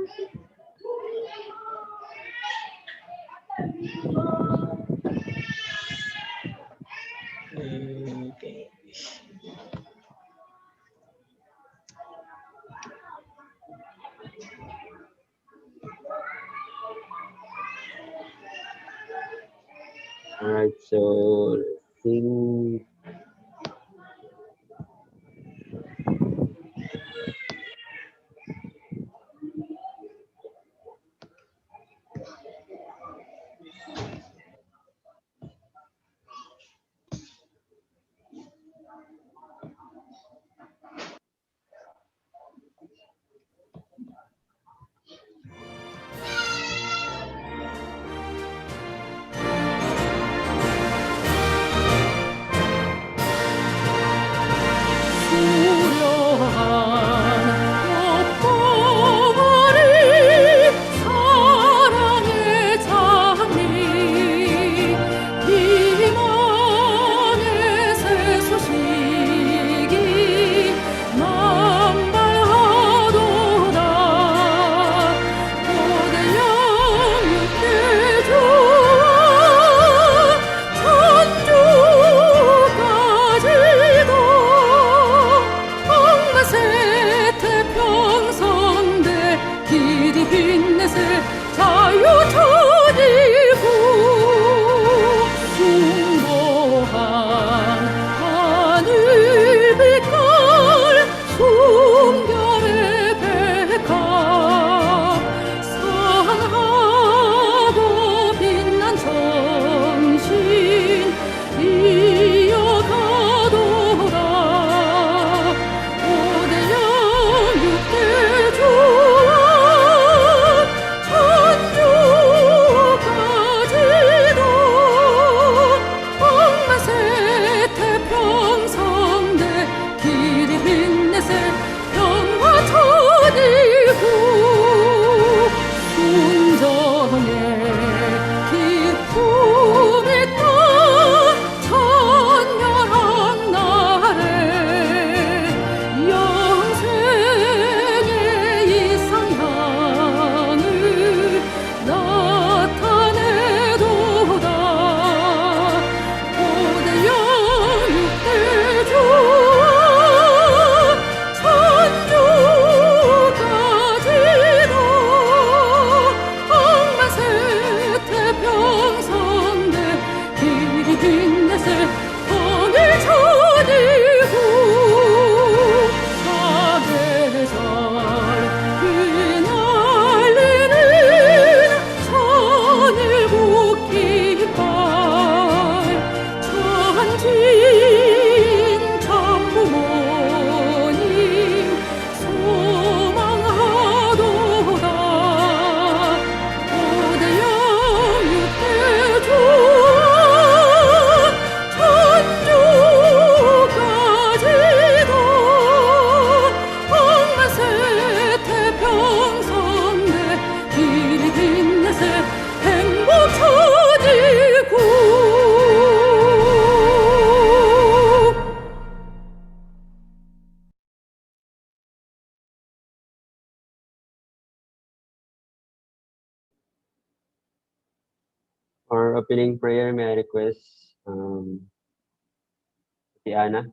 Okay. All right, so think for opening prayer, may I request si Ana?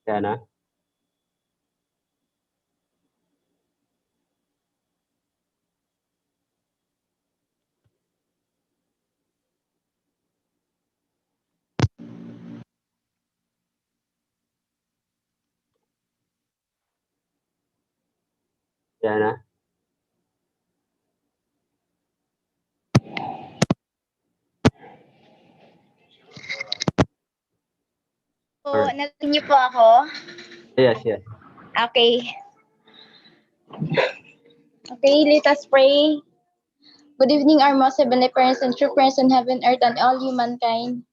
Si Ana? Si Ana? Po, narinig niyo po ako? Yes, yes. Okay. Okay, let us pray. Good evening, our most heavenly parents and true parents in heaven, earth, and all humankind.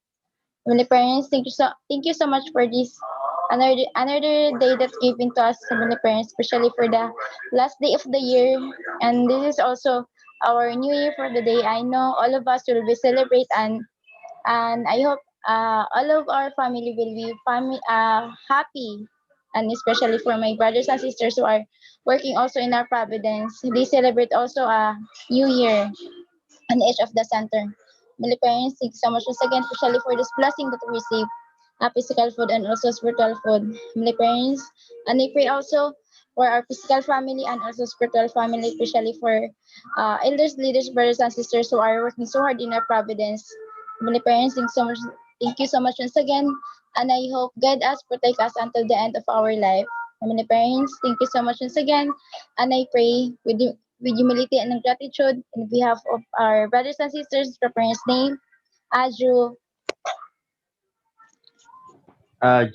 Heavenly parents, thank you so much for this another day that's given to us Heavenly Parents, especially for the last day of the year. And this is also our new year for the day. I know all of us will be celebrate, and I hope all of our family will be happy, and especially for my brothers and sisters who are working also in our Providence. They celebrate also a new year on the edge of the center. Many parents, thank you so much once again, especially for this blessing that we receive, physical food and also spiritual food. Many parents, and I pray also for our physical family and also spiritual family, especially for elders, leaders, brothers and sisters who are working so hard in our Providence. Many parents, thank you so much once again, and I hope guide us, protect us until the end of our life. Many parents, thank you so much once again, and I pray with humility and gratitude in behalf of our brothers and sisters, for parents' name, Aju.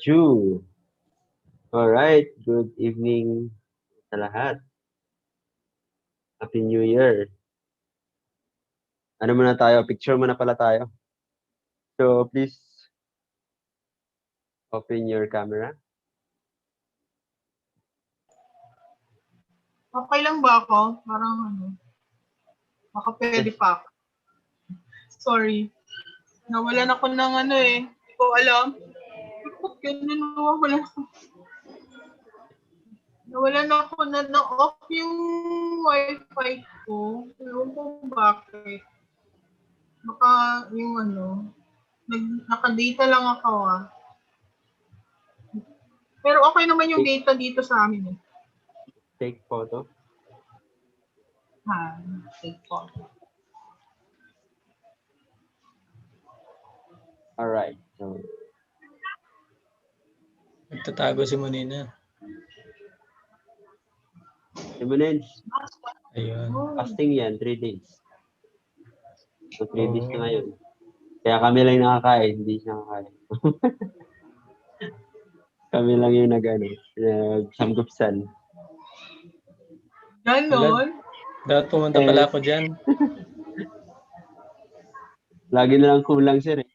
Ju. Alright, good evening sa lahat. Happy New Year. Ano muna tayo? Picture muna pala tayo. So, please open your camera. Okay lang ba ako? Parang ano, baka pwede pa ako. Sorry. Nawalan ako ng ano eh. Hindi ko alam. Bakit ganun nawawalan ako? Nawalan ako na off yung wifi ko. Ewan ko bakit. Baka yung ano, naka-data lang ako ah. Pero okay naman yung data dito sa amin eh. Take photo. Take photo. Alright. So, Nagtatago si Monina. Simonens, Ayun. fasting yan, 3 days. So, 3 days Oh. na ngayon. Kaya kami lang nakakain, hindi siya nakakain. Kami lang yung nag-samgupsal. Ganon? Dapat pumunta pala ako dyan. Lagi na lang kulang sir eh.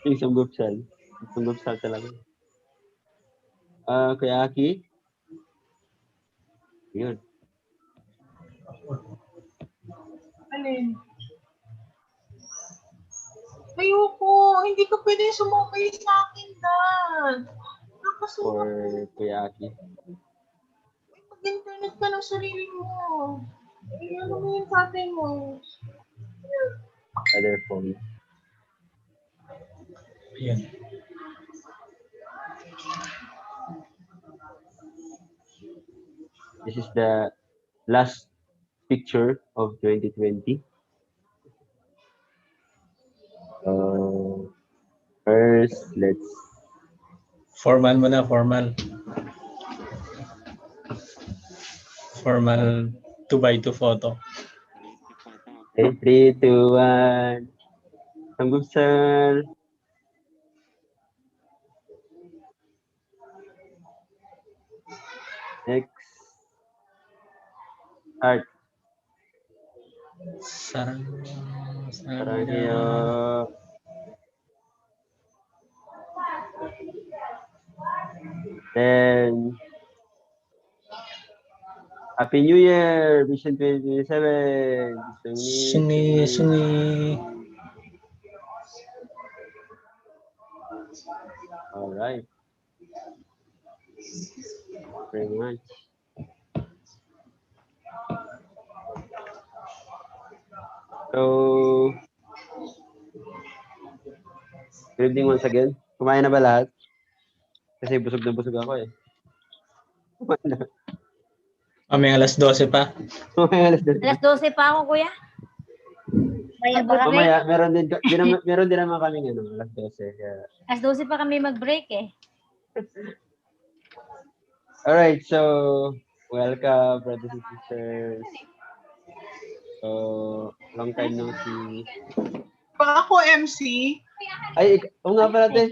Yung samgupsal. Samgupsal talaga. Kuya Aki? Yun. Alin? Ayoko, hindi ka pwede sumukay sa akin, Dad. For Nakasumak. Kuya Aki. Mag-internet ka ng sarili mo. Ano mo yung tatay mo? Other phone. Ayun. This is the last picture of 2020. First, let's Formal muna, formal. Formal 2x2 photo. okay, 3, 2, 1. Samgupsal. Next. Art. Sarang. Sarangyo. Then, Happy New Year! Vision 2027! Suni. Alright. Very much. So, good evening once again. Kumain na ba lahat? Kasi busog na busog ako eh. Kumain na. May alas 12 pa. Kumain alas 12. Alas 12 pa ako, kuya. Maya pa kami. Mamaya, meron din naman kaming alas 12. Kaya... Alas 12 pa kami mag-break eh. Alright, so, welcome, brothers and sisters. So, long time no see. Pa ako MC. Ay, nga pala, ate.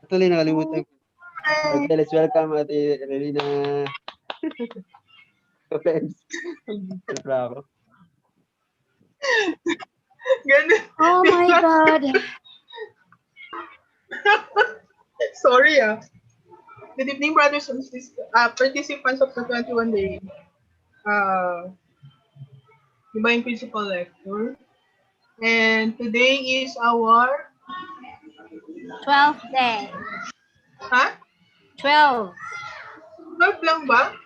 Actually, nakalimutan ko. Okay, let's welcome Ate Relina. Okay. Sobra ako. Ganun. Oh my God. Sorry ah. Good evening, brothers and sisters, participants of the 21 day Divine Principle Lecture. And today is our 12th day. ha? 12. 12 lang ba?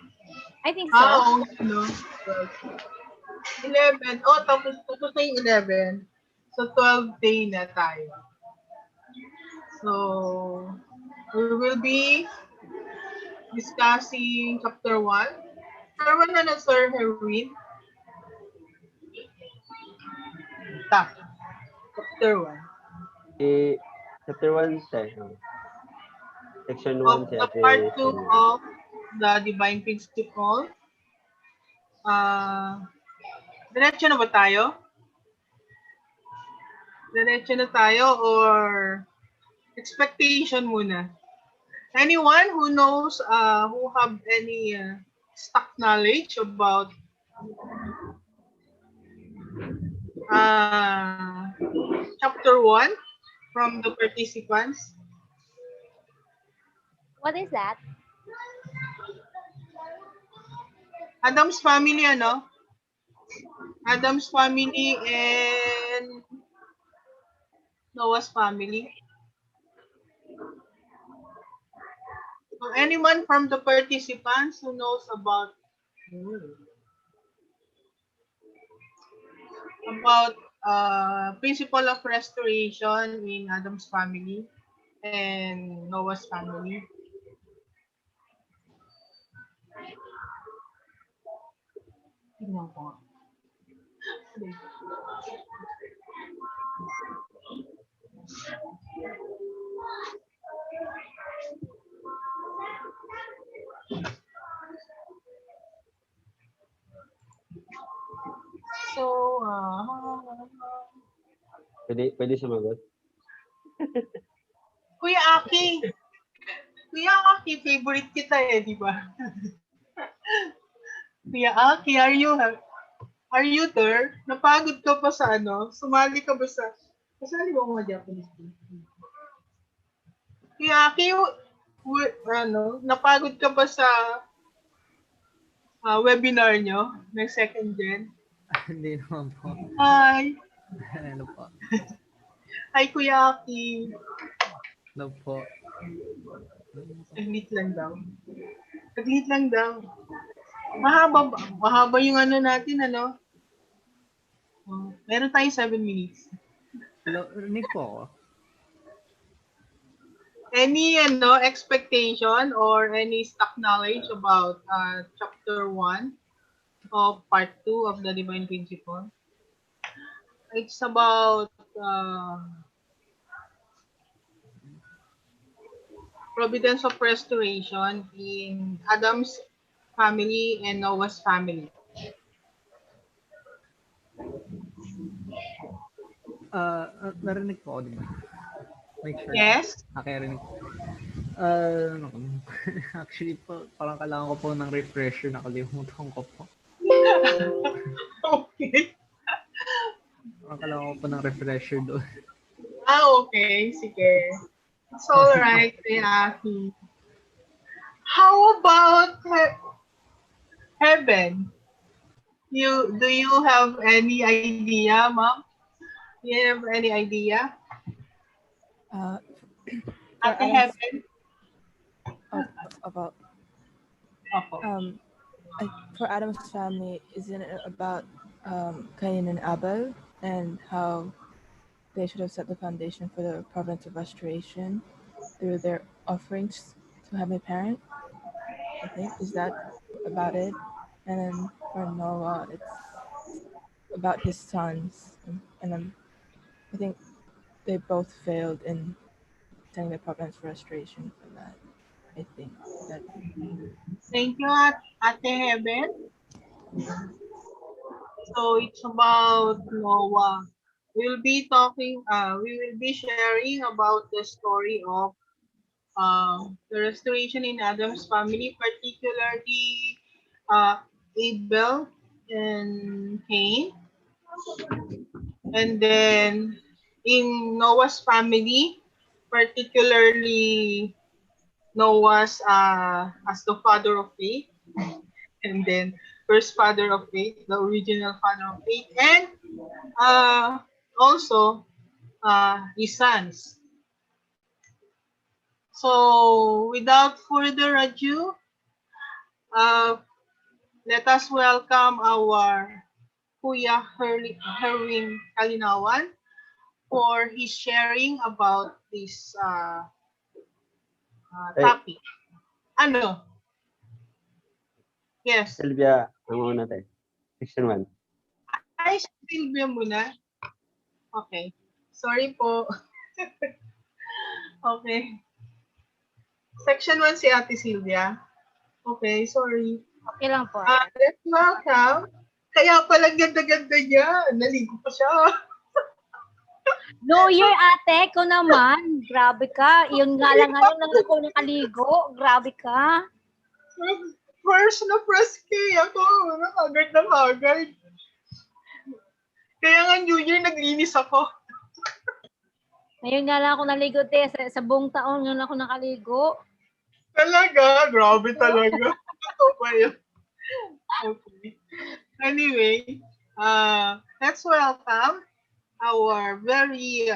I think so. Oo, no. 11. Oh, tapos na yung 11. So, 12 day na tayo. So, we will be discussing chapter 1. Chapter 1 na Sir Herwin. Chapter 1. Chapter 1 tayo. Section 1 Of si the Ate. part 2 of the Divine Principle. Diretso na ba tayo? Diretso na tayo or expectation muna? Anyone who knows, who have any stock knowledge about chapter 1 from the participants? What is that? Adam's family, ano? Adam's family and Noah's family. So anyone from the participants who knows about principle of restoration in Adam's family and Noah's family? Tingnan ko. So, Pwede sumagot? Kuya Aki, favorite kita eh, di ba? Kuya Aki, are you there? Napagod ka pa sa ano? Sumali ka ba sa, kasali ba mga Japanese people? Kuya Aki, napagod ka ba sa webinar nyo ng second gen? Hindi naman po. Hi! Ano po? Hi, Kuya Aki. Ano po? Saglit lang daw. Mahaba yung ano natin, ano? Meron tayong 7 minutes. Hello, rinig po ako. Any expectation or any stock knowledge about chapter 1 of part 2 of the Divine Principle? It's about providence of restoration in Adam's family and Noah's family. Narinig po ako, di ba? Make sure. Yes? Okay, rinig po. Actually po, parang kailangan ko po ng refresher, nakalimutan ko po. Okay. Parang kailangan ko po ng refresher doon. Okay. Sige. It's alright, Aki. How about heaven? Do you have any idea, ma'am? Do you have any idea? Ate Heaven? About Opo. for Adam's family, isn't it about Cain and Abel and how they should have set the foundation for the providence of restoration through their offerings to Heavenly Parent? I think is that about it. And then for Noah, it's about his sons, and then I think they both failed in setting the providence for restoration for that. I think that. Thank you, Ate Heaven. So it's about Noah. We will be sharing about the story of the restoration in Adam's family, particularly Abel and Cain. And then in Noah's family, particularly Noah's as the father of faith, and then first father of faith, the original father of faith, and also his sons. So without further ado, uh, let us welcome our Kuya Herwin Kalinawan for his sharing about this Ay, topic. Ano? Yes. Sylvia, ang una tayo. Section 1. Ay, Silvia muna. Okay. Sorry po. Okay. Section 1 si Ate Silvia. Okay, sorry. Okay lang po. Let's welcome. Kaya pala ganda-ganda niya. Naligo pa siya. New Year, ate, ko naman. Grabe ka. Yun nga lang ngayon lang ako nakaligo. Grabe ka. First na first kay ako. Nakagad na kagad. Kaya nga New Year, naglinis ako. Ngayon nga lang ako naligo, te. Sa buong taon ngayon ako nakaligo. Talaga? Grabe talaga. Totoo ba yun? Okay. Anyway, let's welcome our very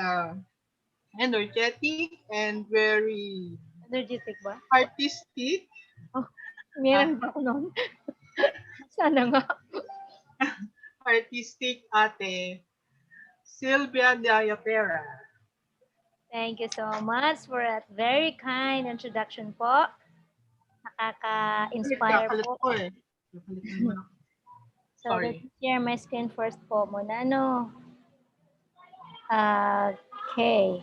energetic and very Energetic ba? artistic Meron ba ako noon? Sana nga. artistic ate Sylvia Diapera. Thank you so much for that very kind introduction po. Nakaka-inspire Kakalat po. ko eh. Nakalitan mo na. So, Sorry. let me share my screen first po muna, no? Okay.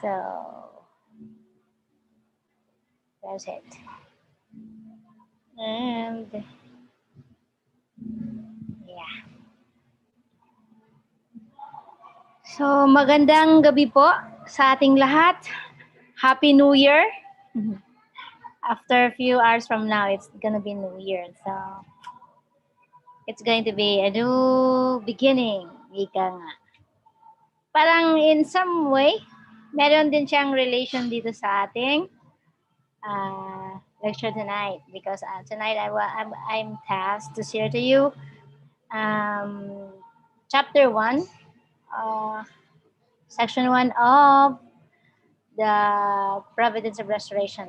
So, that's it. And, yeah. So, magandang gabi po sa ating lahat. Happy New Year. After a few hours from now, it's gonna be New Year. So, it's going to be a new beginning. Ika nga. Parang in some way, meron din siyang relation dito sa ating lecture tonight. Because tonight I'm tasked to share to you chapter 1, section 1 of the Providence of Restoration,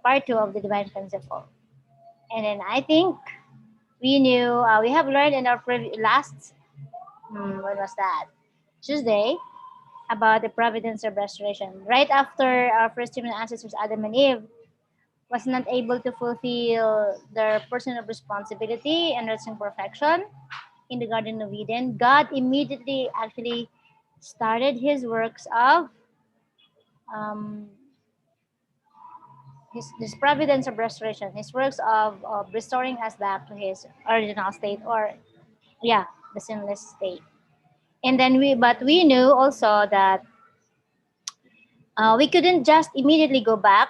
part 2 of the Divine Principle. And then I think we knew, we have learned in our last, when was that? Tuesday, about the Providence of Restoration. Right after our first human ancestors, Adam and Eve, was not able to fulfill their personal responsibility and reaching perfection in the Garden of Eden, God immediately actually started his works of his providence of restoration, his works of restoring us back to his original state, or the sinless state. And then we knew also that we couldn't just immediately go back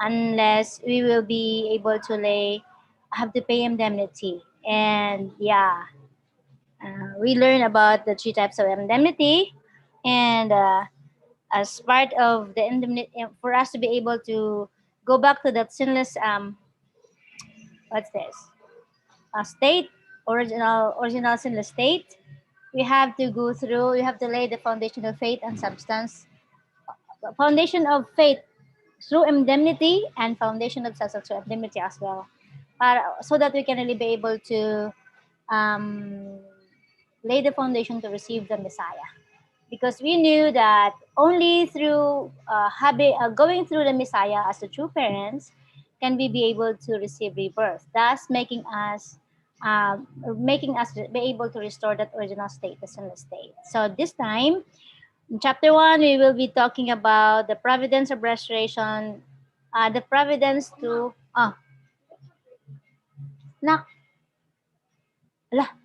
unless we will be able to have to pay indemnity. And we learn about the 3 types of indemnity, and as part of the indemnity, for us to be able to go back to that sinless state, original sinless state, we have to lay the foundation of faith and substance, foundation of faith through indemnity, and foundation of substance through indemnity as well, so that we can really be able to lay the foundation to receive the Messiah. Because we knew that only through going through the Messiah as the true parents can we be able to receive rebirth, thus making us be able to restore that original state, the sinless state. So this time, in chapter 1, we will be talking about the providence of restoration, the providence to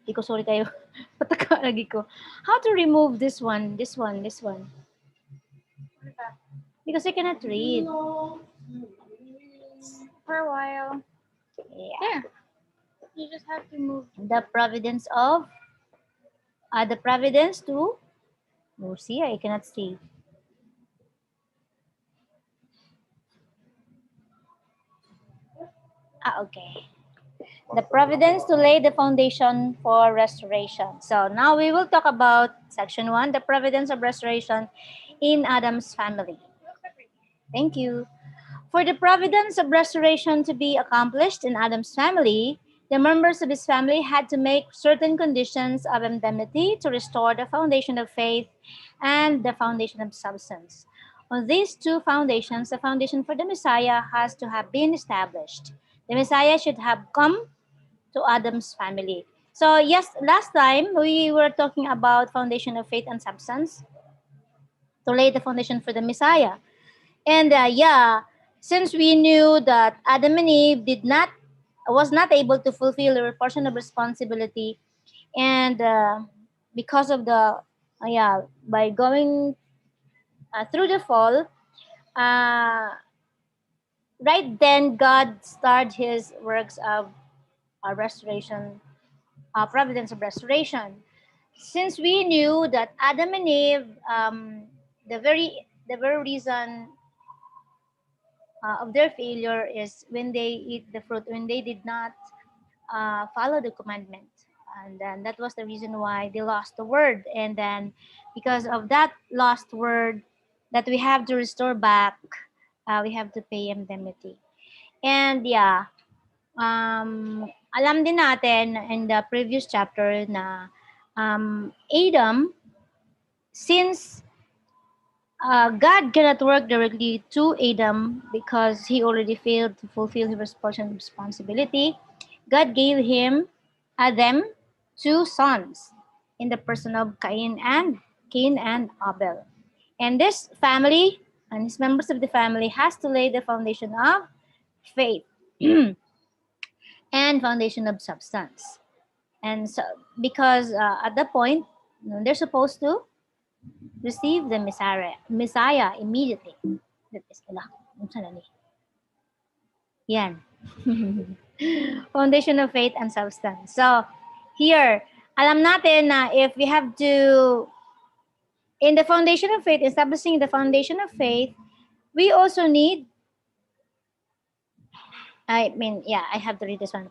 di ko sorry kayo. Pataka lagi ko. How to remove this one? Because I cannot read. For a while. Yeah. There. You just have to move. The providence to, see, I cannot see. Okay. The providence to lay the foundation for restoration. So now we will talk about section 1, the providence of restoration in Adam's family. Thank you. For the providence of restoration to be accomplished in Adam's family, the members of his family had to make certain conditions of indemnity to restore the foundation of faith and the foundation of substance. On these two foundations, the foundation for the Messiah has to have been established. The Messiah should have come to Adam's family. So yes, last time we were talking about foundation of faith and substance to lay the foundation for the Messiah. And since we knew that Adam and Eve was not able to fulfill their portion of responsibility, and because of the by going through the fall, right then God started His works of restoration, providence of restoration. Since we knew that Adam and Eve, the very reason of their failure is when they eat the fruit, when they did not follow the commandment. And then that was the reason why they lost the word. And then because of that lost word that we have to restore back, we have to pay indemnity. And alam din natin in the previous chapter na Adam, since God cannot work directly to Adam because he already failed to fulfill his responsibility. God gave them two sons in the person of Cain and Abel. And this family and his members of the family has to lay the foundation of faith and foundation of substance. And so, because at that point, they're supposed to receive the Messiah immediately. That is Yan. Foundation of faith and substance. So, here, alam natin na if we have to, in the foundation of faith, establishing the foundation of faith, we also need, I have to read this one.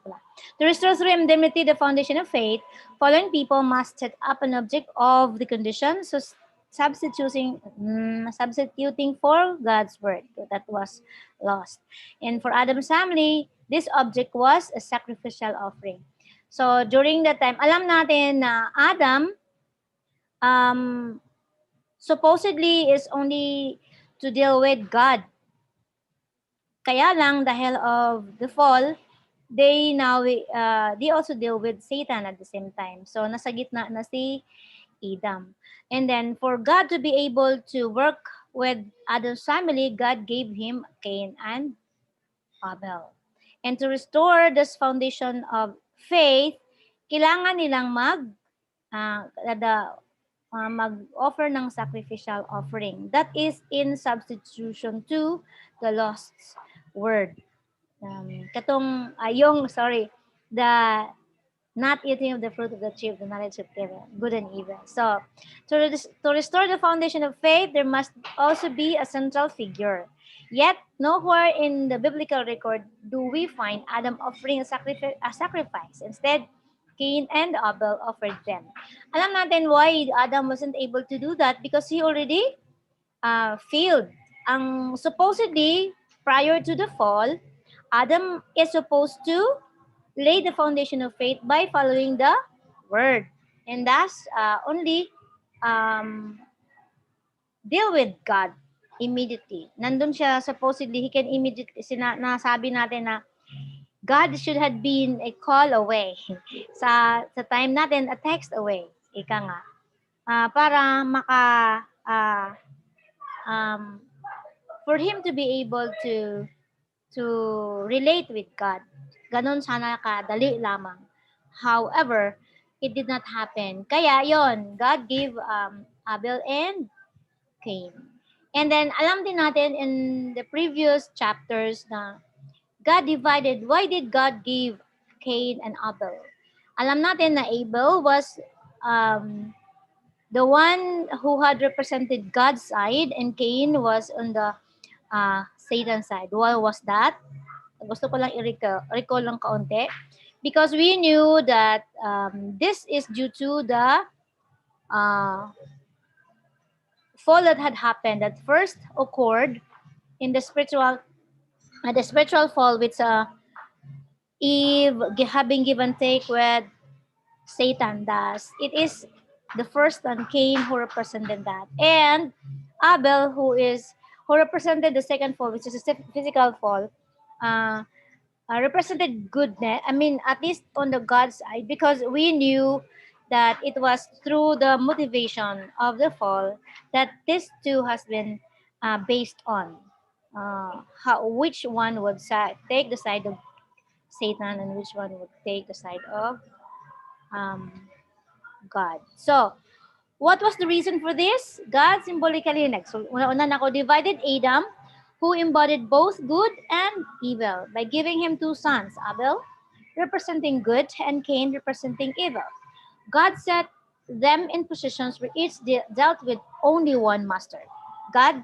To restore through indemnity the foundation of faith, following people must set up an object of the condition, so substituting for God's word that was lost. And for Adam's family, this object was a sacrificial offering. So during that time, alam natin na Adam supposedly is only to deal with God. Kaya lang dahil of the fall, they also deal with Satan at the same time. So nasa gitna na si Adam. And then for God to be able to work with Adam's family, God gave him Cain and Abel. And to restore this foundation of faith, kailangan nilang mag-offer ng sacrificial offering. That is in substitution to the lost word. The not eating of the fruit of the tree of the knowledge of good and evil. So, to restore the foundation of faith, there must also be a central figure. Yet, nowhere in the biblical record do we find Adam offering a sacrifice. Instead, Cain and Abel offered them. Alam natin why Adam wasn't able to do that because he already failed. Supposedly, prior to the fall, Adam is supposed to lay the foundation of faith by following the word. And thus, only deal with God immediately. Nandun siya, supposedly, he can immediately, nasabi natin na God should have been a call away. Sa time natin, a text away. Ika nga. Para for him to be able to relate with God. Ganon sana kadali lamang. However, it did not happen. Kaya yon, God gave Abel and Cain. And then alam din natin in the previous chapters na God divided. Why did God give Cain and Abel? Alam natin na Abel was the one who had represented God's side and Cain was on the Satan's side. Why was that? Gusto ko lang i-recall lang kaunti. Because we knew that this is due to the fall that had happened, that first occurred in the spiritual fall with Eve having give and take with Satan does. It is the first one, Cain, who represented that, and Abel, who represented the second fall, which is a physical fall, represented goodness. I mean, at least on the God side, because we knew that it was through the motivation of the fall that this too has been based on which one would take the side of Satan and which one would take the side of um, God. So, what was the reason for this? God symbolically next. So, una-una na ako, divided Adam, who embodied both good and evil by giving him two sons, Abel, representing good, and Cain, representing evil. God set them in positions where each dealt with only one master, God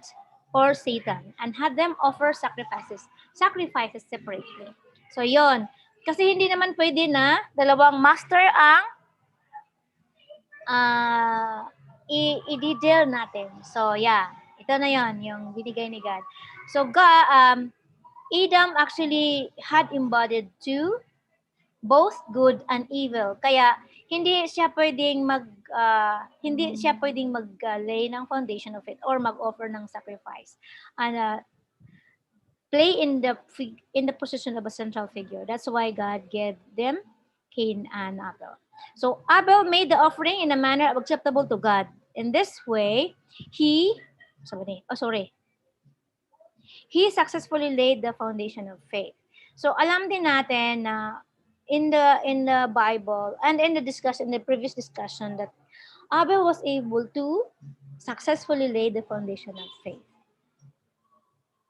or Satan, and had them offer sacrifices separately. So, yon. Kasi hindi naman pwede na dalawang master ang i-deal natin. So, yeah. Ito na yon yung binigay ni God. So, Adam actually had embodied two, both good and evil. Kaya, hindi siya pwedeng mag-lay ng foundation of it or mag-offer ng sacrifice. And play in the position of a central figure. That's why God gave them Cain and Abel. So Abel made the offering in a manner acceptable to God. In this way, he successfully laid the foundation of faith. So alam din natin na in the Bible and in the previous discussion, that Abel was able to successfully lay the foundation of faith.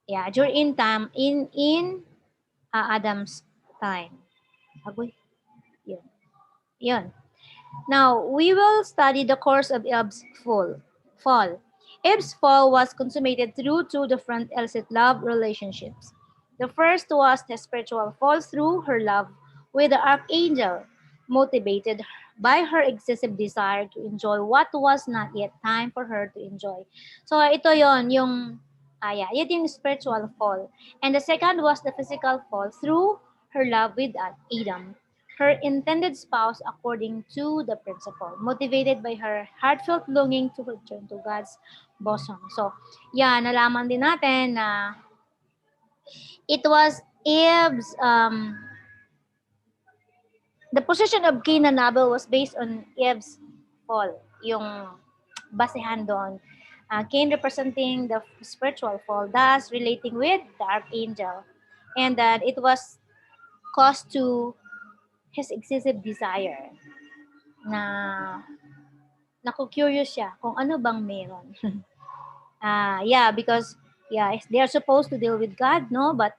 Yeah, during time in Adam's time. Yun. Now, we will study the course of Eve's fall. Eve's fall was consummated through two different illicit love relationships. The first was the spiritual fall through her love with the archangel, motivated by her excessive desire to enjoy what was not yet time for her to enjoy. So, ito yon yung yun yung spiritual fall. And the second was the physical fall through her love with Adam, her intended spouse, according to the principle, motivated by her heartfelt longing to return to God's bosom. So, nalaman din natin na it was Eve's, the position of Cain and Abel was based on Eve's fall, yung basehan doon. Cain representing the spiritual fall, thus relating with the archangel, and that it was caused to his excessive desire na naku-curious siya kung ano bang meron. Because they are supposed to deal with God, no? But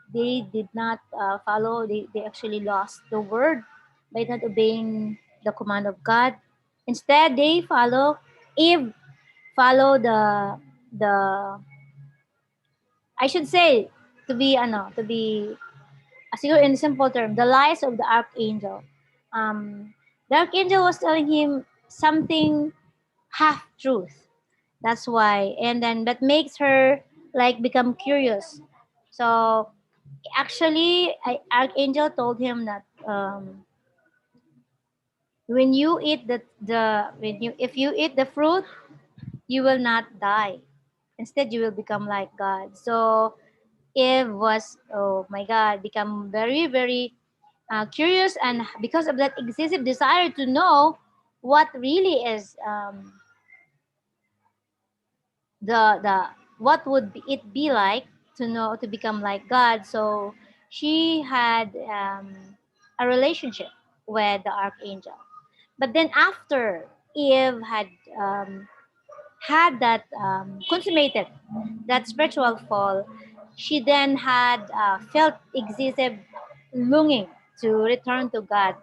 they did not follow. They actually lost the word by not obeying the command of God. Instead, they Eve follow the I should say to be siguro in simple term, the lies of the archangel. The archangel was telling him something half truth. That's why, and then that makes her like become curious. So actually, archangel told him that when you eat if you eat the fruit, you will not die. Instead, you will become like God. So Eve was, oh my God, become very, very curious, and because of that excessive desire to know what really is what would it be like to become like God. So she had a relationship with the archangel. But then after Eve had that consummated that spiritual fall, she then had felt excessive longing to return to God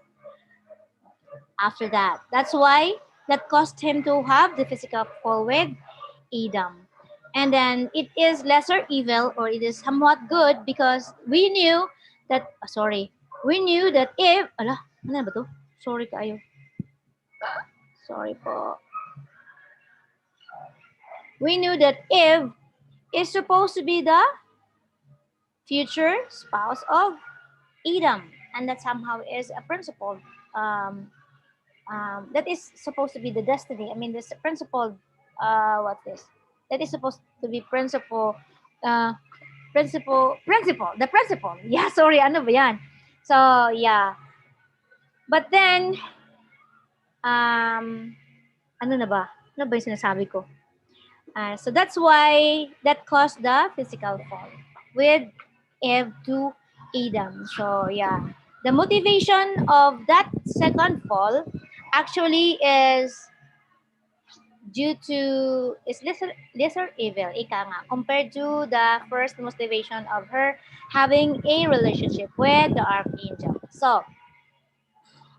after that. That's why that caused him to have the physical fall with Adam. And then it is lesser evil, or it is somewhat good, because we knew that, we knew that if, ano ba to? Sorry kayo. Sorry po. We knew that Eve is supposed to be the future spouse of Adam, and that somehow is a principle that is supposed to be the destiny. I mean, this principle, what is? That is supposed to be principle, the principle. Yeah, sorry, ano ba yan? So, yeah. But then, ano na ba? Ano ba yung sinasabi ko? So that's why that caused the physical fall with Eve to Adam. So yeah, the motivation of that second fall actually is due to is lesser evil, ika nga, compared to the first motivation of her having a relationship with the archangel. So,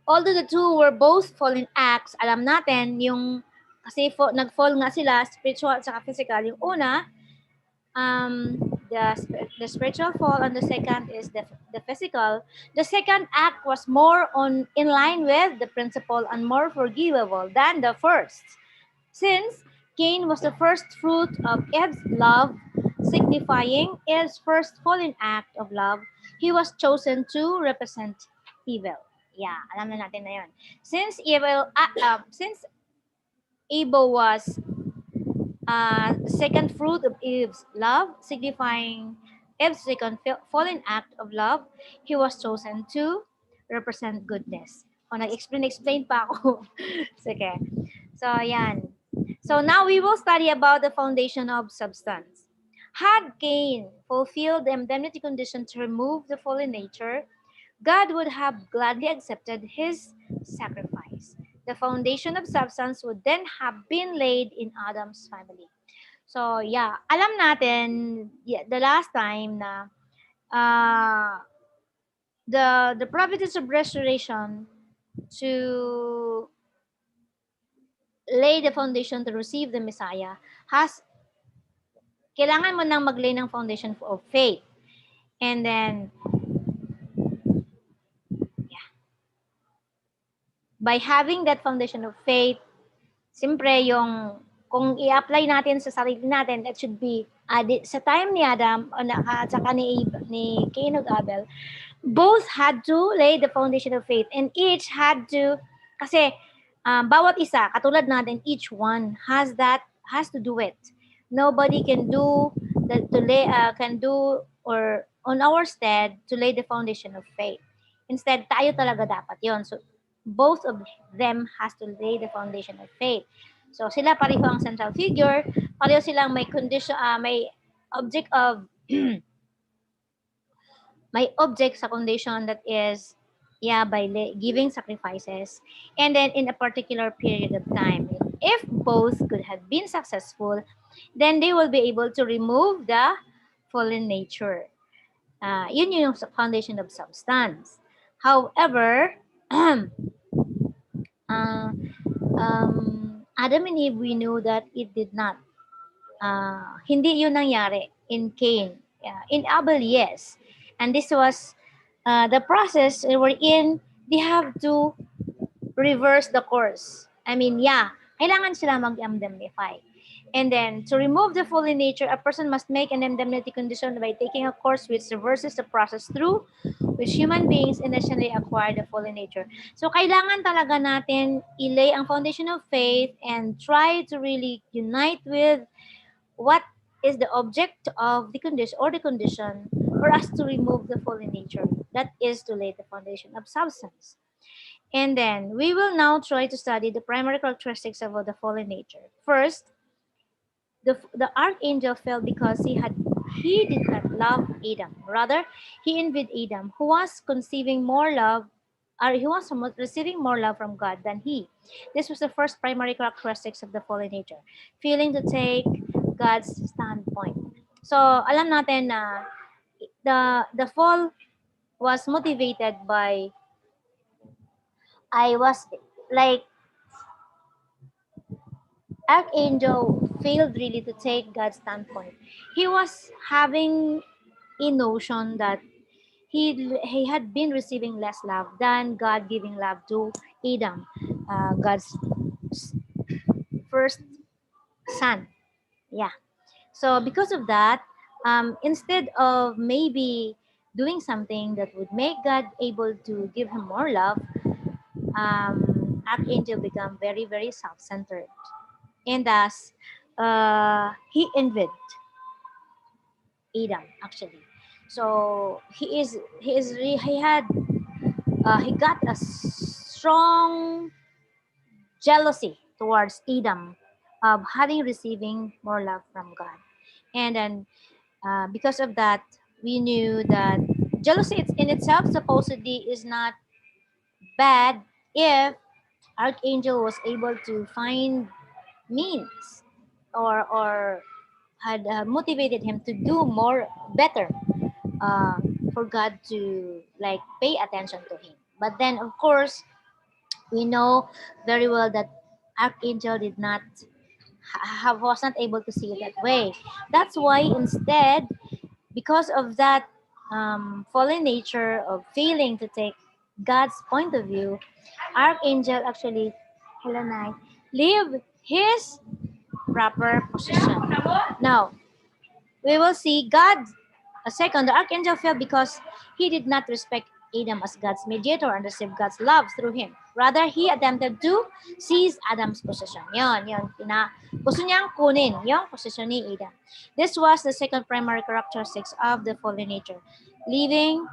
although the two were both fallen acts, alam natin yung kasi nag-fall nga sila, spiritual at saka physical. Yung una, the spiritual fall, and the second is the physical. The second act was more in line with the principle and more forgivable than the first. Since Cain was the first fruit of Eve's love, signifying Eve's first fallen act of love, he was chosen to represent evil. Yeah, alam na natin na yun. Since Abel was the second fruit of Eve's love, signifying Eve's second fallen act of love, he was chosen to represent goodness. O, nag-explain pa ako. Sige. So, yan. So, now we will study about the foundation of substance. Had Cain fulfilled the indemnity condition to remove the fallen nature, God would have gladly accepted his sacrifice. The foundation of substance would then have been laid in Adam's family. So, yeah, alam natin, the last time na the providence of restoration to lay the foundation to receive the Messiah kailangan mo nang mag-lay ng foundation of faith. And then, by having that foundation of faith, siyempre kung i-apply natin sa sarili natin, that should be, sa time ni Adam, at saka ni Cain at Abel, both had to lay the foundation of faith, and each had to, kasi bawat isa, katulad natin, each one has to do it. Nobody can do or on our stead to lay the foundation of faith. Instead, tayo talaga dapat yon. So, both of them has to lay the foundation of faith. So, sila pareho ang central figure, pareho silang may condition, may object of may object sa condition that is by giving sacrifices, and then in a particular period of time. If both could have been successful, then they will be able to remove the fallen nature. Yun yung foundation of substance. However, Adam and Eve, we knew that it did not. Hindi yun nangyari in Cain. In Abel, yes. And this was the process wherein they have to reverse the course. I mean, kailangan sila mag-indemnify. And then, to remove the fallen nature, a person must make an indemnity condition by taking a course which reverses the process through which human beings initially acquire the fallen nature. So, kailangan talaga natin ilay ang foundation of faith and try to really unite with what is the object of the condition or the condition for us to remove the fallen nature. That is to lay the foundation of substance. And then, we will now try to study the primary characteristics of the fallen nature. First, the archangel fell because he did not love Adam. Rather, he envied Adam, who was receiving more love from God than he. This was the first primary characteristics of the fallen nature, failing to take God's standpoint. So, alam natin na the fall was motivated by Archangel failed really to take God's standpoint. He was having a notion that he had been receiving less love than God giving love to Adam, God's first son. Yeah. So because of that, instead of maybe doing something that would make God able to give him more love, Archangel become very, very self-centered. And thus, he envied Adam actually. So he got a strong jealousy towards Adam of having receiving more love from God. And then because of that, we knew that jealousy in itself supposedly is not bad if Archangel was able to find means or had motivated him to do more better uh, for God to like pay attention to him. But then, of course, we know very well that Archangel did not was not able to see it that way. That's why instead, because of that fallen nature of failing to take God's point of view, Archangel actually, hello, Nai, leave his proper position. Now, we will see God, a second, the archangel fell because he did not respect Adam as God's mediator and receive God's love through him. Rather, he attempted to seize Adam's position. Yon. Gusto niyang kunin yung position ni Adam. This was the second primary characteristics of the fallen nature, leaving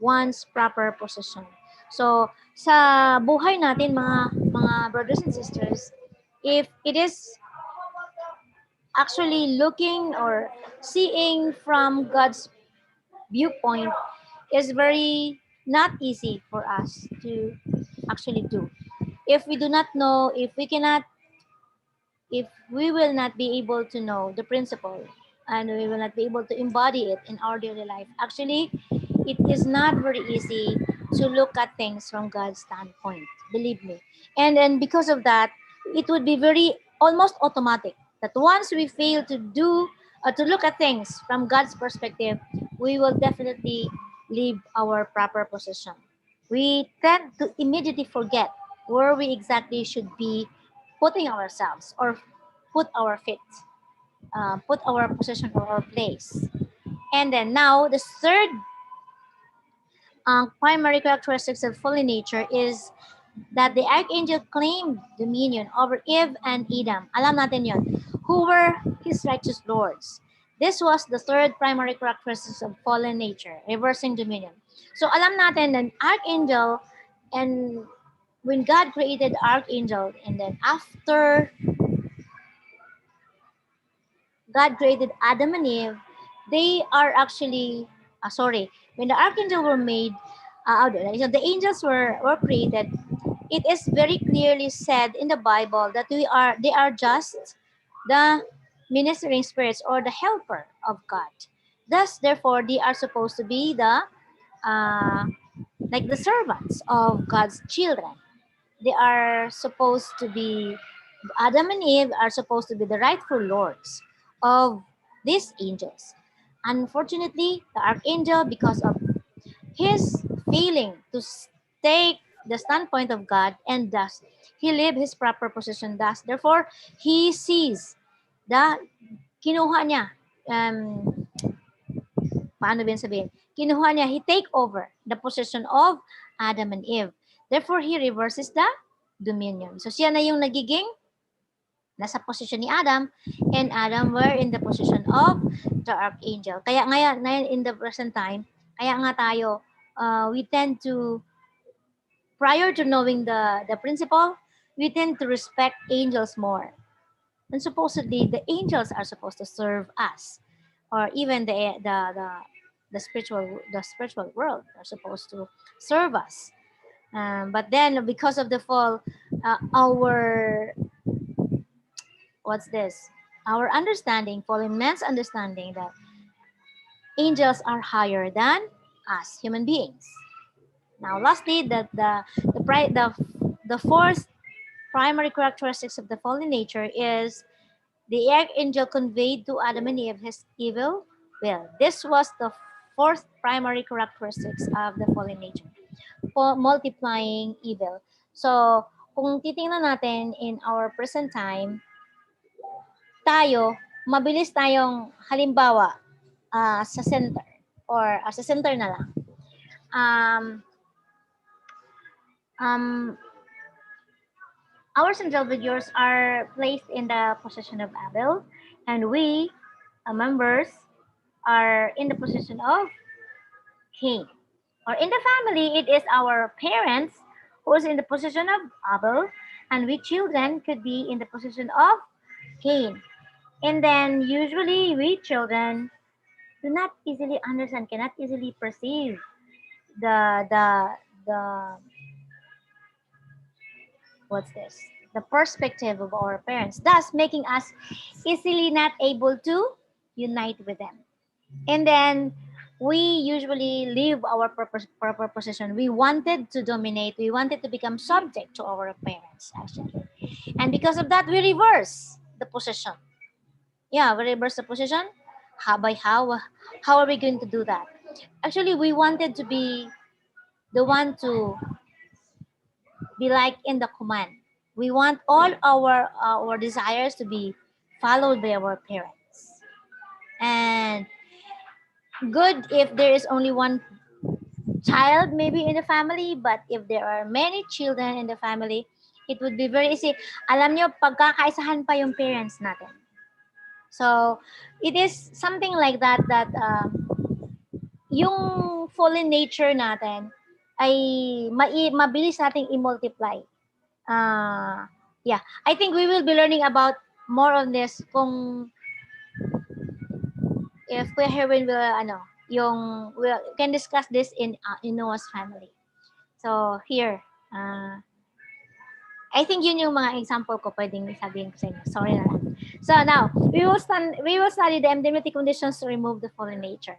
one's proper position. So, sa buhay natin, mga brothers and sisters, if it is actually looking or seeing from God's viewpoint is very not easy for us to actually do. If we do not know, if we will not be able to know the principle and we will not be able to embody it in our daily life, actually, it is not very easy to look at things from God's standpoint, believe me. And then because of that, it would be very almost automatic that once we fail to do to look at things from God's perspective, we will definitely leave our proper position. We tend to immediately forget where we exactly should be putting ourselves or put our feet, put our position or our place. And then now the third primary characteristics of fallen nature is that the archangel claimed dominion over Eve and Adam. Alam natin yon, who were his righteous lords. This was the third primary characteristics of fallen nature, reversing dominion. So alam natin that archangel, and when God created archangel, and then after God created Adam and Eve, they are actually, when the archangel were made, the angels were created, it is very clearly said in the Bible that they are just the ministering spirits or the helper of God. Thus, therefore, they are supposed to be the like the servants of God's children. They are supposed to be, Adam and Eve are supposed to be the rightful lords of these angels. Unfortunately, the archangel, because of his failing to take the standpoint of God, and thus he leave his proper position. Thus, therefore, he sees the kinuha niya, paano ba sabihin? Kinuha niya, he take over the position of Adam and Eve. Therefore, he reverses the dominion. So siya na yung nagiging nasa position ni Adam, and Adam were in the position of the archangel. Kaya ngayon in the present time, kaya nga tayo, we tend to, prior to knowing the principle, we tend to respect angels more. And supposedly, the angels are supposed to serve us, or even the spiritual world are supposed to serve us. But then, because of the fall, our understanding, fallen man's understanding that angels are higher than us, human beings. Now, lastly, the fourth primary characteristics of the fallen nature is the archangel conveyed to Adam and Eve his evil will. This was the fourth primary characteristics of the fallen nature, for multiplying evil. So, kung titingnan natin in our present time, tayo, mabilis tayong halimbawa sa center or sa center na lang. Our central figures are placed in the position of Abel, and we, members, are in the position of Cain. Or in the family, it is our parents who is in the position of Abel, and we children could be in the position of Cain. And then usually we children do not easily understand, cannot easily perceive the what's this? The perspective of our parents, thus making us easily not able to unite with them. And then we usually leave our proper position. We wanted to dominate. We wanted to become subject to our parents, actually. And because of that, we reverse the position. Yeah, we reverse the position. How are we going to do that? Actually, we wanted to be the one to be like in the command. We want all our desires to be followed by our parents. And good if there is only one child maybe in the family, but if there are many children in the family, it would be very easy. Alam nyo, pagkakaisahan pa yung parents natin. So, it is something like that, yung fallen nature natin ay mabilis nating i-multiply. Yeah, I think we will be learning about more on this kung if Kuya Herwin will, we can discuss this in Noah's family. So, here, I think yun yung mga example ko pwedeng sabihin ko sa inyo. Sorry na lang. So now, we will study the indemnity conditions to remove the fallen nature.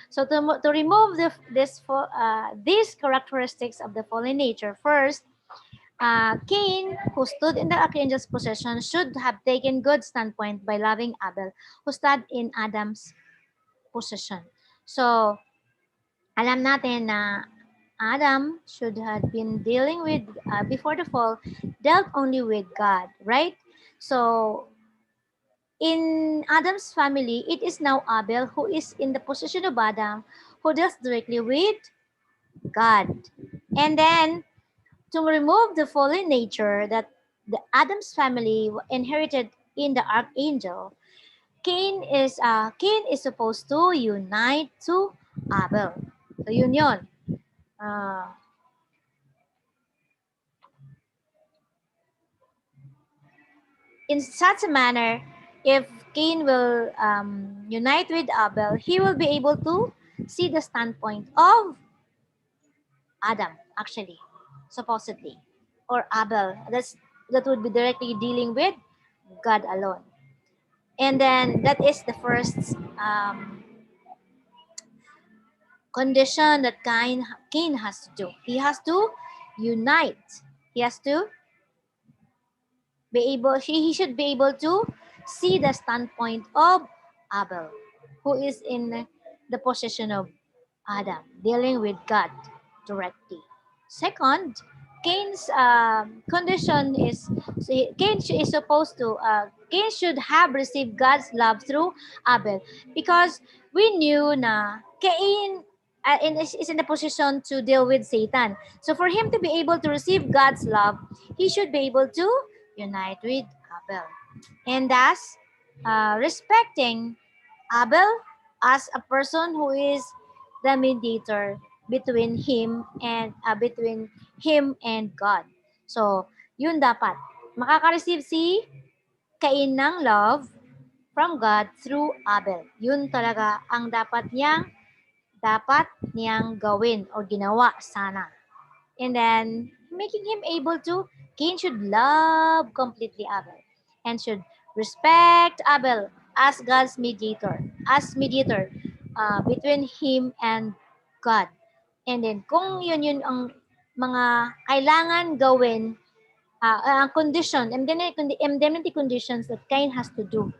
So to remove these characteristics of the fallen nature, first, Cain, who stood in the archangel's possession, should have taken good standpoint by loving Abel, who stood in Adam's possession. So, alam natin na Adam should have been dealing with, before the fall, dealt only with God, right? So, in Adam's family, it is now Abel who is in the position of Adam, who deals directly with God. And then, to remove the fallen nature that the Adam's family inherited in the archangel, Cain is supposed to unite to Abel. So, yun. In such a manner, if Cain will unite with Abel, he will be able to see the standpoint of Adam, actually, supposedly, or Abel. That would be directly dealing with God alone. And then that is the first condition that Cain has to do. He has to unite. He has to be able, he should be able to see the standpoint of Abel, who is in the position of Adam, dealing with God directly. Second, Cain's condition is, Cain should have received God's love through Abel, because we knew na Cain is in the position to deal with Satan. So for him to be able to receive God's love, he should be able to unite with Abel. And thus, respecting Abel as a person who is the mediator between him and God. So, yun dapat. Makaka-receive si Cain ng love from God through Abel. Yun talaga ang dapat niyang gawin or ginawa sana. And then, making him able to, Cain should love completely Abel and should respect Abel as God's mediator, between him and God. And then, kung yun ang mga kailangan gawin condition, indemnity conditions that Cain has to do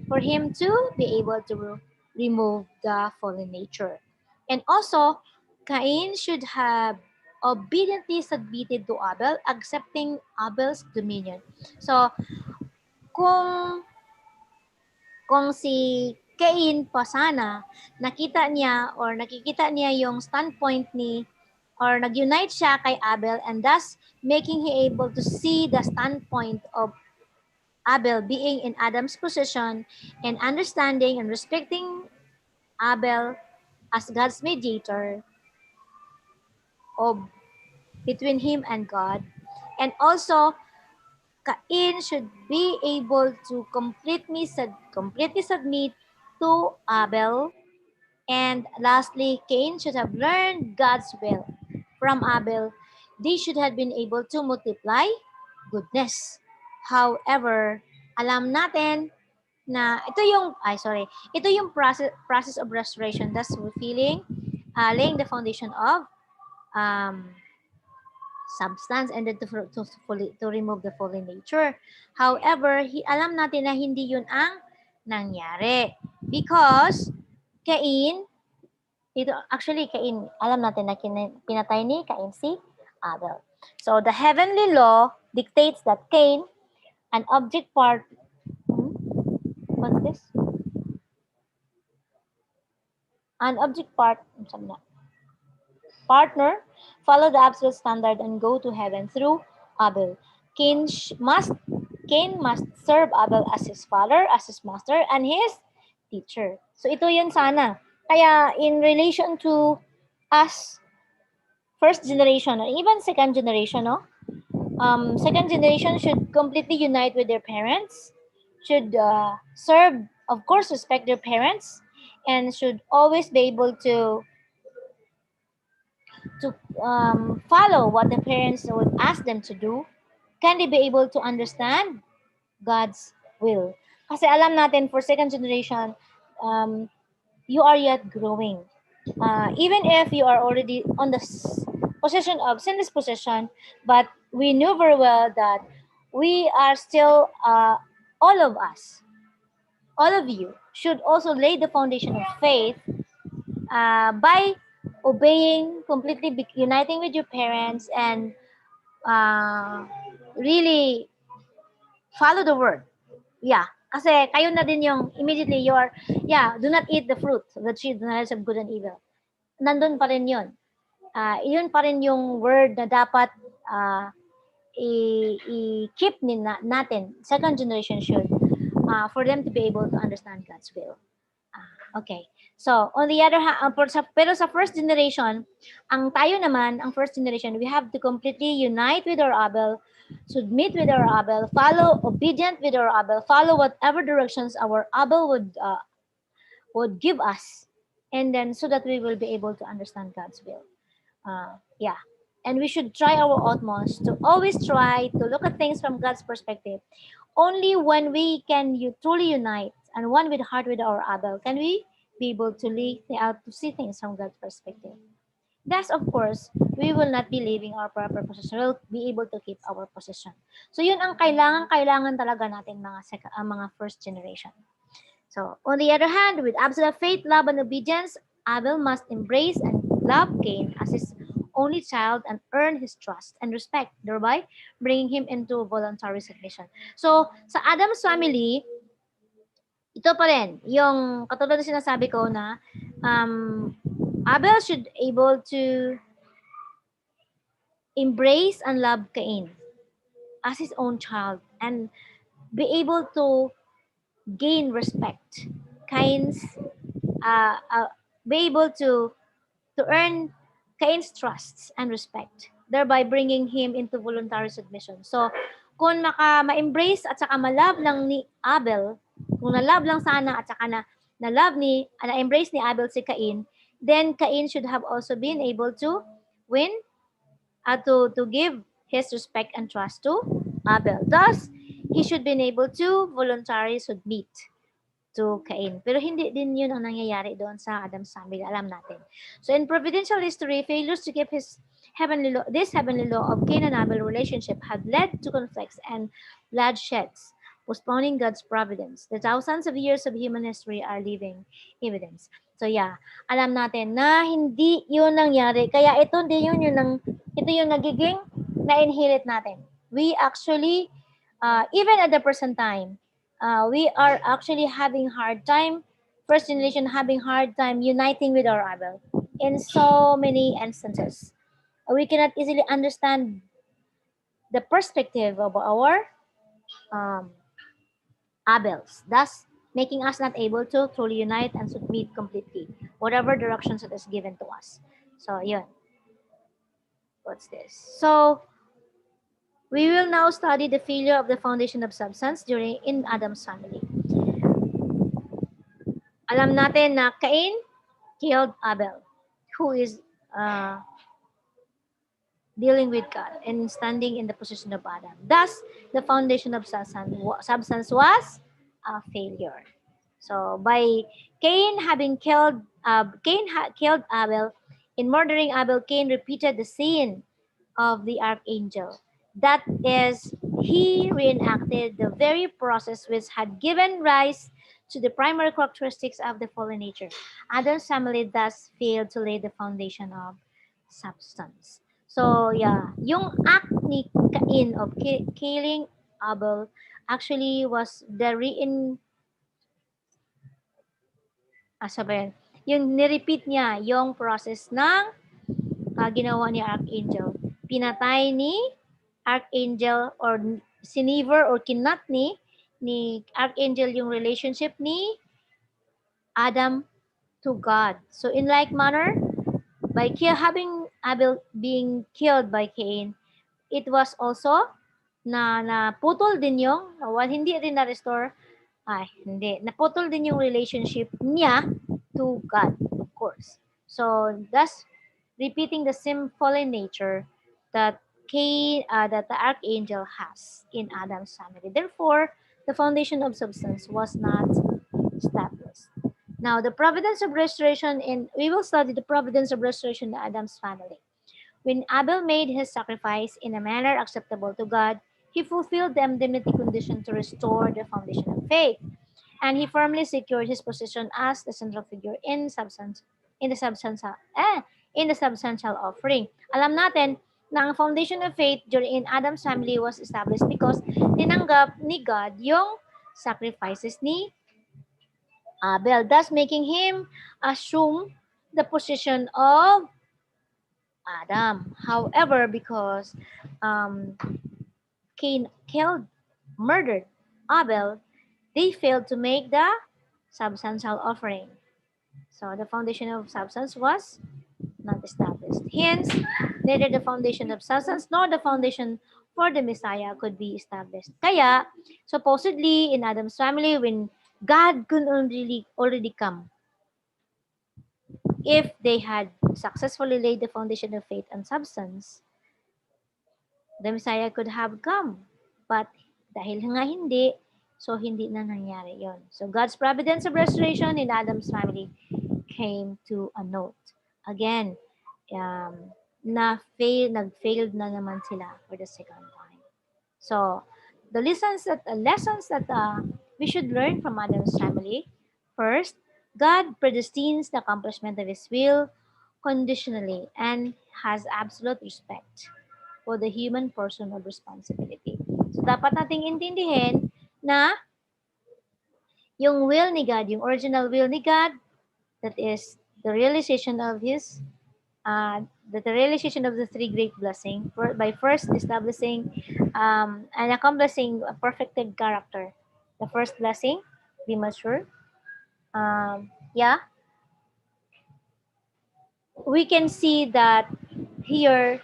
for him to be able to remove the fallen nature. And also, Cain should have obediently submitted to Abel, accepting Abel's dominion. So, kung si Cain pa sana, nakikita niya yung standpoint ni, or nag-unite siya kay Abel, and thus making he able to see the standpoint of Abel being in Adam's position and understanding and respecting Abel as God's mediator of between him and God. And also, Cain should be able to completely submit to Abel. And lastly, Cain should have learned God's will from Abel. They should have been able to multiply goodness. However, alam natin na ito yung process of restoration, thus fulfilling, laying the foundation of substance and then to remove the fallen nature. However, alam natin na hindi yun ang nangyari because Cain, alam natin na pinatay ni Cain si Abel. So the heavenly law dictates that Cain, an object part, what's this? An object part, partner, follow the absolute standard and go to heaven through Abel. Cain must serve Abel as his father, as his master, and his teacher. So ito yun sana. Kaya in relation to us, first generation, or even second generation, second generation should completely unite with their parents, should serve, of course, respect their parents, and should always be able to follow what the parents would ask them to do. Can they be able to understand God's will? Kasi alam natin for second generation, you are yet growing. Even if you are already on the position of sinless position, but we know very well that we are still, all of us, all of you, should also lay the foundation of faith by obeying, completely uniting with your parents, and really follow the word. Yeah. Kasi kayo na din yung immediately you are, do not eat the fruit of the tree, the knowledge of good and evil. Nandun pa rin yun. Yun pa rin yung word na dapat i-keep natin. Second generation should, for them to be able to understand God's will. Okay. So, on the other hand, pero sa first generation, ang first generation, we have to completely unite with our Abel, submit with our Abel, follow obedient with our Abel, follow whatever directions our Abel would give us, and then so that we will be able to understand God's will. And we should try our utmost to always try to look at things from God's perspective. Only when we can truly unite and one with heart with our Abel can we be able to see things from God's perspective. Thus, of course, we will not be leaving our proper position. We'll be able to keep our position. So, yun ang kailangan talaga natin mga first generation. So, on the other hand, with absolute faith, love, and obedience, Abel must embrace and love Cain as his only child and earn his trust and respect, thereby bringing him into voluntary submission. So, sa Adam's family, ito pa rin, yung katulad na sinasabi ko na Abel should able to embrace and love Cain as his own child and be able to gain respect. Cain's be able to earn Cain's trust and respect, thereby bringing him into voluntary submission. So, kung ma-embrace at saka ma-love lang ni Abel, kung na-love lang sana at saka na-embrace ni Abel si Cain, then Cain should have also been able to win, to give his respect and trust to Abel. Thus, he should be able to voluntarily submit to Cain. Pero hindi din yun ang nangyayari doon sa Adam's family. Alam natin. So in providential history, failures to keep his this heavenly law of Cain and Abel relationship had led to conflicts and bloodsheds, postponing God's providence. The thousands of years of human history are living evidence. So yeah, alam natin na hindi yun nangyari. Kaya ito yung nagiging na-inherit natin. We actually, even at the present time, we are actually having hard time, first generation having hard time uniting with our Abel in so many instances. We cannot easily understand the perspective of our Abels, thus making us not able to truly unite and submit completely, whatever directions it is given to us. So, yun. What's this? So, we will now study the failure of the foundation of substance in Adam's family. Alam natin na Cain killed Abel, who is dealing with God and standing in the position of Adam. Thus, the foundation of substance was a failure. So, by Cain having killed killed Abel, in murdering Abel, Cain repeated the sin of the archangel. That is, he reenacted the very process which had given rise to the primary characteristics of the fallen nature. Adam's family thus failed to lay the foundation of substance. So, yeah, yung act ni Cain of killing Abel actually was the yung nirepeat niya yung process ng ginawa ni Archangel. Pinatay ni Archangel or sinever or kinat ni Archangel yung relationship ni Adam to God. So in like manner, by having Abel being killed by Cain, it was also na putol din yung, hindi rin na-restore, naputol din yung relationship niya to God, of course. So thus, repeating the same fallen nature that that the archangel has in Adam's family. Therefore, the foundation of substance was not established. Now, the providence of restoration, we will study the providence of restoration in Adam's family. When Abel made his sacrifice in a manner acceptable to God, he fulfilled the indemnity condition to restore the foundation of faith, and he firmly secured his position as the central figure in the substantial offering. Alam natin na ang foundation of faith in Adam's family was established because tinanggap ni God yung sacrifices ni Abel, thus making him assume the position of Adam. However, because Cain murdered Abel, they failed to make the substantial offering. So the foundation of substance was not established. Hence, neither the foundation of substance nor the foundation for the Messiah could be established. Kaya, supposedly in Adam's family, when God could already come, if they had successfully laid the foundation of faith and substance, the Messiah could have come. But dahil nga hindi, so hindi na nangyari yon. So God's providence of restoration in Adam's family came to a note. Again, nag-failed na naman sila for the second time. So, the lessons that we should learn from Adam's family. First, God predestines the accomplishment of His will conditionally and has absolute respect for the human person of responsibility. So, dapat nating intindihin na yung will ni God, yung original will ni God, that is the realization of His the realization of the three great blessings by first establishing and accomplishing a perfected character. The first blessing, be mature. We can see that here,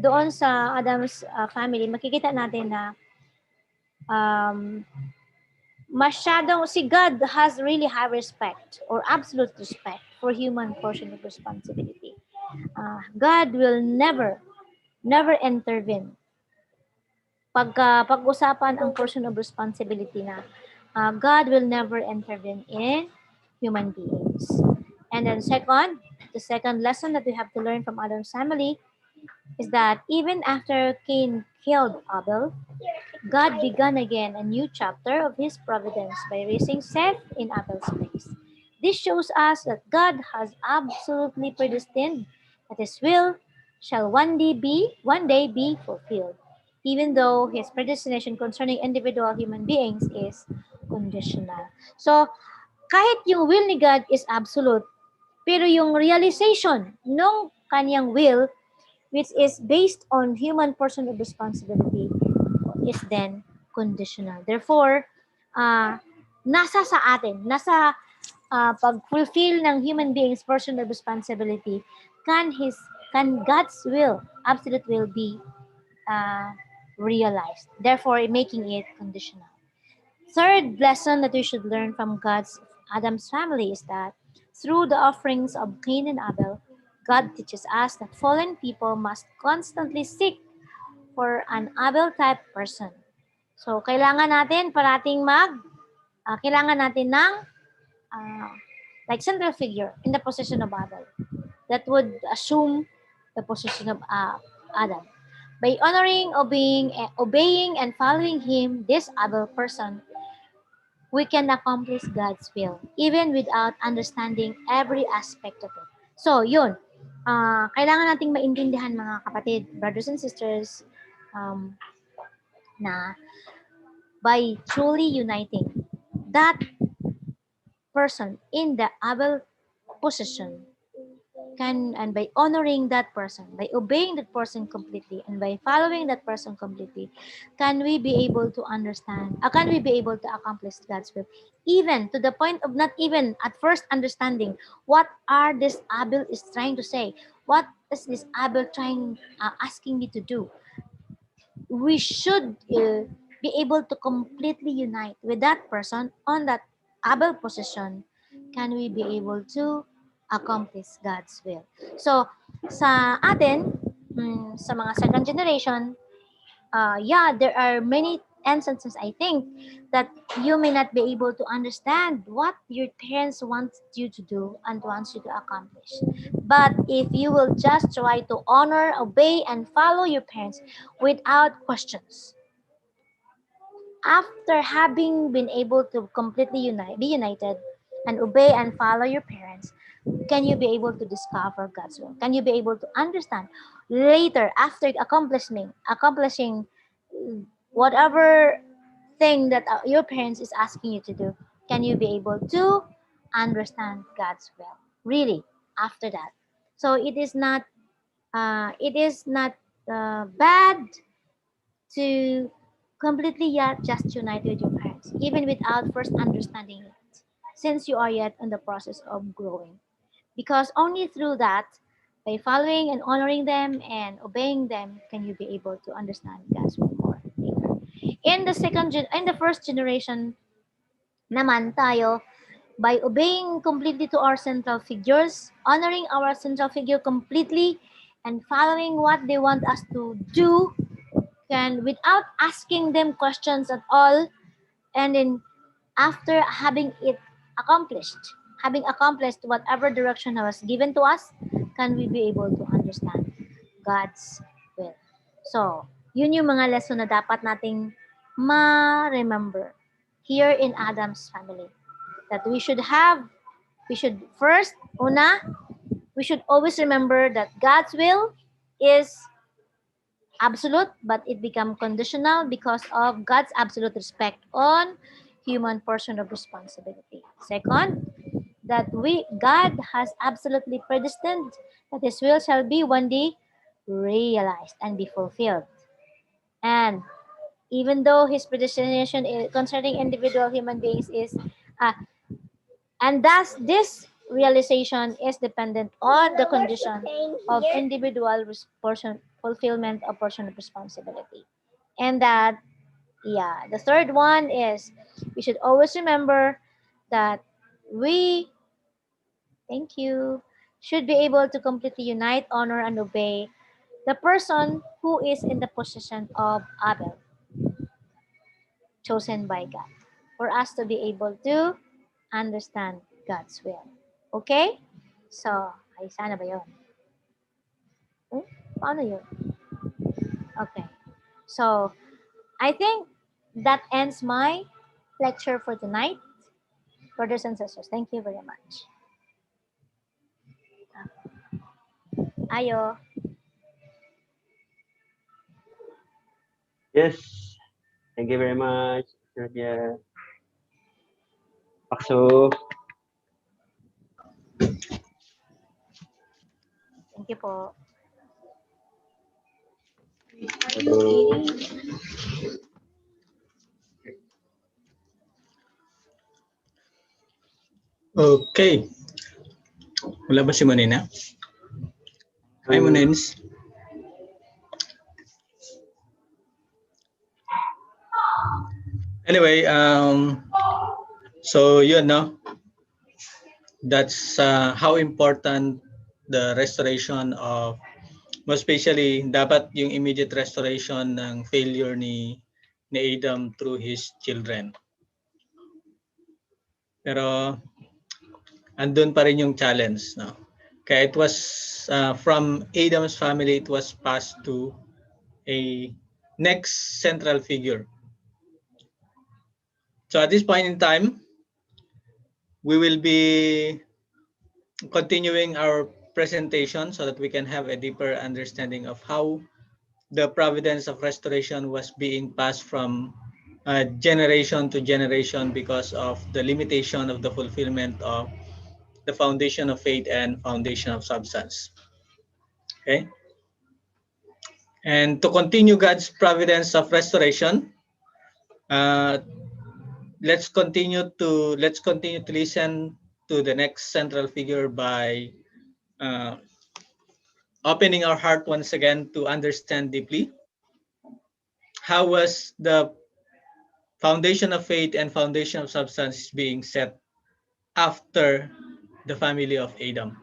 doon sa Adam's family, makikita natin na masyadong si God has really high respect or absolute respect for human portion of responsibility. God will never intervene. Pag-usapan ang portion of responsibility na God will never intervene in human beings. And then the second lesson that we have to learn from Adam's family is that even after Cain killed Abel, God began again a new chapter of his providence by raising Seth in Abel's place. This shows us that God has absolutely predestined that his will shall one day be fulfilled, even though his predestination concerning individual human beings is conditional. So, kahit yung will ni God is absolute, pero yung realization ng kanyang will, which is based on human personal responsibility, is then conditional. Therefore, nasa sa atin, nasa pag-fulfill ng human beings' personal responsibility, can God's will, absolute will, be realized. Therefore, making it conditional. Third lesson that we should learn from Adam's family is that through the offerings of Cain and Abel, God teaches us that fallen people must constantly seek for an Abel-type person. So, kailangan natin parating kailangan natin ng like central figure in the position of Abel that would assume the position of Adam. By honoring, obeying, and following him, this Abel person, we can accomplish God's will, even without understanding every aspect of it. So, yun. Kailangan nating maintindihan, mga kapatid, brothers and sisters, na by truly uniting that person in the Abel position, and by honoring that person, by obeying that person completely, and by following that person completely, can we be able to accomplish God's will, even to the point of not even at first understanding what are this Abel is trying to say, what is this Abel asking me to do. We should be able to completely unite with that person on that Abel position. Can we be able to accomplish God's will? So, sa atin, sa mga second generation, there are many instances, I think, that you may not be able to understand what your parents want you to do and wants you to accomplish. But if you will just try to honor, obey, and follow your parents without questions, after having been able to completely be united and obey and follow your parents, can you be able to discover God's will? Can you be able to understand later, after accomplishing whatever thing that your parents is asking you to do? Can you be able to understand God's will? Really, after that. So it is not bad to completely just unite with your parents, even without first understanding it, since you are yet in the process of growing. Because only through that, by following and honoring them and obeying them, can you be able to understand God's will more later. In the first generation naman tayo, by obeying completely to our central figures, honoring our central figure completely, and following what they want us to do, can, without asking them questions at all, and then after having accomplished whatever direction was given to us, can we be able to understand God's will. So, yun yung mga lesson na dapat nating ma-remember here in Adam's family. That we should first, we should always remember that God's will is absolute, but it become conditional because of God's absolute respect on human personal responsibility. Second, that God has absolutely predestined that his will shall be one day realized and be fulfilled. And even though his predestination concerning individual human beings is and thus this realization is dependent on the condition of individual fulfillment of personal responsibility. And that, the third one is we should always remember that we should be able to completely unite, honor, and obey the person who is in the position of Abel, chosen by God, for us to be able to understand God's will. Okay? So, ay sana ba yun? Paano yun? Okay. So, I think that ends my lecture for tonight. Brothers and sisters, thank you very much. Ayo. Yes. Thank you very much. Yeah. Pakso. Thank you po. Okay. Wala ba si Monina? Hi, Monins. Anyway, so yun, no? That's how important the restoration of, most especially, dapat yung immediate restoration ng failure ni Adam through his children. Pero andun pa rin yung challenge, no? Kaya it was from Adam's family, it was passed to a next central figure. So at this point in time, we will be continuing our presentation so that we can have a deeper understanding of how the providence of restoration was being passed from generation to generation because of the limitation of the fulfillment of the foundation of faith and foundation of substance. Okay. And to continue God's providence of restoration, let's continue to listen to the next central figure by opening our heart once again to understand deeply how was the foundation of faith and foundation of substance being set after the family of Adam.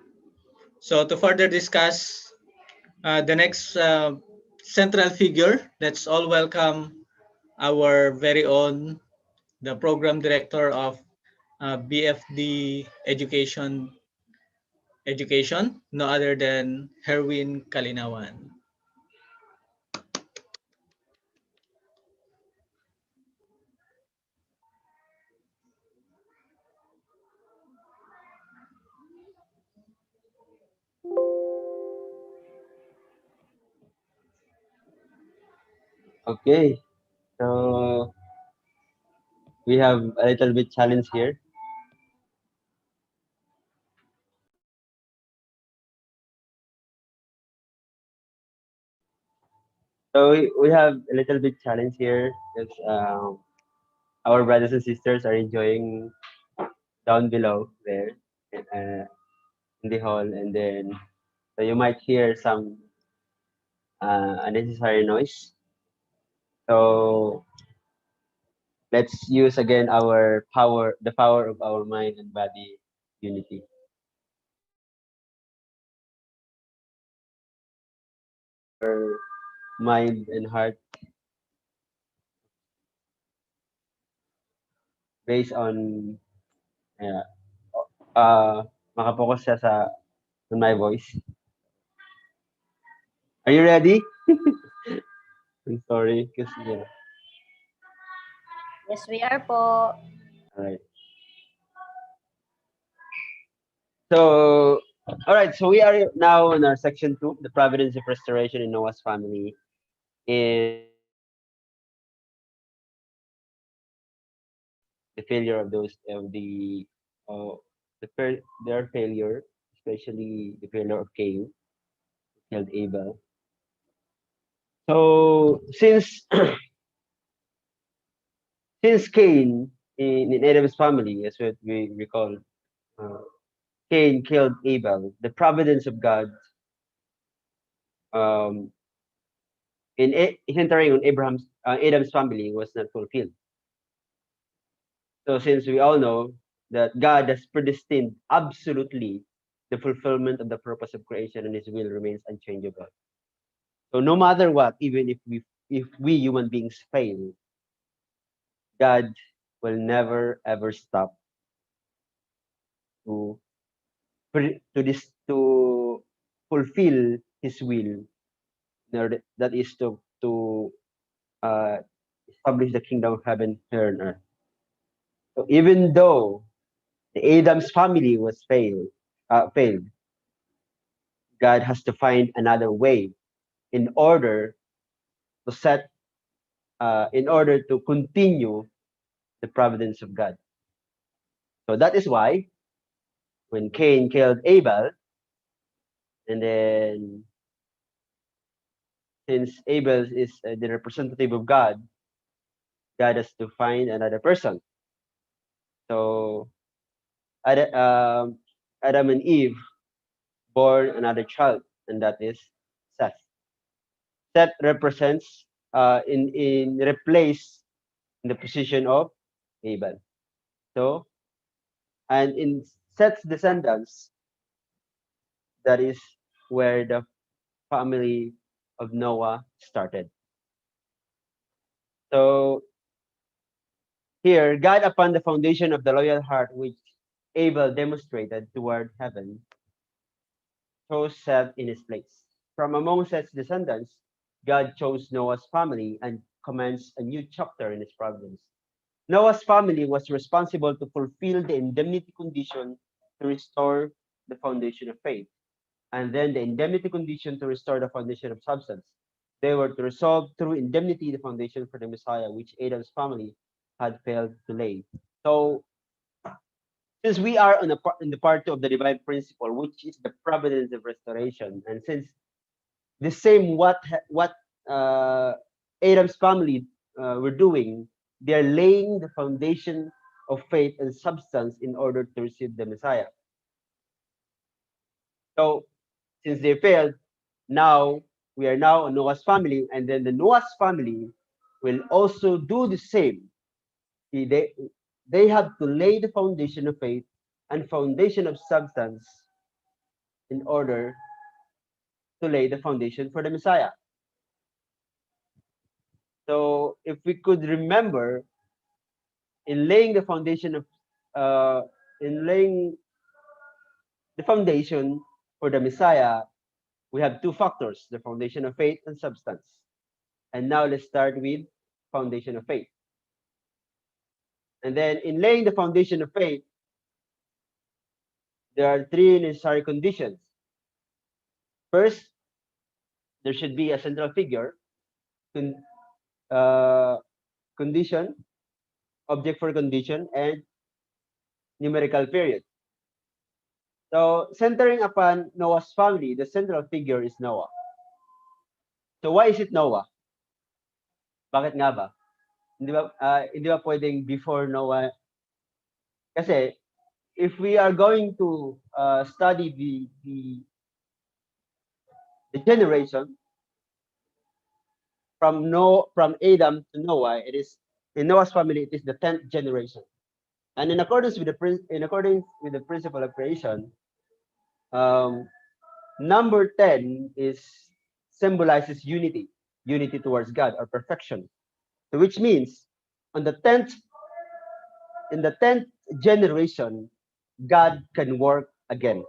So to further discuss the next central figure, let's all welcome our very own, the program director of BFD Education, no other than Herwin Kalinawan. Okay. So we have a little bit challenge here. So we have a little bit challenge here because our brothers and sisters are enjoying down below there in the hall, and then so you might hear some unnecessary noise. So let's use again our power, the power of our mind and body unity. Our mind and heart based on makapokus siya sa on my voice. Are you ready? I'm sorry, because Yes, we are po. all right. So, all right. So we are now in our section 2, the providence of restoration in Noah's family, and the failure of their failure, especially the failure of Cain, who killed Abel. So since Cain in Adam's family, as what we recall, Cain killed Abel. The providence of God um, centering on Adam's family was not fulfilled. So since we all know that God has predestined absolutely the fulfillment of the purpose of creation and his will remains unchangeable. So no matter what, even if we human beings fail, God will never ever stop to to fulfill his will that is to establish the kingdom of heaven here on earth. So even though the Adam's family was failed, God has to find another way in order to in order to continue the providence of God. So that is why when Cain killed Abel, and then since Abel is the representative of God, God has to find another person. So Adam and Eve born another child, and that is Seth. Seth represents in replace in the position of Abel. So, and in Seth's descendants, that is where the family of Noah started. So here, God, upon the foundation of the loyal heart which Abel demonstrated toward heaven, chose Seth in his place. From among Seth's descendants, God chose Noah's family and commenced a new chapter in his providence. Noah's family was responsible to fulfill the indemnity condition to restore the foundation of faith, and then the indemnity condition to restore the foundation of substance. They were to resolve through indemnity the foundation for the Messiah, which Adam's family had failed to lay. So, since we are in the part two of the divine principle, which is the providence of restoration, and since the same what Adam's family were doing, they are laying the foundation of faith and substance in order to receive the Messiah. So, since they failed, now we are now a Noah's family, and then the Noah's family will also do the same. They have to lay the foundation of faith and foundation of substance in order to lay the foundation for the Messiah. So if we could remember, in laying the foundation of in laying the foundation for the Messiah, we have two factors: the foundation of faith and substance. And now let's start with foundation of faith. And then in laying the foundation of faith, there are three necessary conditions. First, there should be a central figure, condition, object for condition, and numerical period. So, centering upon Noah's family, the central figure is Noah. So, why is it Noah? Bakit nga ba? Hindi ba pwedeng before Noah? Kasi, if we are going to study the generation from Adam to Noah, it is in Noah's family, it is the 10th generation. And in accordance with the principle of creation, number 10 symbolizes unity towards God or perfection. So which means in the 10th generation, God can work again.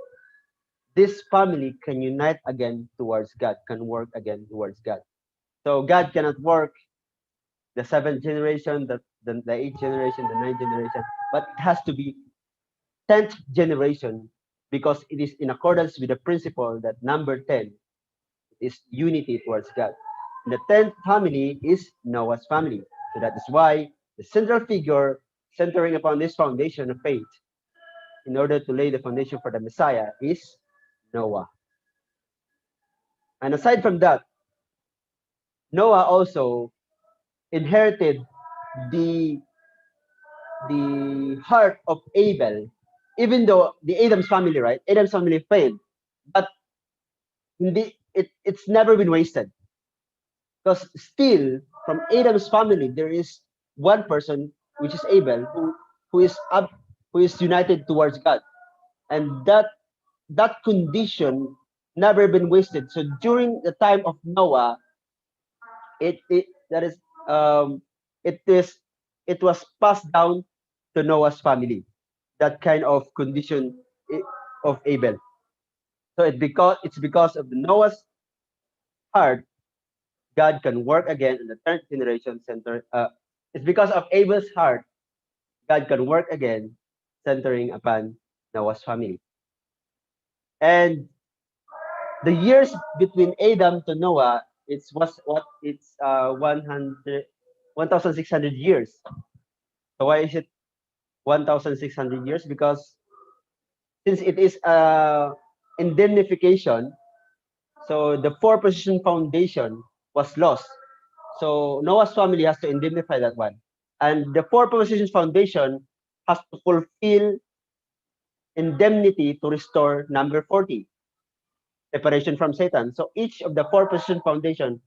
This family can unite again towards God, can work again towards God. So God cannot work the 7th generation, the 8th generation, the 9th generation, but it has to be 10th generation, because it is in accordance with the principle that number 10 is unity towards God. And the 10th family is Noah's family. So that is why the central figure centering upon this foundation of faith in order to lay the foundation for the Messiah is Noah. And aside from that, Noah also inherited the heart of Abel, even though the Adam's family, right? Adam's family failed, but it's never been wasted. Because still, from Adam's family, there is one person, which is Abel, who is united towards God, and that condition never been wasted. So during the time of Noah, it was passed down to Noah's family, that kind of condition of Abel. So it's because of the Noah's heart God can work again in the third generation center. It's because of Abel's heart, God can work again, centering upon Noah's family. And the years between Adam to Noah, it's 1,600 years. So why is it 1,600 years? Because since it is indemnification, so the four position foundation was lost. So Noah's family has to indemnify that one. And the four positions foundation has to fulfill indemnity to restore number 40, separation from Satan. So each of the four position foundation,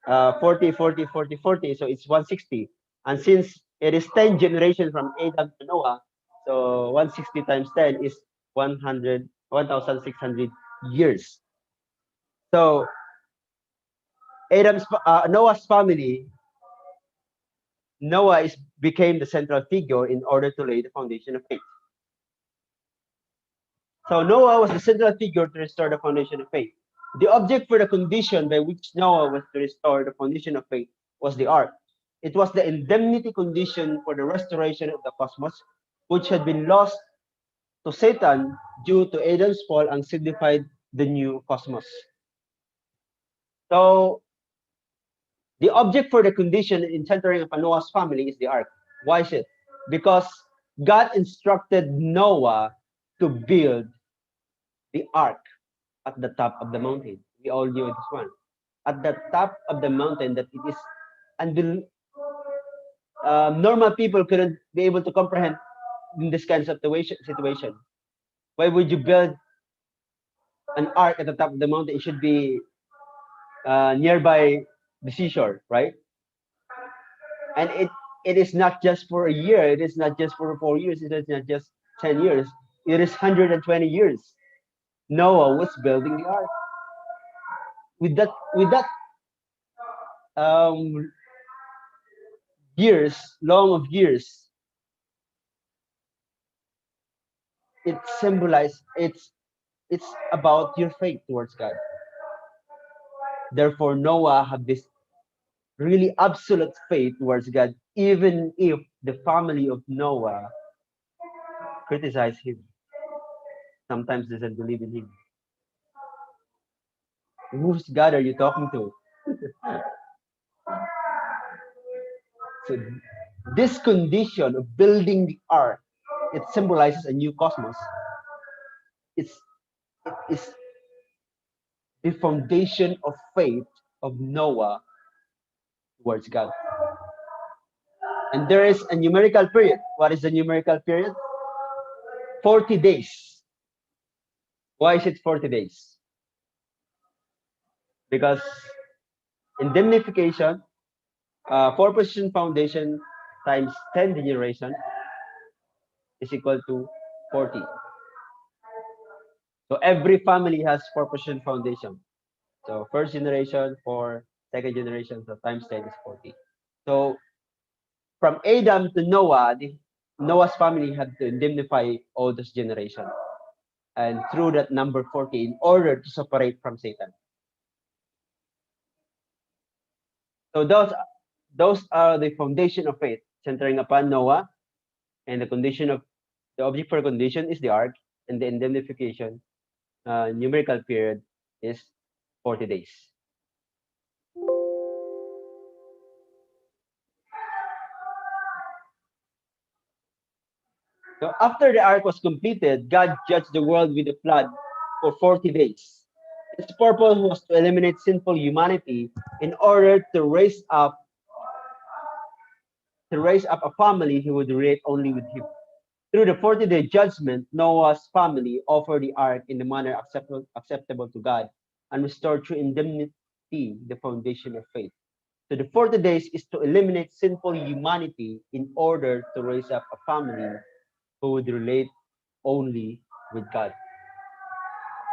40, 40, 40, 40, so it's 160. And since it is 10 generations from Adam to Noah, so 160 times 10 is 1,600 years. So Noah's family, Noah became the central figure in order to lay the foundation of faith. So Noah was the central figure to restore the foundation of faith. The object for the condition by which Noah was to restore the foundation of faith was the ark. It was the indemnity condition for the restoration of the cosmos, which had been lost to Satan due to Adam's fall and signified the new cosmos. So the object for the condition in centering upon Noah's family is the ark. Why is it? Because God instructed Noah to build the ark at the top of the mountain. We all knew this one. At the top of the mountain, that it is, and normal people couldn't be able to comprehend in this kind of situation. Why would you build an ark at the top of the mountain? It should be nearby the seashore, right? And it is not just for a year. It is not just for 4 years. It is not just 10 years. It is 120 years. Noah was building the ark. With that long of years, it symbolizes it's about your faith towards God. Therefore, Noah had this really absolute faith towards God, even if the family of Noah criticized him. Sometimes doesn't believe in him. Whose God are you talking to? So this condition of building the ark, it symbolizes a new cosmos. It is the foundation of faith of Noah towards God. And there is a numerical period. What is the numerical period? 40 days. Why is it 40 days? Because indemnification, four position foundation times 10 generation is equal to 40. So every family has four position foundation. So first generation, for second generation, so times 10 is 40. So from Adam to Noah, Noah's family had to indemnify all those generations. And through that number 40 in order to separate from Satan. So those are the foundation of faith, centering upon Noah, and the object for condition is the ark, and the indemnification numerical period is 40 days. So after the ark was completed, God judged the world with a flood for 40 days. Its purpose was to eliminate sinful humanity in order to raise up a family who would relate only with him. Through the 40-day judgment, Noah's family offered the ark in the manner acceptable to God and restored through indemnity the foundation of faith. So the 40 days is to eliminate sinful humanity in order to raise up a family who would relate only with God.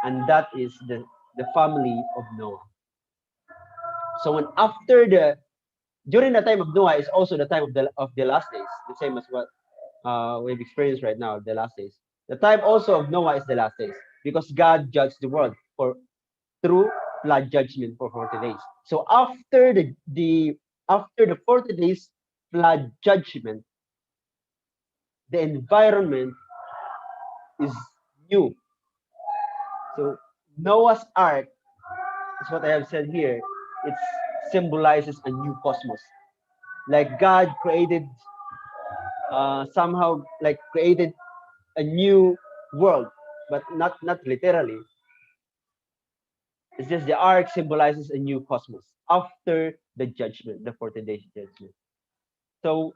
And that is the family of Noah. So when during the time of Noah is also the time of the last days, the same as what we've experienced right now, the last days. The time also of Noah is the last days, because God judged the world through flood judgment for 40 days. So after the 40 days flood judgment, the environment is new. So Noah's Ark is what I have said here. It symbolizes a new cosmos. Like God created somehow like created a new world, but not literally. It's just the ark symbolizes a new cosmos after the judgment, the 40 days judgment. So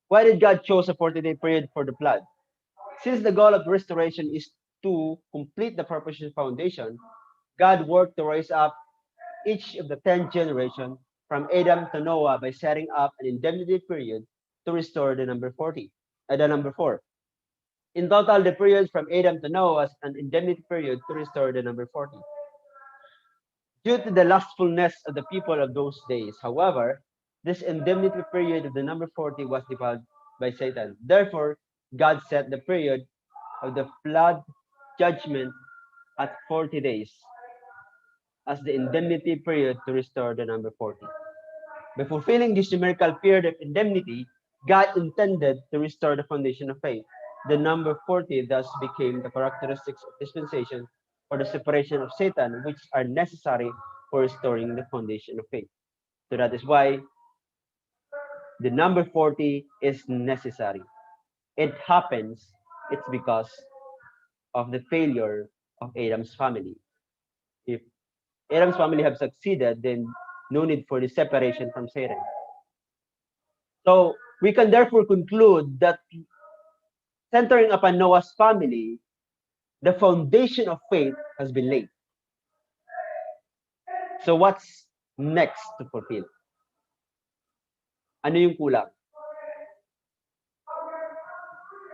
why did God choose a 40-day period for the flood? Since the goal of restoration is to complete the proposition foundation, God worked to raise up each of the 10 generations from Adam to Noah by setting up an indemnity period to restore the number 40, the number 4. In total, the period from Adam to Noah was an indemnity period to restore the number 40. Due to the lustfulness of the people of those days, however, this indemnity period of the number 40 was defiled by Satan. Therefore, God set the period of the flood judgment at 40 days as the indemnity period to restore the number 40. By fulfilling this numerical period of indemnity, God intended to restore the foundation of faith. The number 40 thus became the characteristics of dispensation for the separation of Satan, which are necessary for restoring the foundation of faith. So that is why the number 40 is necessary. It happens, it's because of the failure of Adam's family. If Adam's family have succeeded, then no need for the separation from Satan. So we can therefore conclude that centering upon Noah's family, the foundation of faith has been laid. So what's next to fulfill? Ano yung kulang?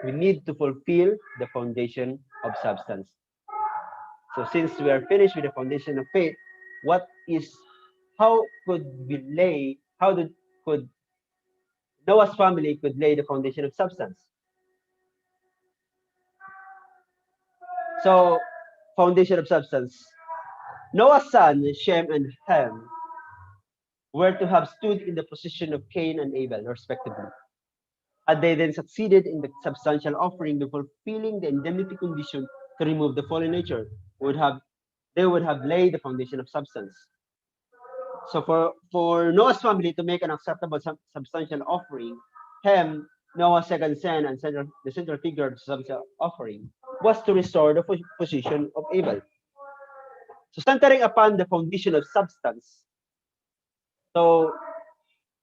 We need to fulfill the foundation of substance. So since we are finished with the foundation of faith, how could Noah's family could lay the foundation of substance? So, foundation of substance. Noah's son, Shem and Ham, were to have stood in the position of Cain and Abel, respectively. Had they then succeeded in the substantial offering of fulfilling the indemnity condition to remove the fallen nature, they would have laid the foundation of substance. So for Noah's family to make an acceptable substantial offering, Ham, Noah's second son and the central figure of the substantial offering, was to restore the position of Abel. So centering upon the foundation of substance. So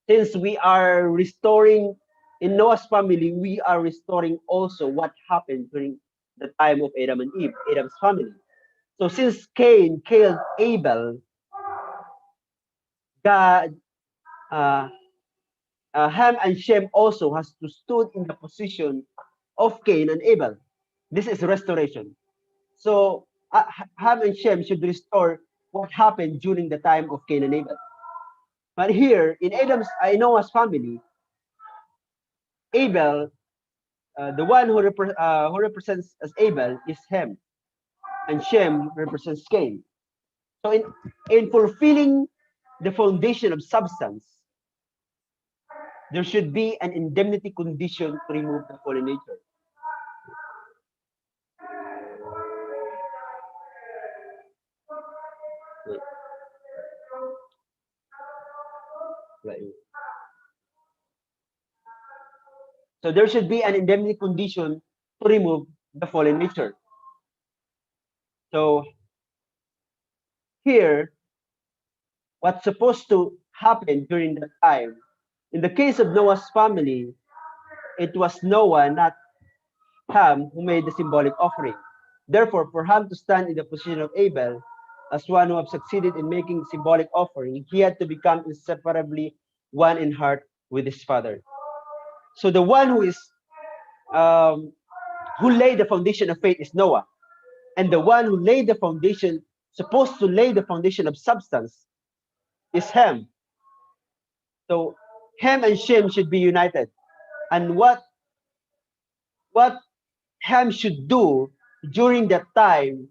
since we are restoring in Noah's family, we are restoring also what happened during the time of Adam and Eve, Adam's family. So since Cain killed Abel, God, Ham and Shem also has to stood in the position of Cain and Abel. This is restoration. So Ham and Shem should restore what happened during the time of Cain and Abel. But here in Noah's family, Abel, the one who represents as Abel is Ham, and Shem represents Cain. So in fulfilling the foundation of substance, there should be an indemnity condition to remove the fallen nature. Right. So there should be an indemnity condition to remove the fallen nature. So here, what's supposed to happen during that time, in the case of Noah's family, it was Noah, not Ham, who made the symbolic offering. Therefore, for Ham to stand in the position of Abel, as one who have succeeded in making symbolic offering, he had to become inseparably one in heart with his father. So the one who laid the foundation of faith is Noah, and the one who laid the foundation, supposed to lay the foundation of substance, is Ham. So Ham and Shem should be united, and what Ham should do during that time,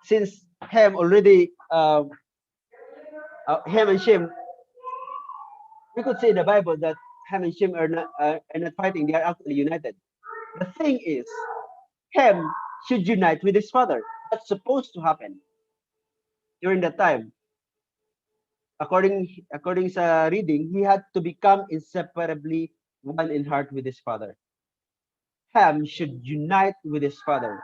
since Ham already Ham and Shem, we could say in the Bible that Ham and Shem are not fighting; they are actually united. The thing is, Ham should unite with his father. That's supposed to happen during that time. According sa reading, he had to become inseparably one in heart with his father. Ham should unite with his father.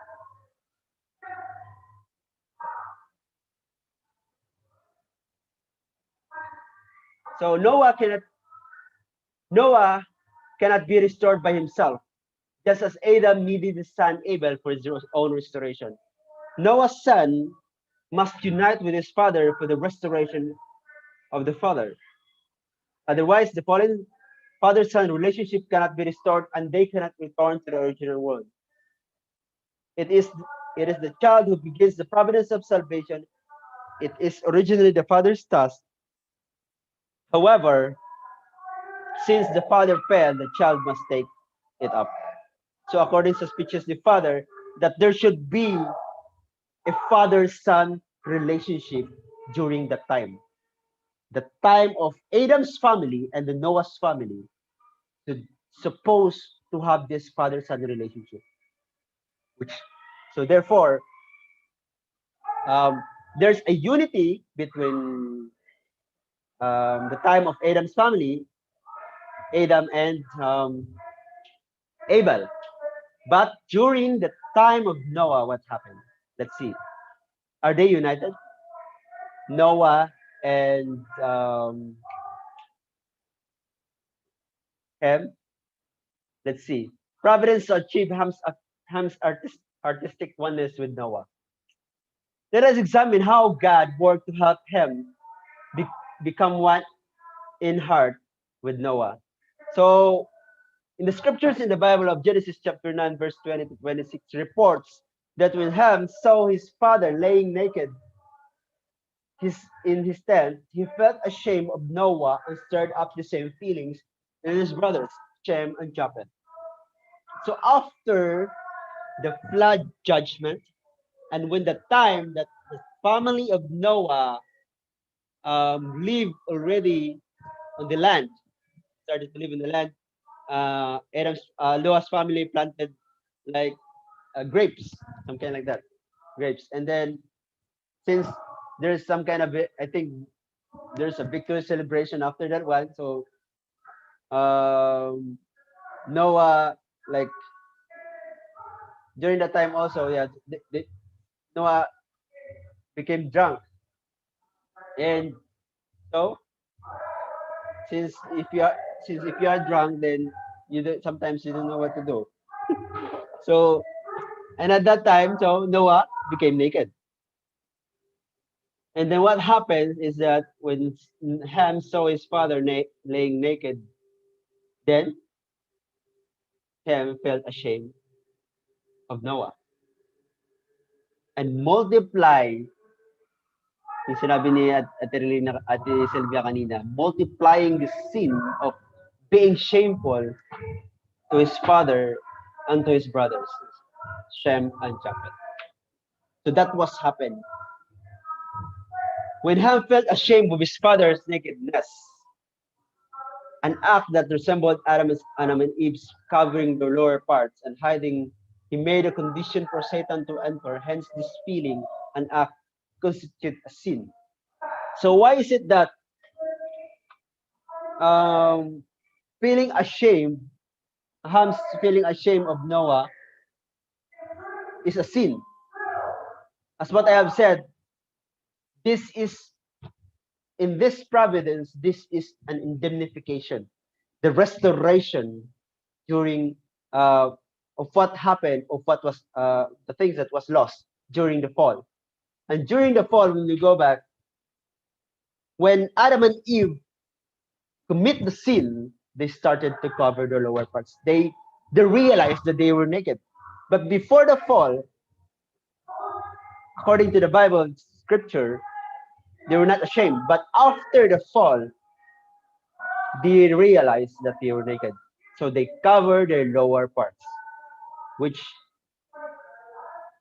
So Noah cannot be restored by himself, just as Adam needed his son Abel for his own restoration. Noah's son must unite with his father for the restoration of the father. Otherwise, the fallen father-son relationship cannot be restored and they cannot return to the original world. It is the child who begins the providence of salvation. It is originally the father's task. However, since the father fell, the child must take it up. So according to speeches the father, that there should be a father-son relationship during that time. The time of Adam's family and the Noah's family to supposed to have this father-son relationship. So therefore, there's a unity between the time of Adam's family, Adam and Abel. But during the time of Noah, what happened? Let's see. Are they united? Noah and Ham. Let's see. Providence achieved Ham's artistic oneness with Noah. Let us examine how God worked to help Ham become one in heart with Noah. So, in the scriptures in the Bible of Genesis chapter 9, verse 20 to 26, reports that when Ham saw his father laying naked in his tent, he felt ashamed of Noah and stirred up the same feelings in his brothers, Shem and Japheth. So after the flood judgment, and when the time that the family of Noah lived already on the land, started to live in the land, Noah's family planted like grapes, something like that, grapes. And then since there's some kind of, I think there's a victory celebration after that one. So Noah, like during that time also, yeah, Noah became drunk. And so since if you are drunk, then sometimes you don't know what to do. So, and at that time, so Noah became naked. And then what happened is that when Ham saw his father laying naked, then Ham felt ashamed of Noah and multiply. Yung sinabi ni Ate Sylvia kanina, multiplying the sin of being shameful to his father and to his brothers, Shem and Japheth. So that was happened. When Ham felt ashamed of his father's nakedness, an act that resembled Adam and Eve's covering their lower parts and hiding, he made a condition for Satan to enter. Hence, this feeling and act constitute a sin. So why is it that feeling ashamed, Ham's feeling ashamed of Noah is a sin? As what I have said, this is, in this providence, this is an indemnification, the restoration during of what happened, of what was the things that was lost during the fall. And during the fall, when we go back, when Adam and Eve commit the sin, they started to cover their lower parts. They realized that they were naked. But before the fall, according to the Bible scripture, they were not ashamed. But after the fall, they realized that they were naked. So they covered their lower parts, which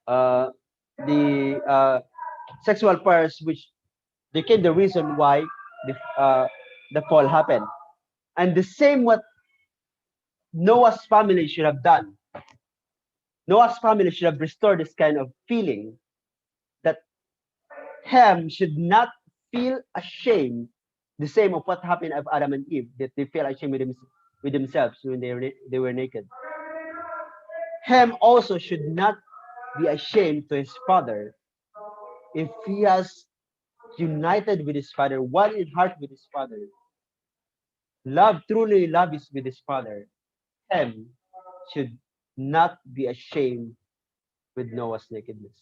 the sexual parts which became the reason why the fall happened. And the same what Noah's family should have done. Noah's family should have restored this kind of feeling that Ham should not feel ashamed, the same of what happened of Adam and Eve, that they feel ashamed with themselves when they were naked. Ham also should not be ashamed to his father if he has united with his father, one in heart with his father. Truly love is with his father. Ham should not be ashamed with Noah's nakedness.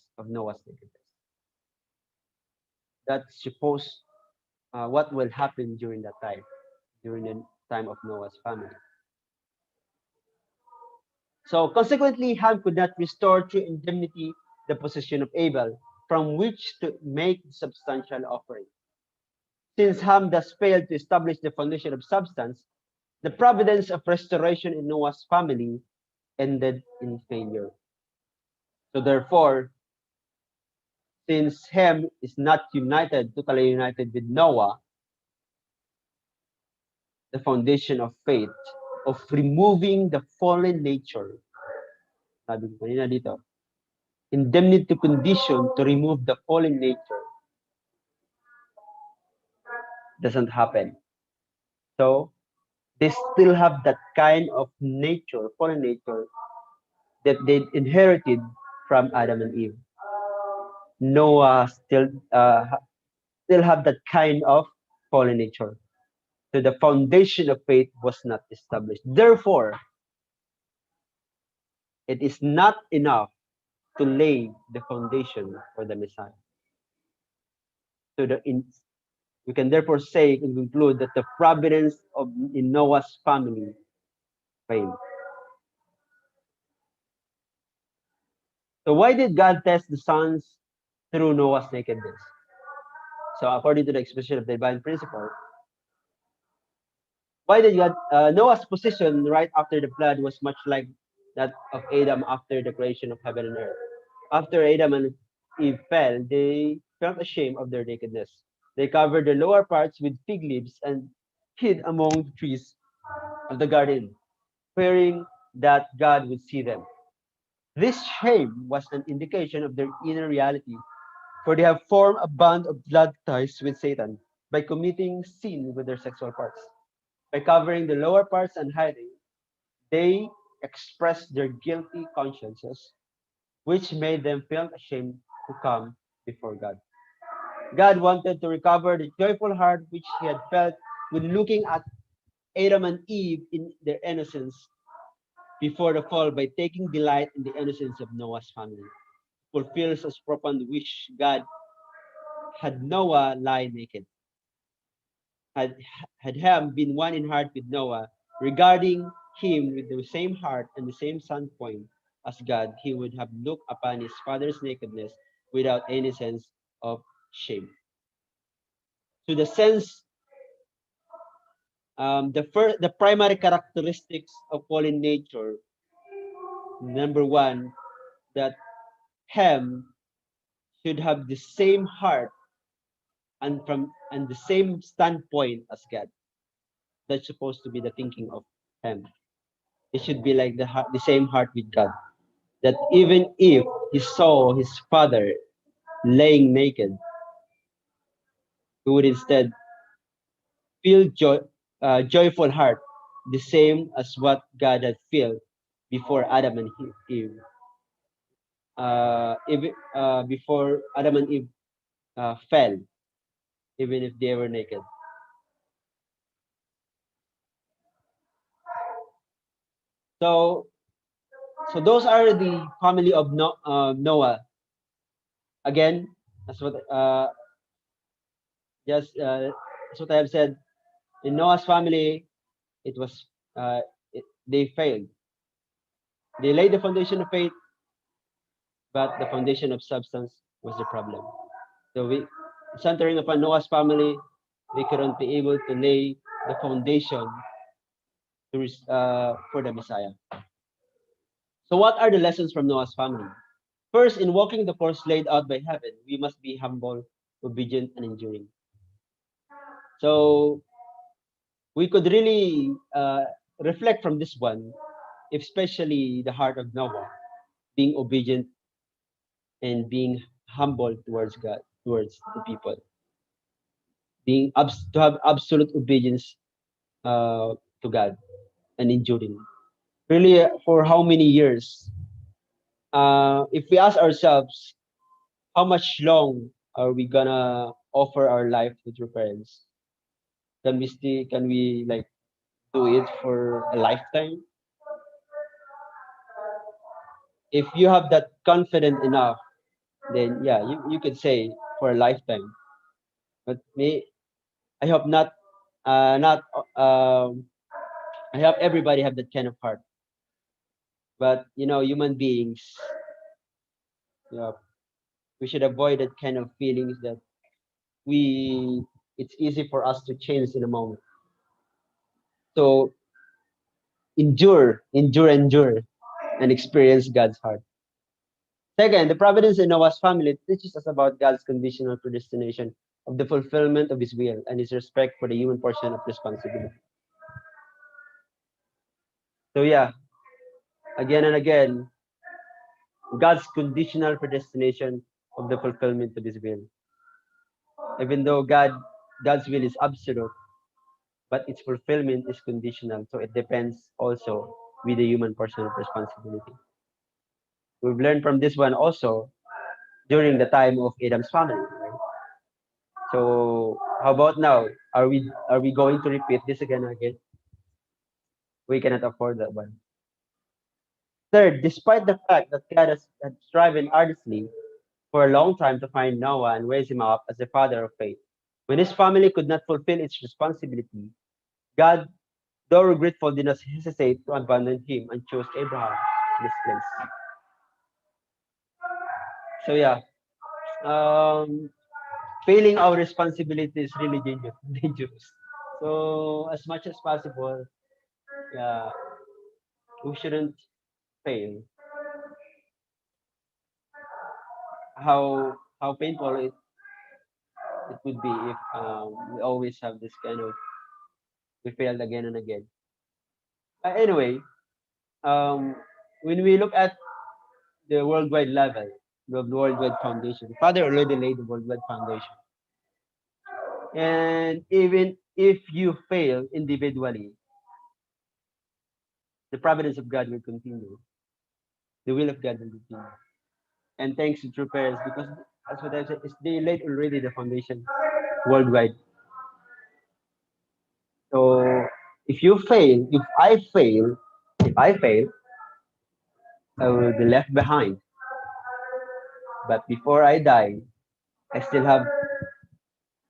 That's supposed what will happen during that time, during the time of Noah's family. So consequently, Ham could not restore through indemnity the possession of Abel, from which to make substantial offering. Since Ham thus failed to establish the foundation of substance, the providence of restoration in Noah's family ended in failure. So therefore, since Ham is not totally united with Noah, the foundation of faith, of removing the fallen nature, sabi ko kanina dito, indemnity condition to remove the fallen nature doesn't happen. So they still have that kind of nature, fallen nature, that they inherited from Adam and Eve. Noah still have that kind of fallen nature. So the foundation of faith was not established. Therefore, it is not enough to lay the foundation for the Messiah. So we can therefore say and conclude that the providence in Noah's family failed. So why did God test the sons through Noah's nakedness? So according to the expression of the divine principle, why did God Noah's position right after the flood was much like that of Adam after the creation of heaven and earth. After Adam and Eve fell, they felt ashamed of their nakedness. They covered their lower parts with fig leaves and hid among the trees of the garden, fearing that God would see them. This shame was an indication of their inner reality, for they have formed a band of blood ties with Satan by committing sin with their sexual parts. By covering the lower parts and hiding, they expressed their guilty consciences, which made them feel ashamed to come before God. God wanted to recover the joyful heart which he had felt when looking at Adam and Eve in their innocence before the fall by taking delight in the innocence of Noah's family. Fulfills his profound wish God had Noah lie naked. Had Ham been one in heart with Noah, regarding him with the same heart and the same standpoint as God, he would have looked upon his father's nakedness without any sense of shame. To the sense, the primary characteristics of fallen nature, number one, that Ham should have the same heart and the same standpoint as God. That's supposed to be the thinking of Ham. It should be like the same heart with God. That even if he saw his father laying naked, he would instead feel joyful heart, the same as what God had felt before Adam and Eve. Before Adam and Eve fell, even if they were naked. So those are the family of Noah. Again, that's what that's what I have said. In Noah's family, it was they failed. They laid the foundation of faith, but the foundation of substance was the problem. So centering upon Noah's family, they couldn't be able to lay the foundation for the Messiah. So what are the lessons from Noah's family? First, in walking the course laid out by heaven, we must be humble, obedient, and enduring. So we could really reflect from this one, especially the heart of Noah, being obedient and being humble towards God, towards the people, to have absolute obedience to God and enduring. Really, for how many years? If we ask ourselves, how much long are we gonna offer our life to true parents? Can we still, can we like do it for a lifetime? If you have that confident enough, then yeah, you could say for a lifetime. But me, I hope not. Not. I hope everybody have that kind of heart. But human beings, yeah, we should avoid that kind of feelings that we. It's easy for us to change in a moment. So endure, and experience God's heart. Second, the providence in Noah's family teaches us about God's conditional predestination of the fulfillment of his will and his respect for the human portion of responsibility. So yeah, again and again, God's conditional predestination of the fulfillment of his will. Even though God's will is absolute, but its fulfillment is conditional. So it depends also with the human portion of responsibility. We've learned from this one also during the time of Adam's family. Right? So how about now? Are we going to repeat this again and again? We cannot afford that one. Third, despite the fact that God had striven arduously for a long time to find Noah and raise him up as the father of faith, when his family could not fulfill its responsibility, God, though regretful, did not hesitate to abandon him and chose Abraham in his place. So yeah, um, failing our responsibility is really dangerous. So as much as possible, yeah, we shouldn't fail. How painful it would be if we always have this kind of we failed again and again. Anyway, um, when we look at the worldwide level, the worldwide foundation, Father already laid the worldwide foundation. And even if you fail individually, the providence of God will continue. The will of God will continue. And thanks to true parents, because that's what I said, is they laid already the foundation worldwide. So if I fail, I will be left behind. But before I die, I still have,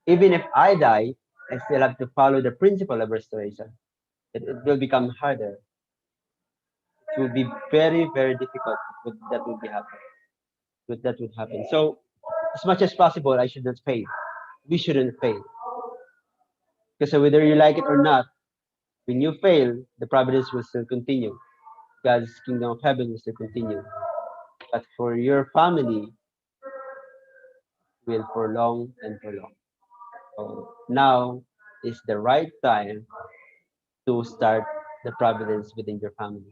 even if I die, I still have to follow the principle of restoration. It will become harder. It will be very, very difficult. That will be happen. That would happen. So, as much as possible, I should not fail. We shouldn't fail. Because whether you like it or not, when you fail, the providence will still continue. God's kingdom of heaven will still continue. But for your family, will prolong and prolong. So now is the right time to start the providence within your family.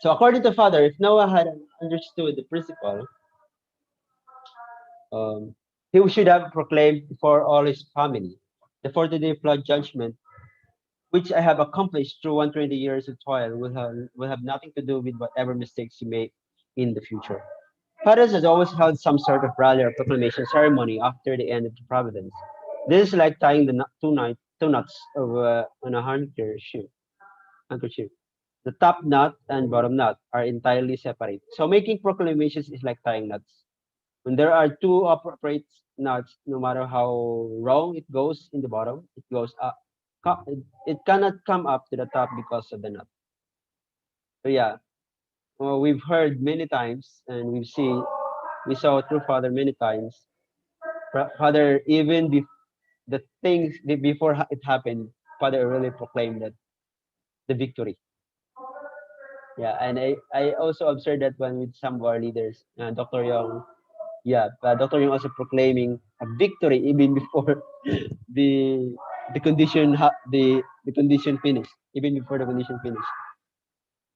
So according to Father, if Noah had understood the principle, he should have proclaimed before all his family the 40-day flood judgment, which I have accomplished through 120 years of toil, will have nothing to do with whatever mistakes you make in the future. Fathers has always held some sort of rally or proclamation ceremony after the end of the providence. This is like tying the two nuts of on a handkerchief. The top knot and bottom knot are entirely separate. So making proclamations is like tying nuts. When there are two upright knots, no matter how wrong it goes in the bottom, it goes up. It cannot come up to the top because of the knot. So yeah, we've heard many times, and we saw through Father many times. Father, even the things before it happened, Father really proclaimed that the victory. Yeah, and I also observed that one with some of our leaders, Dr. Young, Yeah, Dr. Yung also proclaiming a victory even before the the condition finished, even before the condition finished.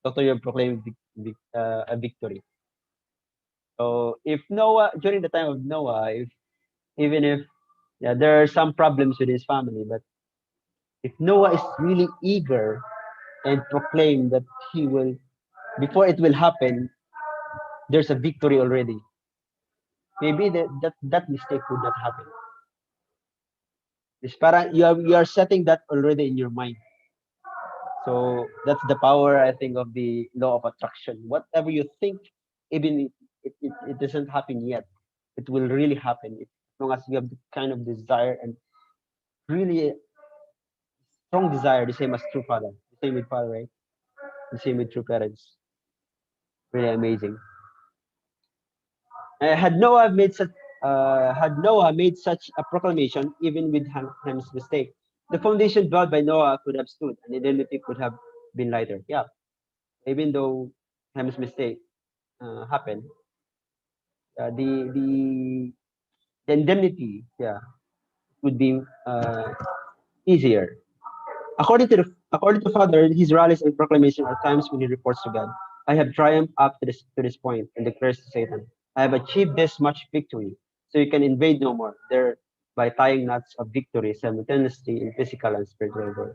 Dr. Yung proclaiming a victory. So if Noah, during the time of Noah, even if yeah, there are some problems with his family, but if Noah is really eager and proclaim that he will, before it will happen, there's a victory already. Maybe that mistake would not happen. It's parang you are setting that already in your mind. So that's the power, I think, of the law of attraction. Whatever you think, even if it doesn't happen yet, it will really happen as long as you have the kind of desire and really strong desire, the same as true father, the same with father, right? The same with true parents. Really amazing. Had Noah made such a proclamation, even with Ham's mistake, the foundation built by Noah could have stood, and identity could have been lighter. Yeah, even though Ham's mistake happened, the indemnity, yeah, would be easier. According to Father, his rallies and proclamation are times when he reports to God, "I have triumphed up to this point," and declares to Satan, "I have achieved this much victory, so you can invade no more." Thereby tying knots of victory simultaneously in physical and spiritual world.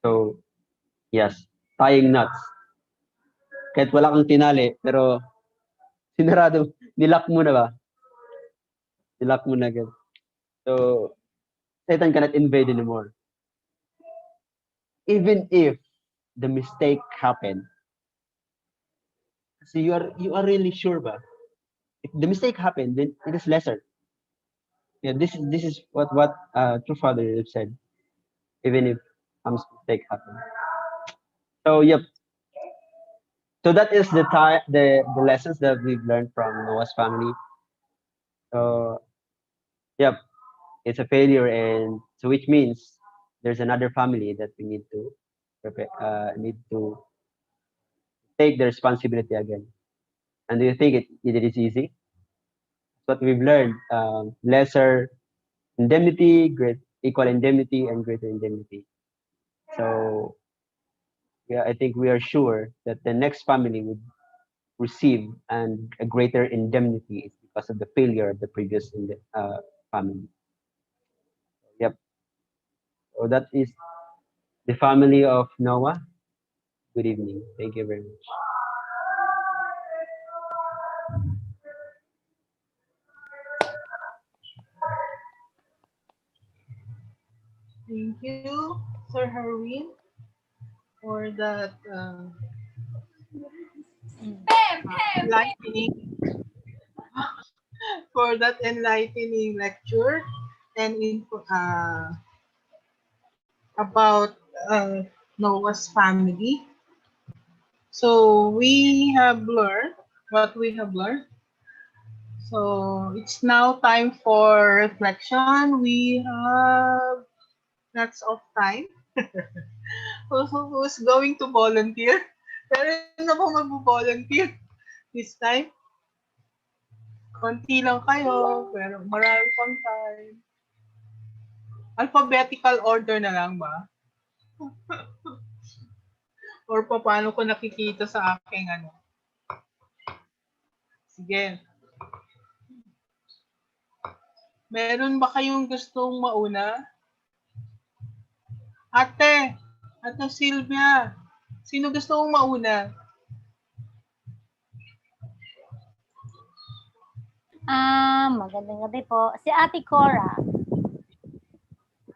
So yes, tying knots. Kahit wala kang tinali, pero sinarado, nilock mo na ba? Nilock mo na agad. So Satan cannot invade anymore. Even if the mistake happened, so you are really sure ba? If the mistake happened, then it is lesser. Yeah, this is what true father said. Even if a mistake happened. So yep. So that is the lessons that we've learned from Noah's family. So yep, it's a failure, and so which means there's another family that we need to need to take the responsibility again. And do you think it is easy? What we've learned, lesser indemnity, great equal indemnity, and greater indemnity. So yeah, I think we are sure that the next family would receive and a greater indemnity because of the failure of the previous family. Yep. So that is the family of Noah. Good evening. Thank you very much. Thank you, Sir Harwin, for that enlightening lecture and info about Noah's family. So we have learned what we have learned. So it's now time for reflection. We have lots of time. Who's going to volunteer? Pero na po mag-volunteer this time. Konti lang kayo, pero marami pang time. Alphabetical order na lang ba? Or paano ko nakikita sa aking ano? Sige. Meron ba kayong gustong mauna? Ate Sylvia, sino gusto mong mauna? Magandang gabi po. Si Ate Cora.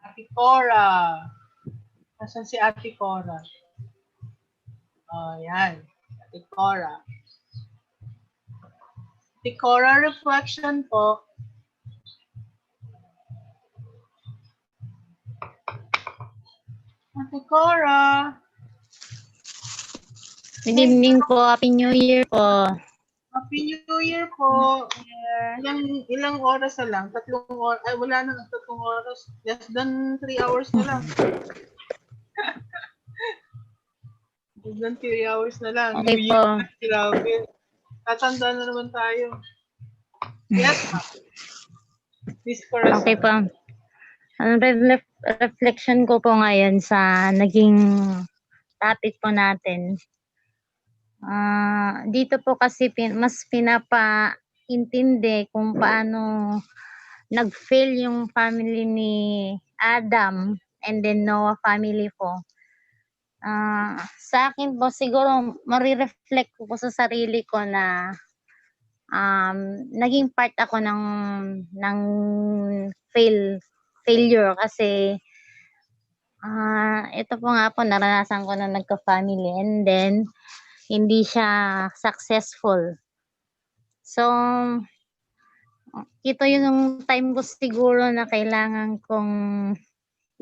Ate Cora. Nasaan si Ate Cora? Oh, yan. Ate Cora. Ate Cora, reflection po. Ate Cora. Good evening po. Happy New Year po. Happy New Year po. Ilang oras na lang? 3 oras. Ay, wala na 3 oras. Less than 3 hours na lang. Less than 3 hours na lang. Okay New po. Year. Grabe. Tatanda na naman tayo. Yes, ma'am. Miss Corazon. Okay po. Ang reflection ko po ngayon sa naging topic po natin. Dito po kasi mas pinapaintindi kung paano nag-fail yung family ni Adam and then Noah family po. Sa akin po siguro marireflect ko po sa sarili ko na naging part ako ng failure kasi ito po nga po naranasan ko na nagka-family and then hindi siya successful. So ito yung time ko siguro na kailangan kong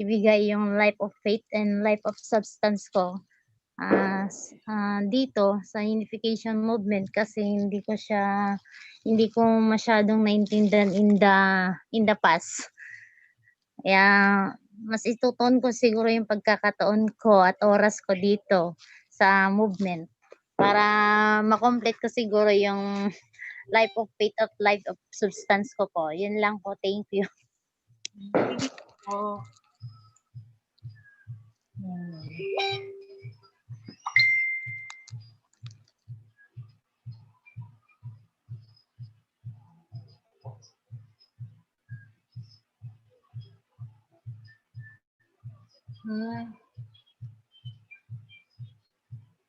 ibigay yung life of faith and life of substance ko dito sa unification movement kasi hindi ko masyadong naintindihan in the past. Kaya mas itutuon ko siguro yung pagkakataon ko at oras ko dito sa movement para ma-complete ko siguro yung life of faith at life of substance ko po. Yun lang po. Thank you. Oh.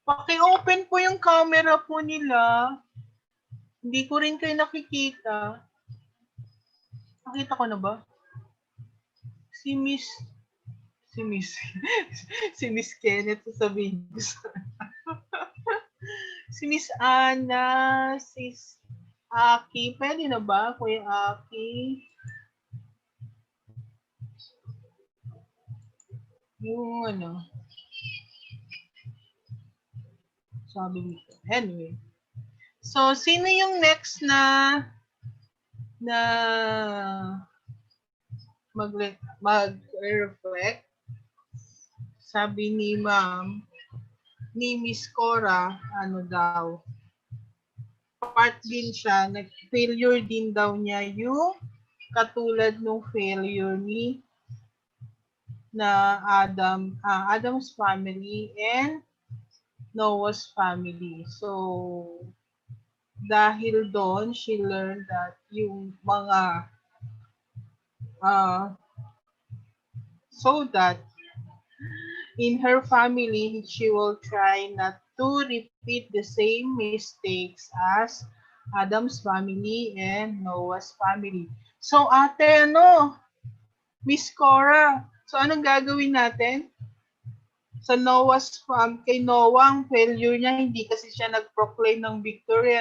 Paki-open po yung camera po nila. Hindi ko rin kayo nakikita. Nakita ko na ba? Si Miss Kenneth sasabihin ko si Miss Ana, Sis Aki, pwede na ba, Kuya Aki? Yung ano, sabi mo. Anyway. So, sino yung next na mag-reflect? Sabi ni Miss Cora, ano daw, part din siya, nag-failure din daw niya yung katulad ng failure ni na Adam's family and Noah's family. So, dahil doon, she learned that yung mga so that in her family, she will try not to repeat the same mistakes as Adam's family and Noah's family. So, ate, Miss Cora, so anong gagawin natin? Sa kay Noah, ang failure niya, hindi kasi siya nag-proclaim ng victory,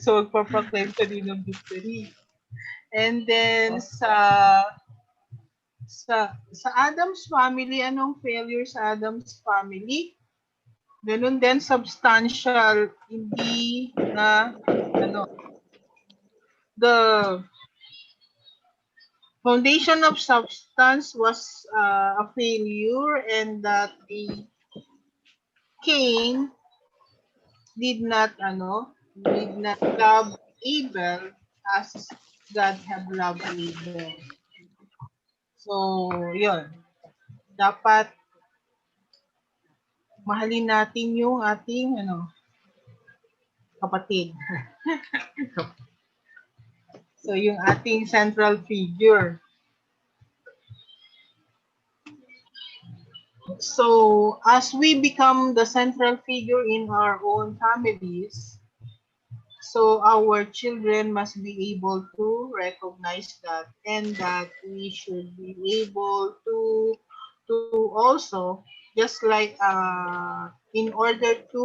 So, magpa-proclaim siya din ng victory. And then, sa Adam's family, anong failure sa Adam's family? Ganun din, substantial, hindi na, the foundation of substance was a failure and that the Cain did not love Abel as God had loved Abel. So, yun. Dapat mahalin natin yung ating kapatid. So, yung ating central figure. So, as we become the central figure in our own families, so our children must be able to recognize that and that we should be able to also, just like in order to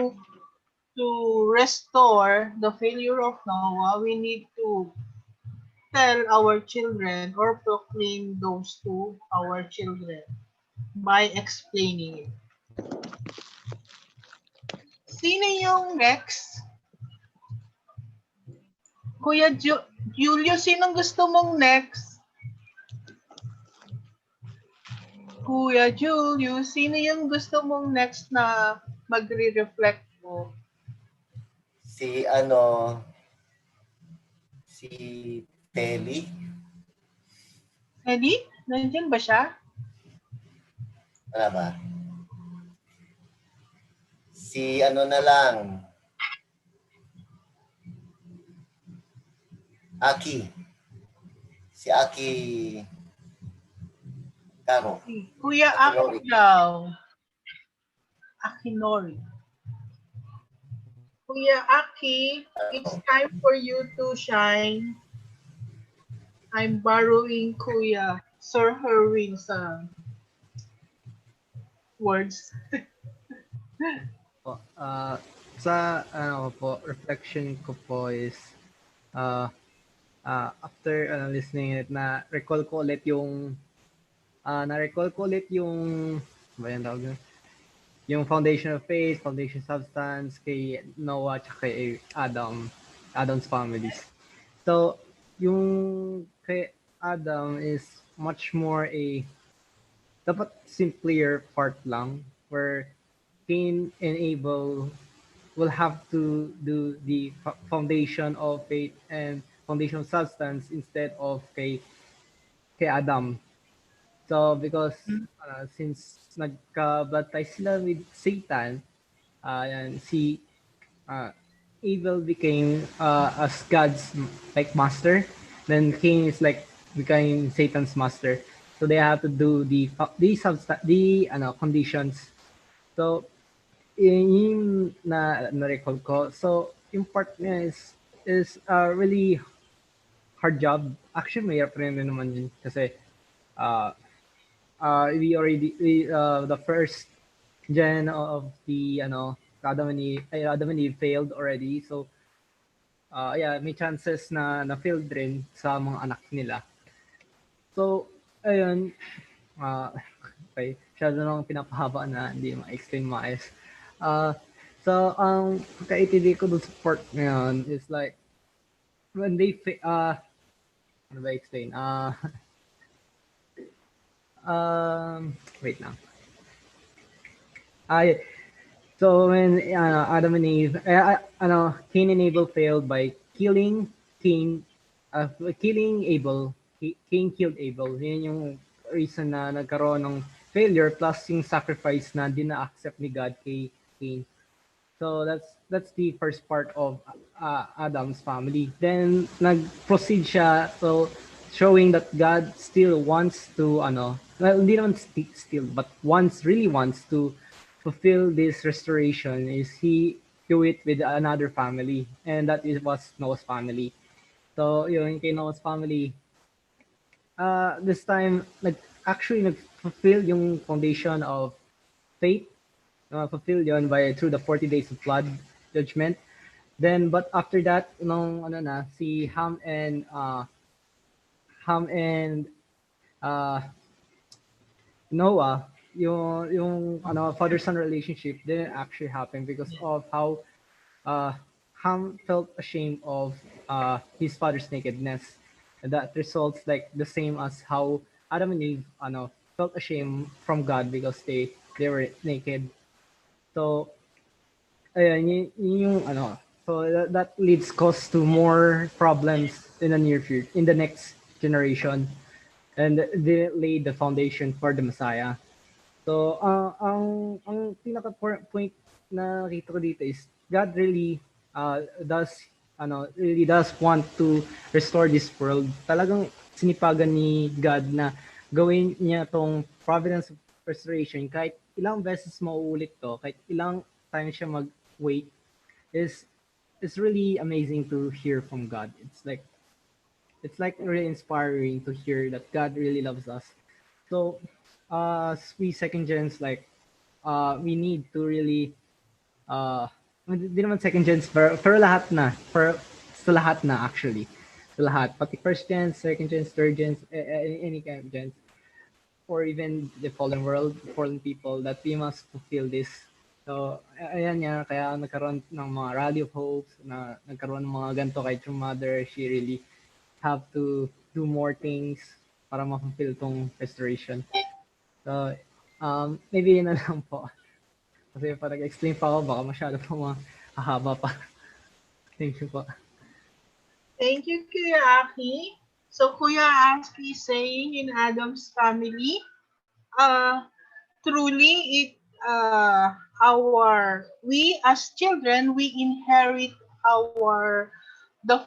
restore the failure of Noah, we need to tell our children or proclaim those to our children by explaining it. Sino yung next? Kuya Julio, sinong gusto mong next? Kuya Julio, sino yung gusto mong next na magre-reflect mo? Si Si Telly. Eddie, nandiyan ba siya? Wala ba? Si ano na lang. Aki. Si Aki Caro. Si Kuya Akinori. Aki daw. Akinori. Kuya Aki, it's time for you to shine. I'm borrowing Kuya Sir Herwin sa words. Po, sa ano ko po, reflection ko po is after listening it, na-recall ko ulit yung ba yan tawag yun? Yung foundation of faith, foundation substance kay Noah at kay Adam's families. So, yung kay Adam is much more dapat simpler part lang where Cain and Abel will have to do the foundation of faith and foundation of substance instead of kay Adam. So because since nagkabatay sila with Satan, and Abel became as God's like master, then Cain is like became Satan's master. So they have to do the conditions. So yung na-recall ko. So yung part niya is a really hard job. Actually, mahirap rin naman yun kasi the first gen of the Adam and Eve failed already. So may chances na failed rin sa mga anak nila. So ayun, okay, masyado nang pinapahaba na hindi ma-explain maayos. So ang kaitindi ko dun sa part ngayon is like when they ano ba explain? Wait lang. So when Adam and Eve, Cain and Abel failed by killing Abel. Cain killed Abel. Yan yung reason na nagkaroon ng failure plus yung sacrifice na di na-accept ni God kay Cain. So that's the first part of Adam's family. Then nag-proceed siya, so showing that God still wants to hindi naman still but really wants to fulfill this restoration is he do it with another family, and that was Noah's family. So yun kay Noah's family, this time nag-fulfill yung foundation of faith, fulfill yun through the 40 days of flood judgment. Then but after that si Ham and Noah, yung father-son relationship didn't actually happen because of how Ham felt ashamed of his father's nakedness. And that results like the same as how Adam and Eve felt ashamed from God because they were naked. So ayun, yung so that cause to more problems in the near future, in the next generation, and they laid the foundation for the Messiah. So ang pinaka point na nakita ko dito is God really does want to restore this world. Talagang sinipagan ni God na gawin niya tong providence of restoration kahit ilang beses mauulit to, kahit ilang times siya mag-wait, is really amazing to hear from God. It's like really inspiring to hear that God really loves us. So we second gens, like we need to really hindi naman second gens pero lahat na sa lahat na actually sa lahat, pati first gens, second gens, third gens, any kind of gens, or even the fallen world, fallen people, that we must fulfill this. So ayan niya, kaya nagkaroon ng mga rally of hopes, na nagkaroon ng mga ganito kay True Mother. She really have to do more things para ma-fulfill tong restoration. So maybe yun na lang po. Kasi pa nag-explain pa ako, baka masyado pa mahaba pa. Thank you po. Thank you, Kuya Aki. So Kuya Aki is saying in Adam's family, uh, truly it we as children we inherit our the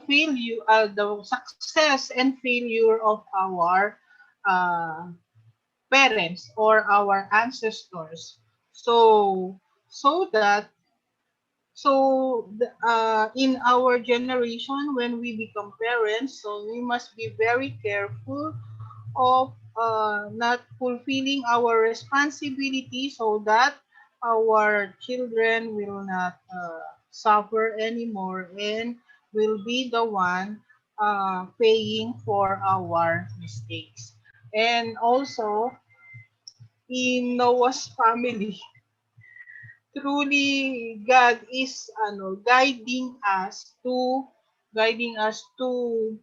success and failure of our uh, parents or our ancestors. So so that in our generation when we become parents, so we must be very careful of not fulfilling our responsibility so that our children will not suffer anymore and will be the one paying for our mistakes. And also in Noah's family, truly God is guiding us to guiding us to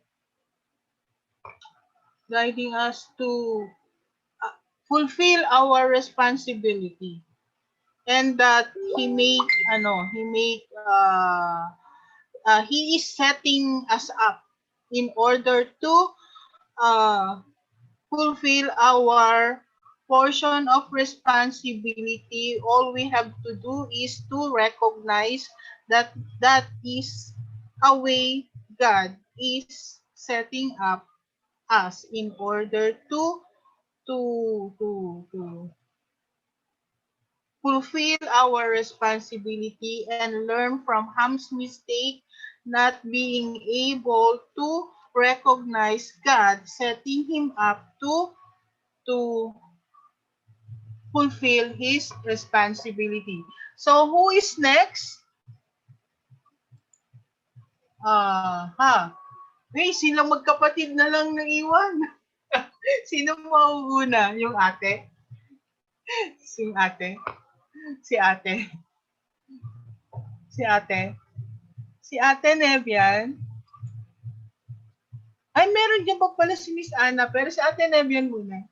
fulfill our responsibility, and that he is setting us up in order to uh, fulfill our portion of responsibility. All we have to do is to recognize that that is a way God is setting up us in order to fulfill our responsibility and learn from Ham's mistake, not being able to recognize God, setting him up to fulfill his responsibility. So who is next? Silang magkapatid na lang naiwan. Sino mauuna? Yung ate? Si ate? Si ate? Si ate? Si ate Nevian? Ay, meron dyan pa pala si Miss Anna, pero si ate Nevian muna.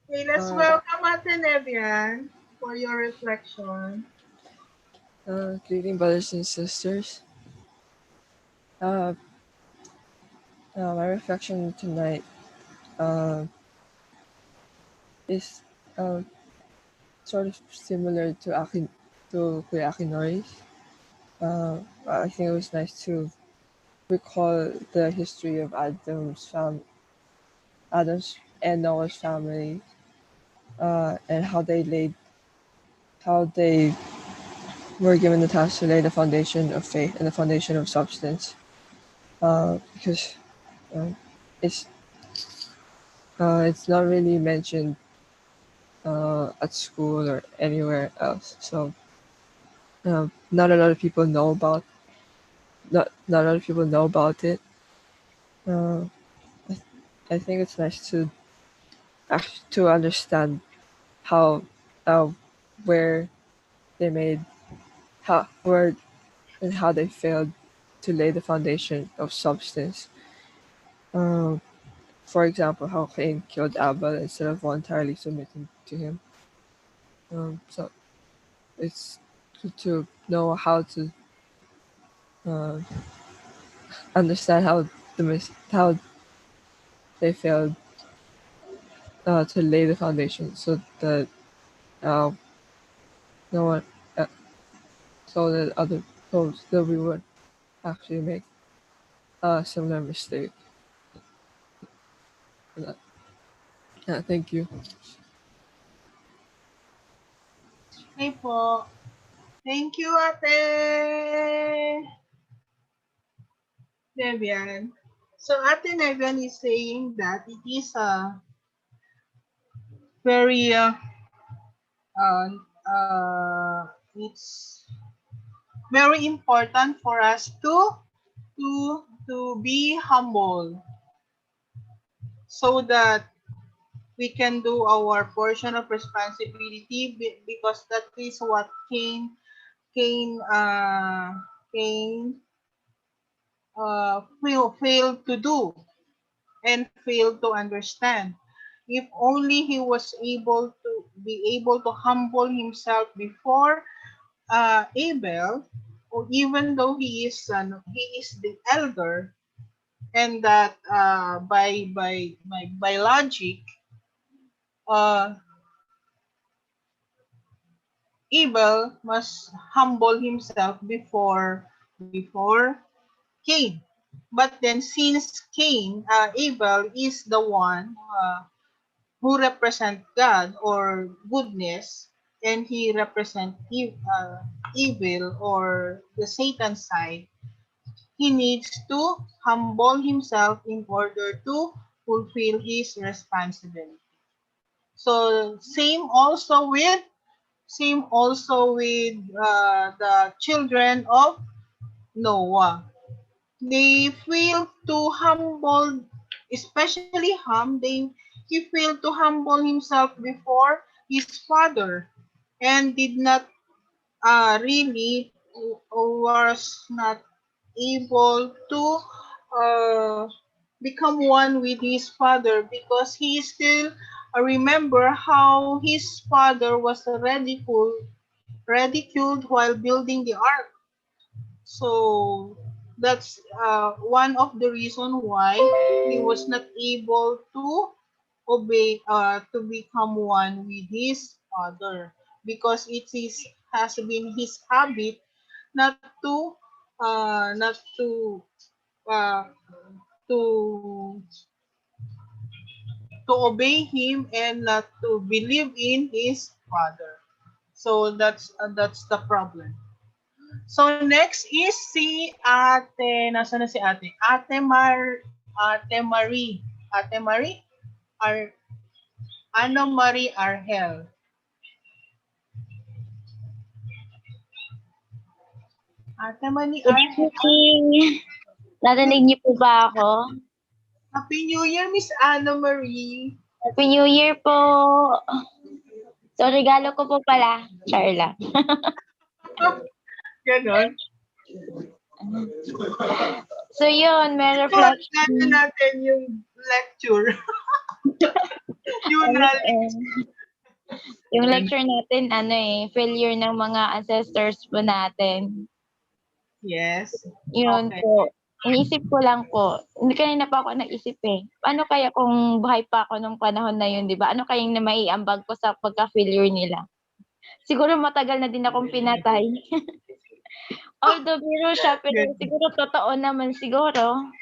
Okay, let's welcome ate Nevian for your reflection. Good evening, brothers and sisters. My reflection tonight is sort of similar to Kuya Akinori's. I think it was nice to recall the history of Adam's and Noah's family, and how they were given the task to lay the foundation of faith and the foundation of substance. Because it's not really mentioned at school or anywhere else. So not a lot of people know about not a lot of people know about it. I think it's nice to understand how where they made how where and how they failed to lay the foundation of substance. For example, how Cain killed Abel instead of voluntarily submitting to him. So it's good to know how to understand how how they failed to lay the foundation, so that no one, so that that we would actually make a similar mistake. Yeah, thank you. Okay po. Thank you, ate Nevian. So ate Nevian is saying that it is a very it's very important for us to be humble so that we can do our portion of responsibility, because that is what Cain failed to do and failed to understand. If only he was able to humble himself before Abel, even though he is the elder, and that by logic, uh, Abel must humble himself before Cain. But then, since Abel is the one who represent God or goodness, and he represent evil or the Satan side, he needs to humble himself in order to fulfill his responsibility. So same also with the children of Noah. They failed to humble, especially he failed to humble himself before his father, and did not really was not able to uh, become one with his father, because he still remember how his father was ridiculed while building the ark. So that's one of the reason why he was not able to to become one with his father, because has been his habit not to not uh, to obey him and not to believe in his father. So that's the problem. So next is si Ate, nasa na si Ate? Ate Marie. Ate Marie? Ana Marie Argel. Ate Marie Good Argel. evening. Narinig niyo po ba ako? Happy New Year, Miss Ana Marie. Happy New Year po. So, regalo ko po pala. Charla. Ganon. So, yun, may Ano reflection. natin yung lecture. Yung knowledge. Yung lecture natin, failure ng mga ancestors po natin. Yes. Yun Okay. po. Iniisip ko lang po. Hindi kanina pa ako naisip eh. Paano kaya kung buhay pa ako nung panahon na yun, di ba? Ano kayang na maiambag ko sa pagka-failure nila? Siguro matagal na din akong pinatay. Although biro siya, pero siguro totoo naman siguro.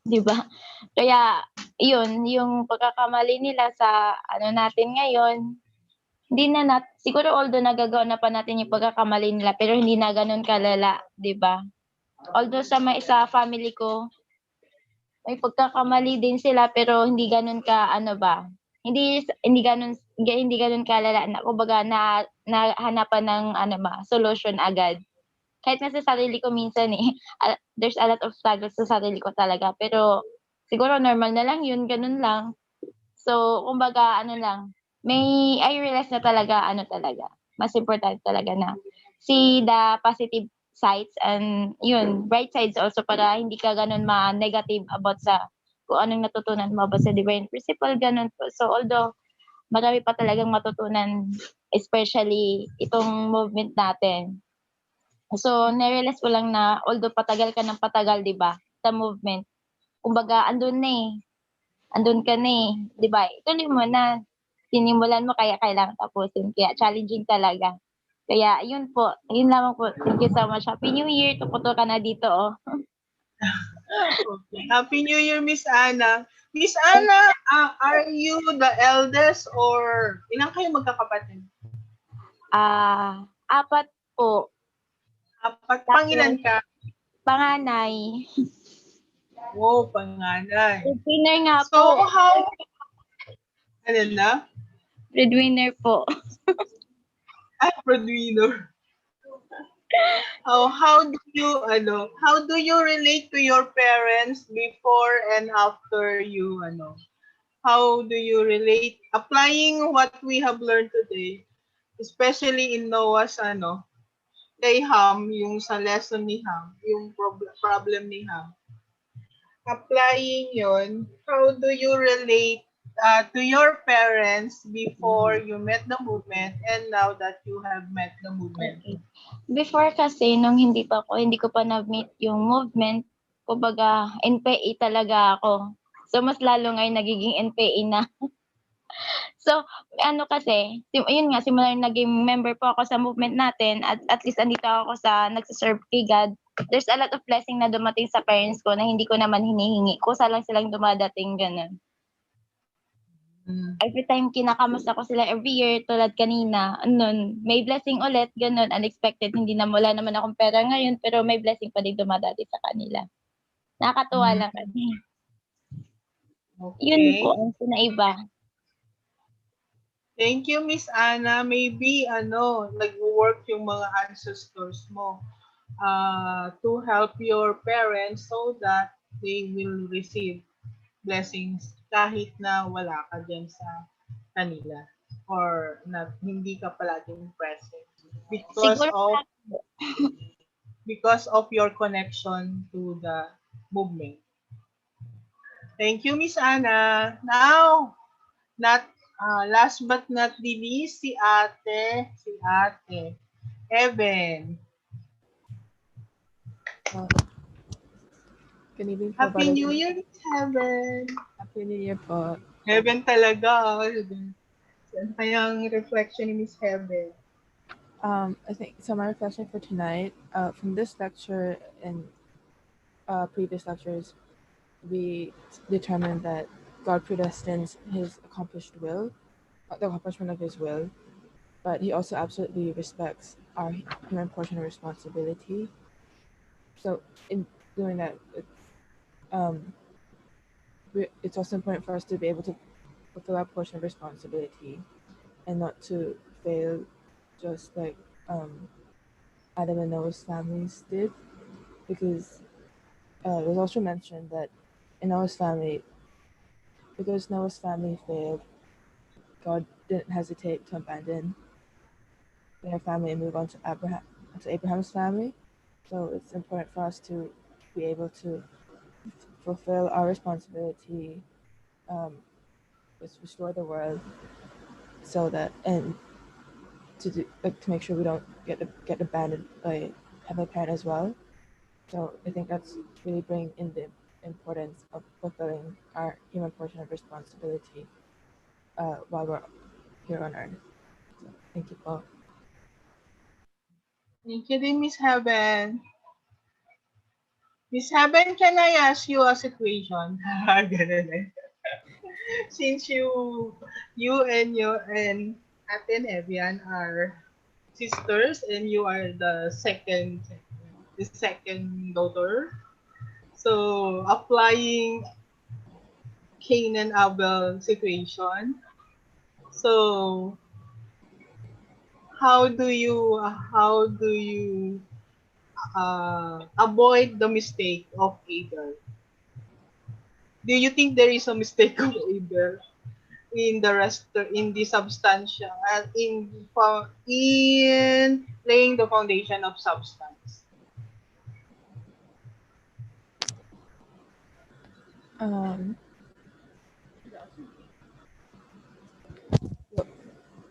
Di ba? Kaya, yun, yung pagkakamali nila sa natin ngayon, hindi na siguro although nagagawa na pa natin yung pagkakamali nila, pero hindi na ganun kalala, di ba? Although sa family ko, may pagkakamali din sila, pero hindi ganun ka, hindi ganun kalala, na kumbaga nahanapan ng solution agad. Kahit na sa sarili ko minsan there's a lot of struggles sa sarili ko talaga, pero siguro normal na lang yun, ganun lang. So, kumbaga I realize na talaga, mas important talaga na see the positive sides and yun, bright sides also, para hindi ka ganun ma-negative about sa kung anong natutunan mo about sa divine principle, ganun po. So, although marami pa talagang matutunan, especially itong movement natin. So, narealize ko lang na although patagal ka ng patagal, di ba, sa movement, kumbaga, andun ka na eh, di ba? Ituloy mo na, sinimulan mo, kaya kailangan tapusin. Kaya challenging talaga. Kaya yun po, yun lamang po. Thank you so much. Happy New Year. Tuputo ka na dito, oh. Okay. Happy New Year, Miss Ana. Miss Ana, are you the eldest or ilang kayo magkakapatid? Apat po. Apat. Pangilan ka? Panganay. Wow, panganay. Breadwinner nga po. So, how? Ano na? Breadwinner po. Breadwinner. How do you relate to your parents before and after you how do you relate applying what we have learned today, especially in Noah's kay Ham, yung sa lesson ni Ham, yung problem ni Ham, applying yon, how do you relate to your parents before you met the movement and now that you have met the movement? Okay. Before kasi, nung hindi ko pa na-meet yung movement, kumbaga, NPA talaga ako. So, mas lalo ngayon nagiging NPA na. So, ano kasi, yun nga, simula yung naging member po ako sa movement natin, at least andito ako sa nagsiserve kay God. There's a lot of blessing na dumating sa parents ko na hindi ko naman hinihingi. Kusa lang silang dumadating, ganun. Every time kinakamusta ko sila every year, tulad kanina, nun, may blessing ulit, ganun, unexpected. Hindi na wala naman akong pera ngayon, pero may blessing pa din dumadati sa kanila. Nakakatuwa lang kasi. Yun po Okay. ang sinaiba. Thank you, Miss Anna. Maybe, nag-work yung mga ancestors mo to help your parents so that they will receive blessings kahit na wala ka dyan sa kanila or na hindi ka palaging present Siguro because of your connection to the movement. Thank you, Miss Anna. Now, last but not the least, si Ate Evan. Good evening po, Happy Brother. New Year, Miss Heaven. Happy New Year po. Heaven talaga. Yan kayang reflection ni Miss Heaven. I think so. My reflection for tonight, from this lecture and previous lectures, we determined that God predestines His accomplished will, the accomplishment of His will, but He also absolutely respects our human portion of responsibility. So, in doing that, it's also important for us to be able to fulfill our portion of responsibility and not to fail, just like Adam and Noah's families did, because it was also mentioned that in Noah's family, because Noah's family failed, God didn't hesitate to abandon their family and move on to Abraham's family. So it's important for us to be able to fulfill our responsibility, restore the world, so that and to make sure we don't get abandoned by Heavenly Parent as well. So I think that's really bring in the importance of fulfilling our human portion of responsibility while we're here on earth. So, thank you, Paul. Thank you din, Miss Heaven. Miss Heaven, can I ask you a situation? Ganun eh. Since you and Ate Evian are sisters and you are the second daughter. So applying Cain and Abel situation. So how do you avoid the mistake of Abel? Do you think there is a mistake of Abel in the substantia in laying the foundation of substance?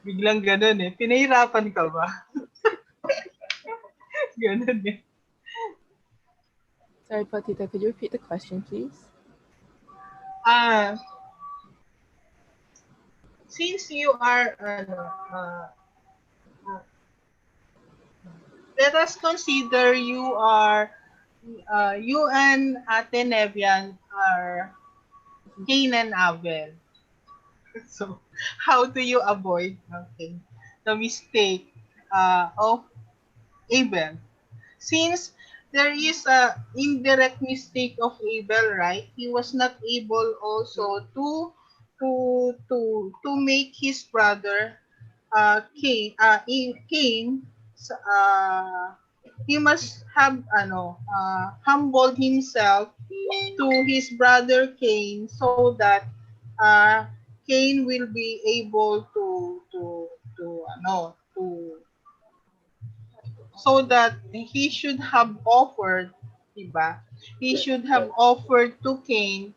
Biglang ganun eh. Pinahirapan ka ba? Ganun eh. Sorry, Patita, could you repeat the question, please? Since you are let us consider you and Ate Nevian are Cain and Abel. So, how do you avoid the mistake of Abel? Since there is a indirect mistake of Abel, right? He was not able also to make his brother Cain he must have humbled himself to his brother Cain so that Cain will be able to so that he should have offered, diba? He should have offered to Cain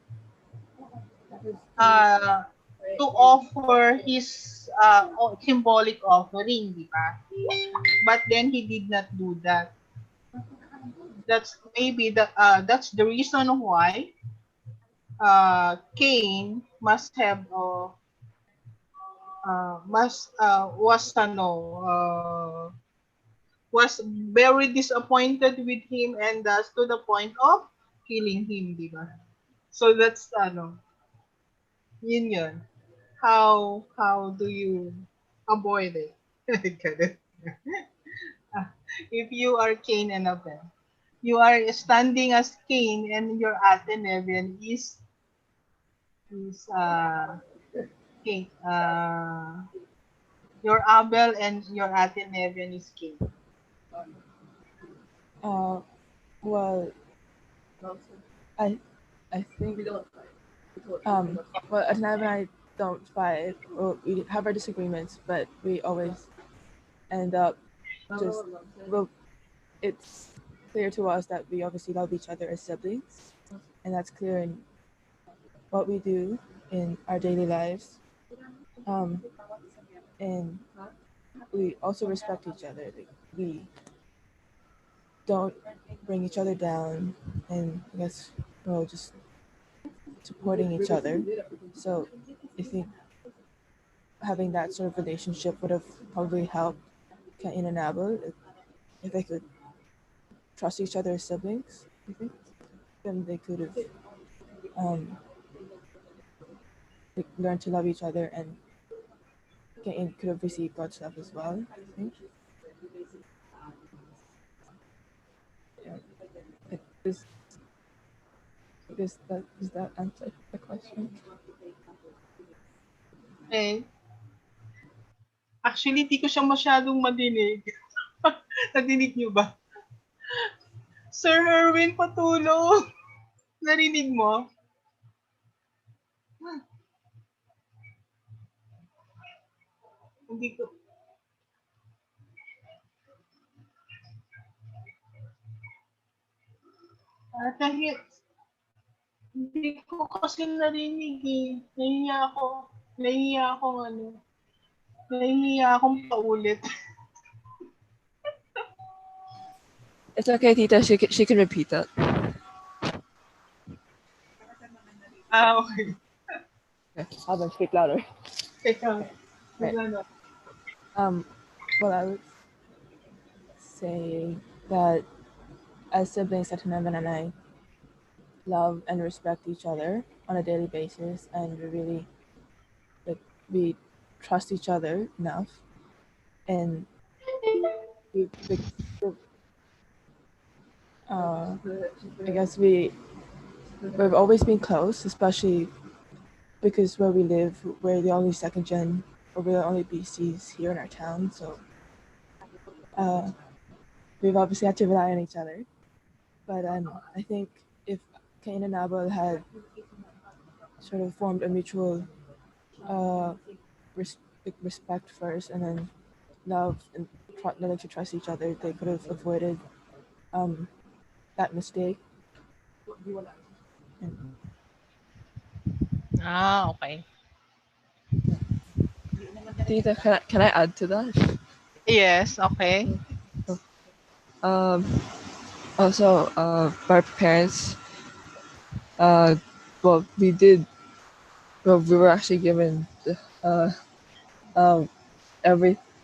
to offer his symbolic offering, di ba? But then he did not do that. That's the reason why Cain must have was very disappointed with him, and thus to the point of killing him, di ba? So that's yun. How do you avoid it? Ganun. If you are Cain and Abel, you are standing as Cain, and your ate Nevian is Cain. Your Abel and your ate Nevian is Cain. Well, I think well, Adnan and I don't fight. Well, we have our disagreements, but we always end up just well. It's clear to us that we obviously love each other as siblings, and that's clear in what we do in our daily lives. And we also respect each other. Like, we don't bring each other down, and I guess we're all just supporting each other. So I think having that sort of relationship would have probably helped Cain and Abel if they could trust each other as siblings. I think then they could have learned to love each other, and Cain could have received God's love as well. I think. Yeah. Does that answer the question? Actually, di ko siya masyadong madinig. Nadinig niyo ba? Sir Erwin, patulong. Narinig mo? Hindi ko. Kahit hindi ko kasi narinig eh. Nahihiya akong paulit. It's okay, Tita. She can repeat that. Okay. I'll then speak louder. Teka. Right. Well, I would say that as siblings, Satanavan and I love and respect each other on a daily basis, and we trust each other enough, and I guess we've always been close, especially because where we live, we're the only second gen, or we're the only BCs here in our town, so we've obviously had to rely on each other. But I think if Cain and Abel had sort of formed a mutual respect first, and then love and learning to trust each other, they could have avoided that mistake. Okay. Tita, can I add to that? Yes, okay. Also, our parents, well, we were actually given,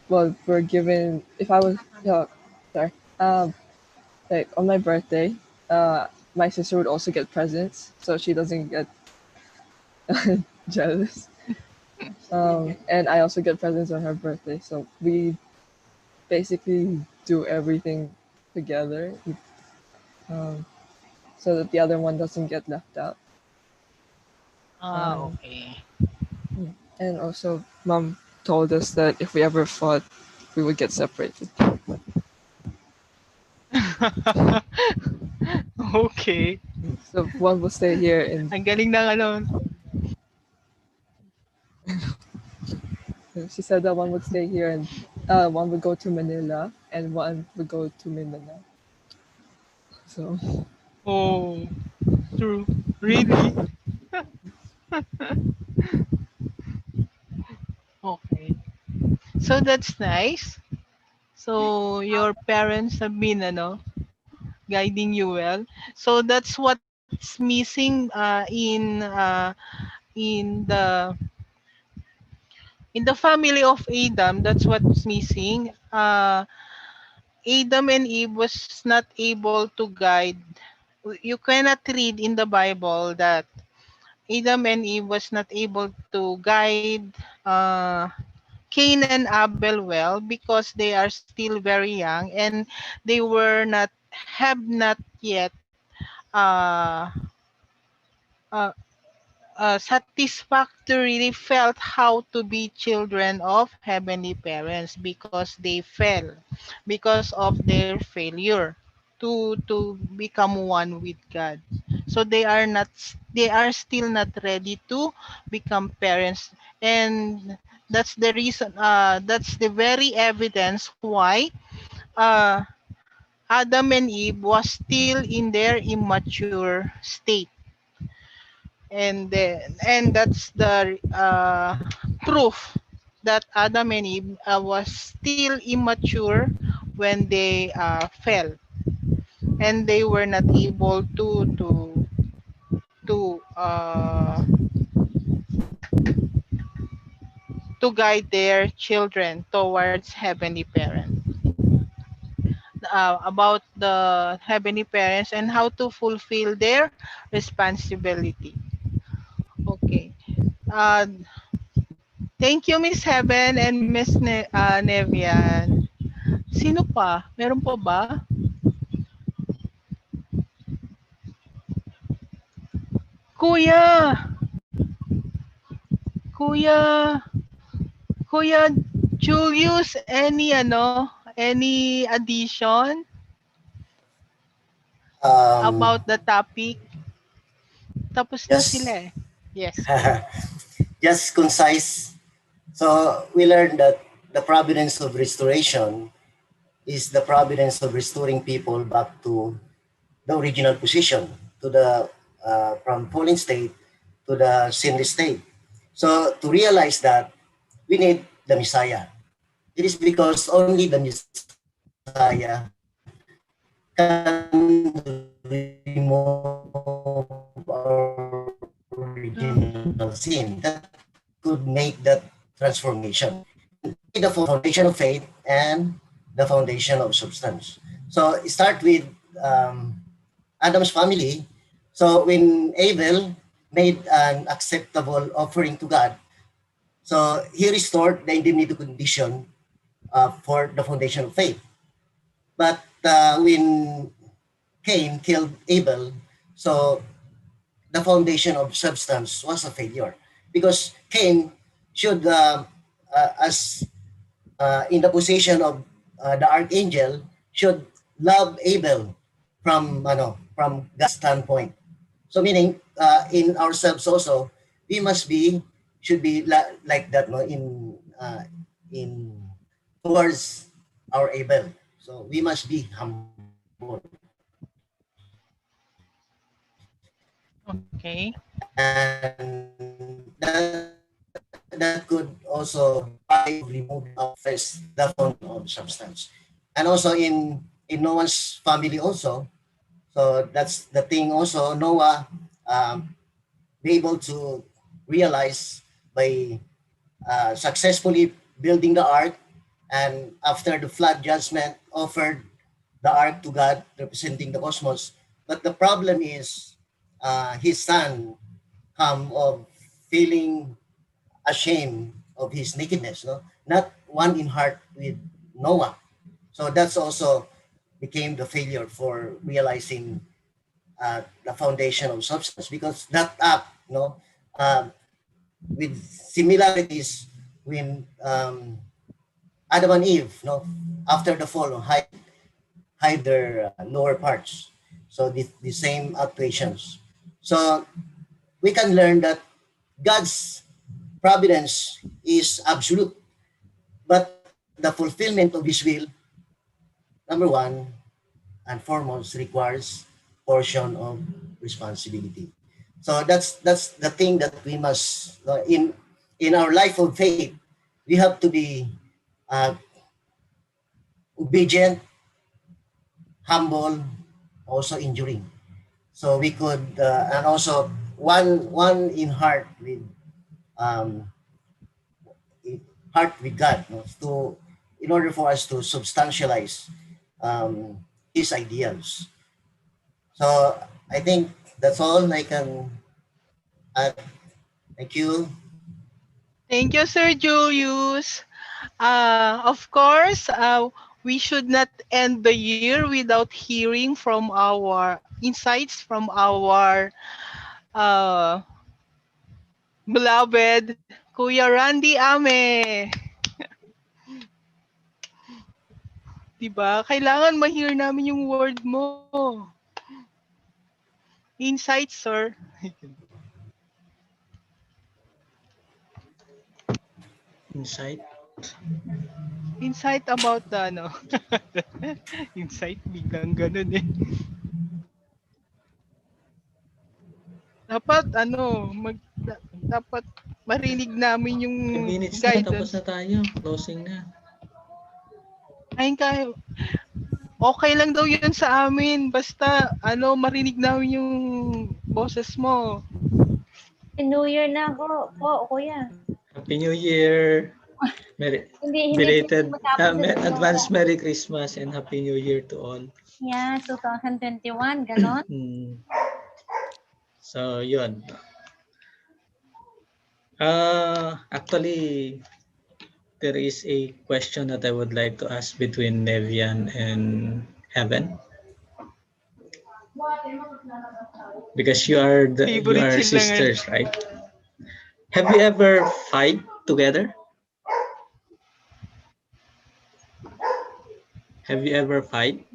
we're given, if I was, sorry, like on my birthday, my sister would also get presents, so she doesn't get jealous. And I also get presents on her birthday, so we basically do everything together, so that the other one doesn't get left out. Okay. And also, Mom told us that if we ever fought, we would get separated. Okay. So one will stay here and Ang galing ng ano. she said that one would stay here and one would go to Manila and one would go to Mindanao. So. Oh, true. Really? Okay. So that's nice. So your parents have been guiding you well. So that's what's missing in the family of Adam. That's what's missing. Adam and Eve was not able to guide. You cannot read in the Bible that Adam and Eve was not able to guide Cain and Abel well because they are still very young and they were not have not yet uh, uh, satisfactorily felt how to be children of heavenly parents because they fell because of their failure to become one with God. So they are still not ready to become parents, and that's the reason that's the very evidence why uh Adam and Eve was still in their immature state, and that's the proof that Adam and Eve was still immature when they fell, and they were not able to to guide their children towards heavenly parents, about the heavenly parents and how to fulfill their responsibility. Okay. Thank you, Miss Heaven and Miss Nevian. Sino pa? Meron pa ba? Kuya! Kuya! Kuya Julius, any addition about the topic? Tapos na sila Just eh. Yes. just concise. So we learned that the providence of restoration is the providence of restoring people back to the original position, to the from fallen state to the sinless state. So to realize that, we need the Messiah. It is because only the Messiah can remove our original sin that could make that transformation. The foundation of faith and the foundation of substance. So start with Adam's family. So when Abel made an acceptable offering to God, so he restored the indemnity condition for the foundation of faith. But when Cain killed Abel, so the foundation of substance was a failure because Cain should, as in the position of the archangel, should love Abel from God's standpoint. So meaning in ourselves also, we should be like that, no, in towards our Abel. So we must be humble. Okay. And that could also remove first the form of substance. And also in Noah's family also, so that's the thing also, Noah be able to realize by successfully building the ark, and after the flood judgment offered the ark to God representing the cosmos. But the problem is his son come of feeling ashamed of his nakedness, no? Not one in heart with Noah. So that's also became the failure for realizing the foundation of substance, because that act, with similarities when Adam and Eve, after the fall, hide their lower parts. So the same actuations. So we can learn that God's providence is absolute, but the fulfillment of His will, number one and foremost, requires portion of responsibility. So that's the thing that we must in our life of faith. we have to be uh, obedient, humble, also enduring. So we could, and also one in heart with um, heart with God, no? To in order for us to substantialize His ideals. So I think that's all I can add. Thank you. Thank you, Sir Julius. Of course, we should not end the year without hearing from our insights from our uh, beloved Kuya Randy Ame. Diba? Kailangan ma-hear namin yung word mo. Insights, sir. Insight. Insight about the ano. Insight, biglang ganun eh. Dapat ano, dapat marinig namin yung 5 minutes na, tapos guidance. na tayo. Closing na. Ay, kaya, okay lang daw yun sa amin. Basta, ano, marinig namin yung boses mo. New Year na ako po, kuya. Happy New Year. Hindi Belated matapos na advance Merry Christmas and Happy New Year to all. Yeah, 2021, ganon. So, yun. Actually, there is a question that I would like to ask between Nevian and Heaven. Because you are sisters, right? Have you ever fight together? Have you ever fight?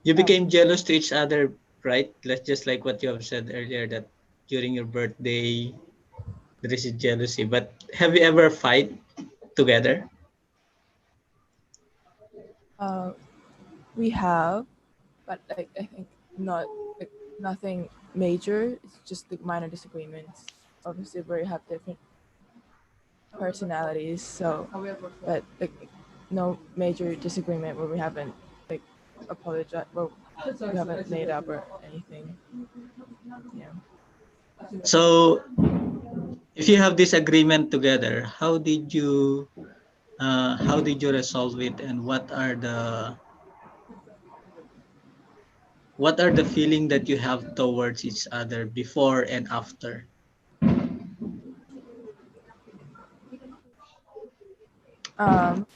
You became jealous to each other, right? Just like what you have said earlier, that during your birthday, there is a jealousy. But have you ever fight together? We have, but like I think not like nothing major. It's just like minor disagreements. Obviously, we have different personalities, so but like no major disagreement where we haven't like apologized, well, we haven't made up or anything. Yeah. So, if you have this agreement together, how did you resolve it, and what are the feeling that you have towards each other before and after?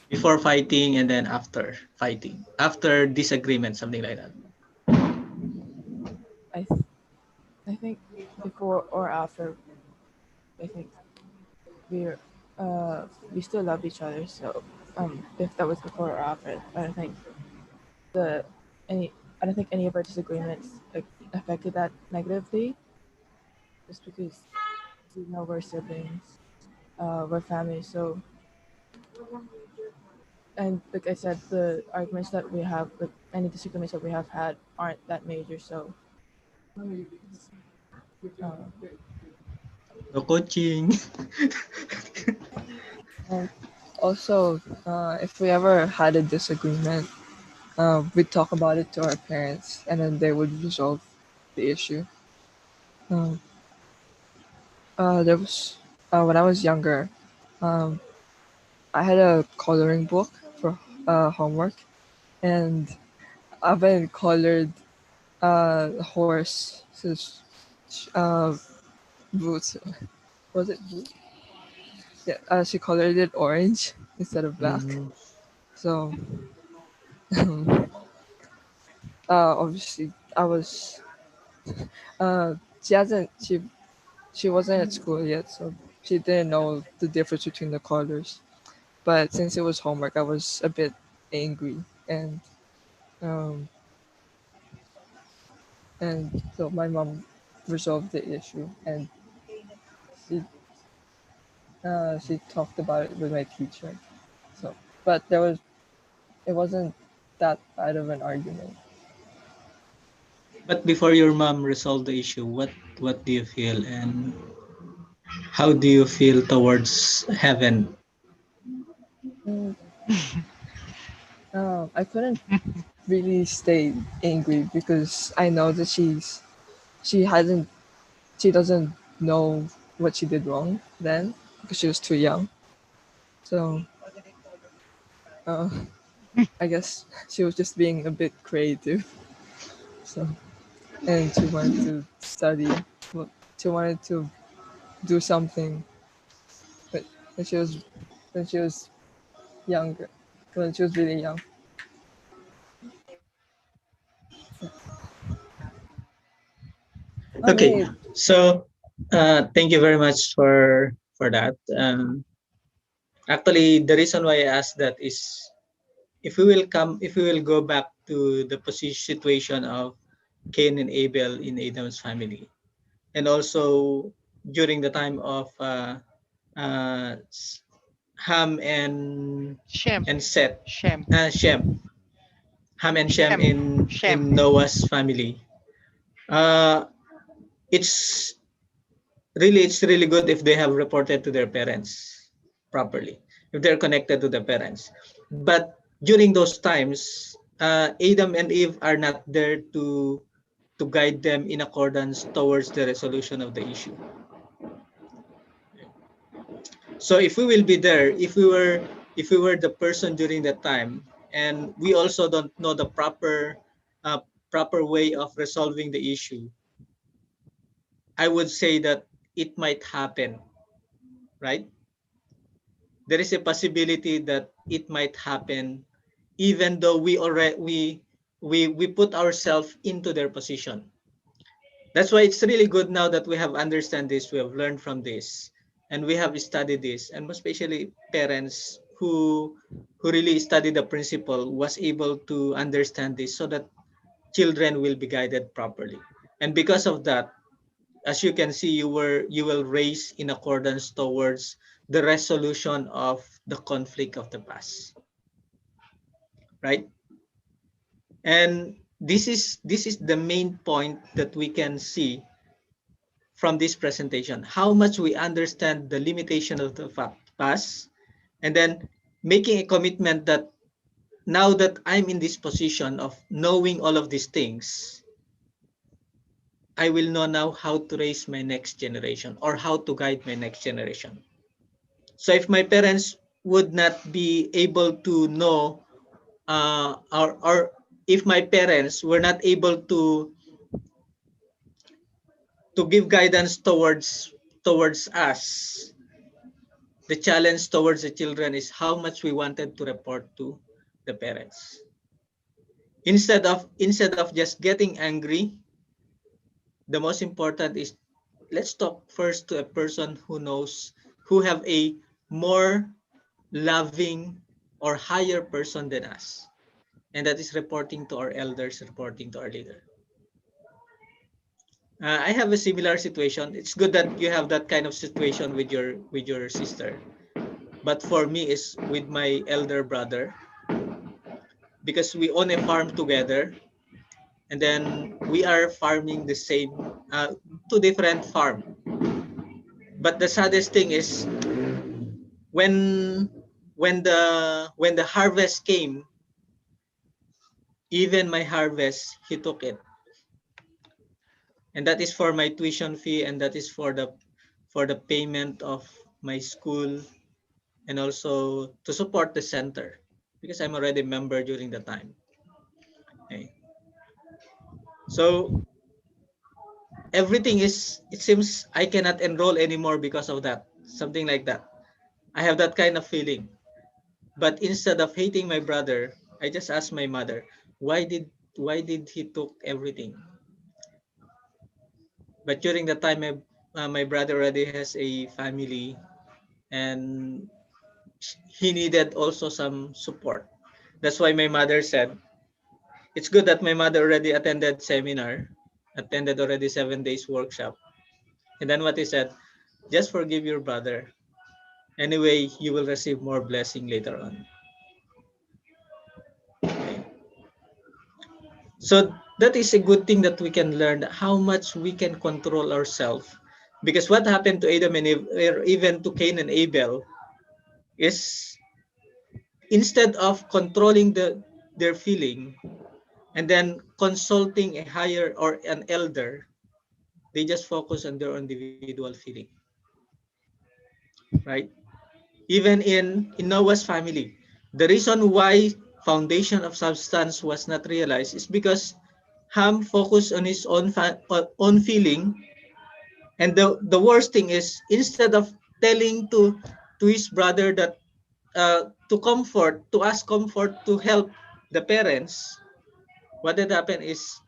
Before fighting and then after fighting, after disagreement, something like that. I think before or after, I think we still love each other. So if that was before or after, I don't think any of our disagreements like affected that negatively. Just because we know we're siblings, we're family. So, and like I said, the arguments that we have, like any disagreements that we have had, aren't that major. So. No coaching. Also, if we ever had a disagreement, we'd talk about it to our parents, and then they would resolve the issue. There was when I was younger, I had a coloring book for homework, and I've been colored horse boots. Was it boots? Yeah, she colored it orange instead of black. So, obviously, I was. She wasn't at school yet, so she didn't know the difference between the colors. But since it was homework, I was a bit angry, and so my mom resolved the issue, and she talked about it with my teacher. So, but it wasn't that bad of an argument. But before your mom resolved the issue, what do you feel, and how do you feel towards heaven? Mm, I couldn't really stay angry because I know that she hasn't she doesn't know what she did wrong then because she was too young. So uh, I guess she was just being a bit creative. So and she wanted to study. Well, she wanted to do something, but when she was younger, when she was really young. Oh Okay, wait, so thank you very much for that. Actually, the reason why I asked that is if we will go back to the position situation of Cain and Abel in Adam's family, and also during the time of uh, Ham Shem. and Seth, Shem. Shem, Ham and Shem Shem. in Shem. Noah's family. Uh, it's it's really good if they have reported to their parents properly, if they're connected to the parents. But during those times, Adam and Eve are not there to guide them in accordance towards the resolution of the issue. So if we will be there, if we were the person during that time, and we also don't know the uh, proper way of resolving the issue, I would say that it might happen, right? There is a possibility that it might happen, even though we put ourselves into their position. That's why it's really good now that we have understand this, we have learned from this, and we have studied this, and especially parents who really study the principle was able to understand this so that children will be guided properly. And because of that, as you can see, you will raise in accordance towards the resolution of the conflict of the past, right? And this is the main point that we can see from this presentation, how much we understand the limitation of the past, and then making a commitment that now that I'm in this position of knowing all of these things, I will know now how to raise my next generation or how to guide my next generation. So if my parents would not be able to know, or if my parents were not able to give guidance towards us, the challenge towards the children is how much we wanted to report to the parents. Instead of just getting angry, the most important is let's talk first to a person who knows, who have a more loving or higher person than us, and that is reporting to our elders, reporting to our leader. I have a similar situation. It's good that you have that kind of situation with your sister, but for me is with my elder brother, because we own a farm together, and then we are farming the same two different farm. But the saddest thing is when when the harvest came, even my harvest he took it, and that is for my tuition fee, and that is for the payment of my school, and also to support the center because I'm already a member during the time. Okay. So everything is, it seems I cannot enroll anymore because of that, something like that. I have that kind of feeling. But instead of hating my brother, I just asked my mother, why did he took everything? But during the time my brother already has a family, and he needed also some support. That's why my mother said, it's good that my mother already attended seminar, attended already 7 days workshop. And then what he said, just forgive your brother. Anyway, you will receive more blessing later on. Okay. So that is a good thing that we can learn how much we can control ourselves. Because what happened to Adam and Eve, or even to Cain and Abel, is instead of controlling their feeling and then consulting a higher or an elder, they just focus on their individual feeling. Right? Even in Noah's family, the reason why foundation of substance was not realized is because Ham focused on his own feeling. And the worst thing is, instead of telling to his brother that to ask comfort, to help the parents, what had happened is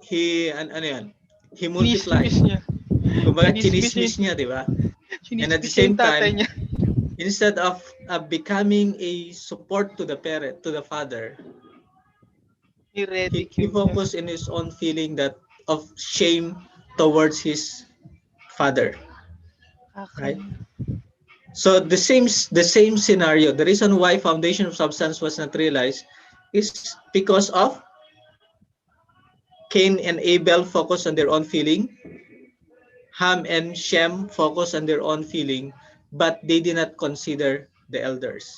ano yan, he multiplied. Chinismis niya. Kumbaga, Chinismis chinismis niya, di ba? And at the Chinismis niya same yung tatay time, niya. instead of becoming a support to the parent, to the father, He he ridiculed niya. focused in his own feeling that of shame towards his father. Right? So the same scenario, the reason why foundation of substance was not realized is because of Cain and Abel focus on their own feeling, Ham and Shem focus on their own feeling, but they did not consider the elders.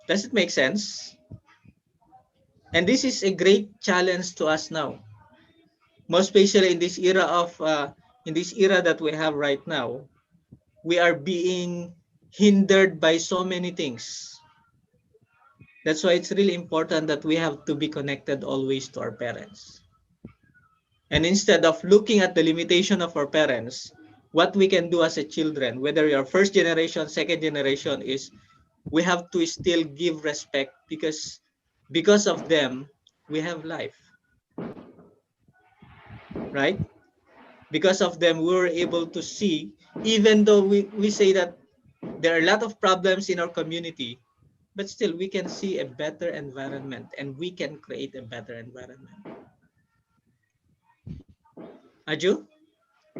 Does it make sense? And this is a great challenge to us now, most especially in this era that we have right now. We are being hindered by so many things. That's why it's really important that we have to be connected always to our parents. And instead of looking at the limitation of our parents, what we can do as a children, whether you're first generation, second generation, is we have to still give respect, because of them, we have life. Right? Because of them, we were able to see, even though we say that there are a lot of problems in our community, but still we can see a better environment and we can create a better environment. Aju?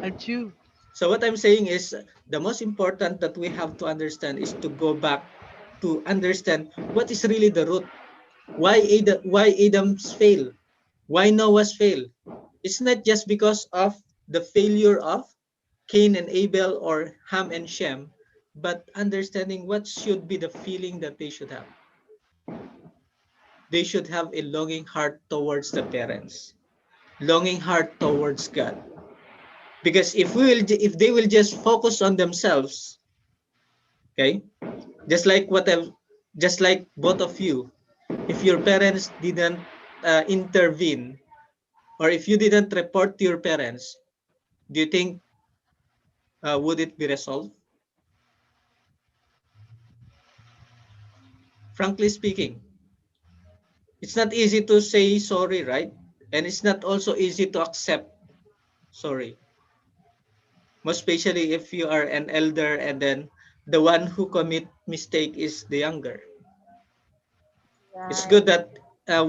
Aju. So what I'm saying is, the most important that we have to understand is to go back to understand what is really the root. Why Adam's fail? Why Noah's fail? It's not just because of the failure of Cain and Abel or Ham and Shem, but understanding what should be the feeling that they should have. They should have a longing heart towards the parents, longing heart towards God. Because if they will just focus on themselves, okay, just like both of you, if your parents didn't intervene, or if you didn't report to your parents, do you think would it be resolved? Frankly speaking, it's not easy to say sorry, right? And it's not also easy to accept sorry. Most especially if you are an elder and then the one who commit mistake is the younger. Right. It's good that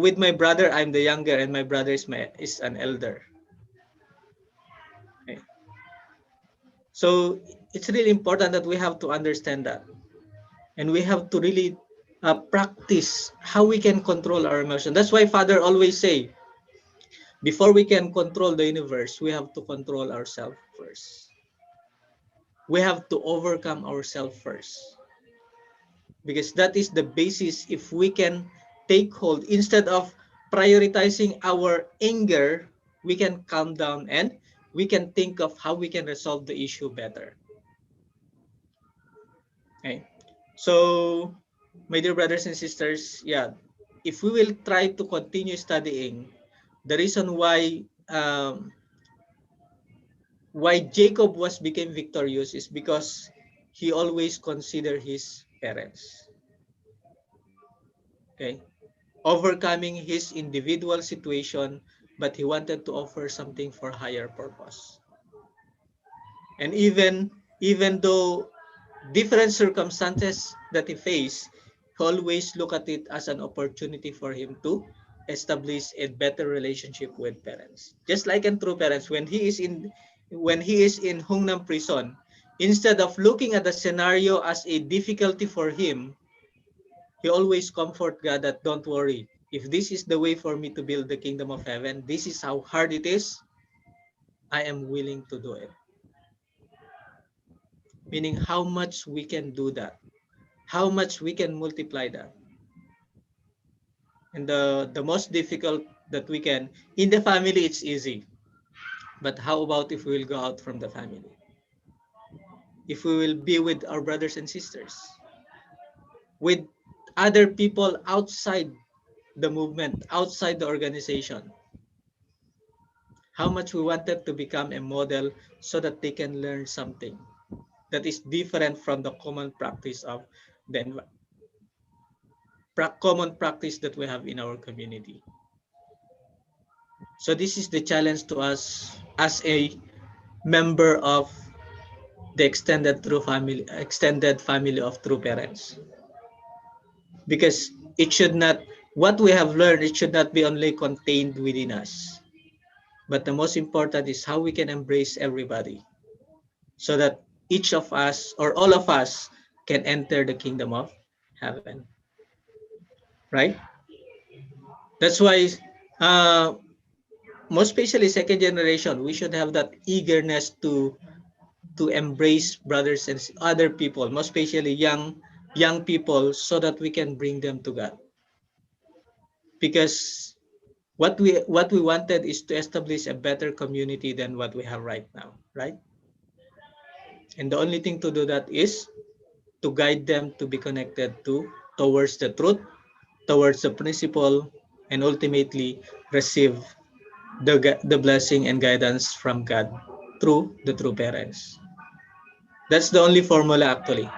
with my brother, I'm the younger and my brother is an elder. Okay. So it's really important that we have to understand that. And we have to really practice how we can control our emotion. That's why Father always say, before we can control the universe, we have to control ourselves first. We have to overcome ourselves first. Because that is the basis. If we can take hold, instead of prioritizing our anger, we can calm down and we can think of how we can resolve the issue better. Okay. So, my dear brothers and sisters, yeah, if we will try to continue studying, the reason why Jacob became victorious is because he always considered his parents. Okay, overcoming his individual situation, but he wanted to offer something for higher purpose. And even though different circumstances that he faced, he always look at it as an opportunity for him to establish a better relationship with parents. Just like in true parents, when he is in Hungnam prison, instead of looking at the scenario as a difficulty for him, he always comfort God that don't worry. if this is the way for me to build the kingdom of heaven, this is how hard it is, I am willing to do it. Meaning how much we can do that, how much we can multiply that. And the most difficult that we can, in the family, it's easy. But how about if we will go out from the family? If we will be with our brothers and sisters, with other people outside the movement, outside the organization, how much we wanted to become a model so that they can learn something that is different from the common practice of the common practice that we have in our community. So this is the challenge to us as a member of the extended family of true parents, because it should not, what we have learned, it should not be only contained within us, but the most important is how we can embrace everybody so that each of us or all of us can enter the kingdom of heaven, right? That's why most especially second generation, we should have that eagerness to embrace brothers and other people, most especially young people, so that we can bring them to God. Because what we wanted is to establish a better community than what we have right now, right? And the only thing to do that is to guide them to be connected towards the truth, towards the principle, and ultimately receive the blessing and guidance from God through the true parents. That's the only formula actually.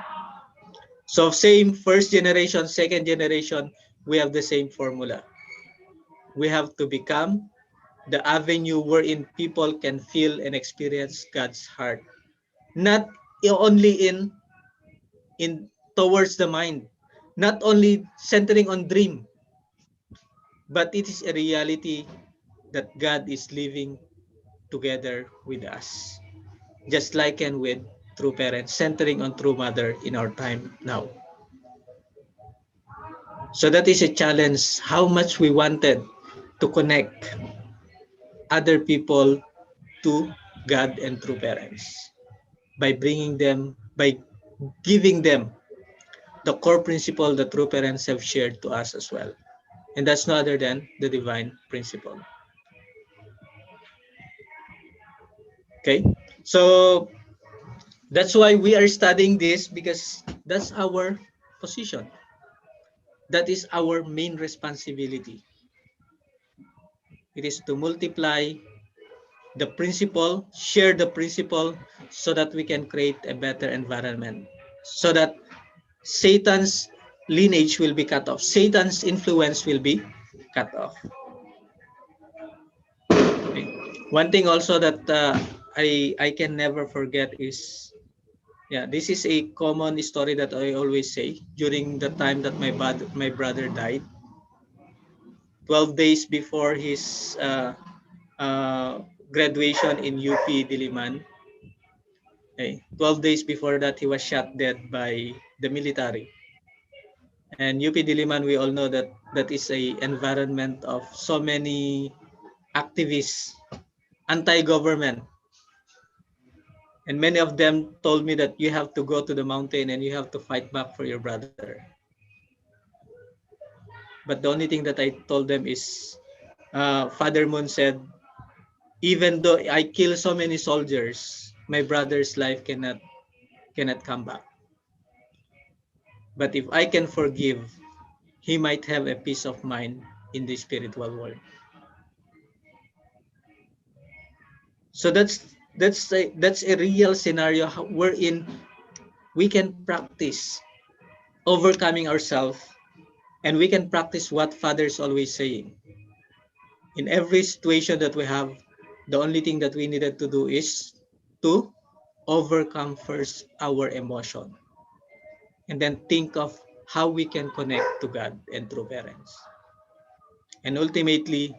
So same first generation, second generation, we have the same formula. We have to become the avenue wherein people can feel and experience God's heart. Not only in towards the mind, not only centering on dream, but it is a reality that God is living together with us. Just like and with true parents, centering on true mother in our time now. So that is a challenge, how much we wanted to connect other people to God and true parents by bringing them, by giving them the core principle that true parents have shared to us as well. And that's no other than the divine principle. Okay, so that's why we are studying this, because that's our position. That is our main responsibility. It is to multiply the principle, share the principle, so that we can create a better environment, so that Satan's lineage will be cut off. Satan's influence will be cut off. Okay. One thing also that I can never forget is, yeah, this is a common story that I always say during the time that my brother died. 12 days before his graduation in UP Diliman. Okay. 12 days before that, he was shot dead by the military. And UP Diliman, we all know that that is a environment of so many activists, anti-government. And many of them told me that you have to go to the mountain and you have to fight back for your brother. But the only thing that I told them is, Father Moon said, even though I kill so many soldiers, my brother's life cannot come back. But if I can forgive, he might have a peace of mind in the spiritual world. So that's a real scenario wherein we can practice overcoming ourselves, and we can practice what Father is always saying. In every situation that we have, the only thing that we needed to do is to overcome first our emotion, and then think of how we can connect to God and true parents. And ultimately,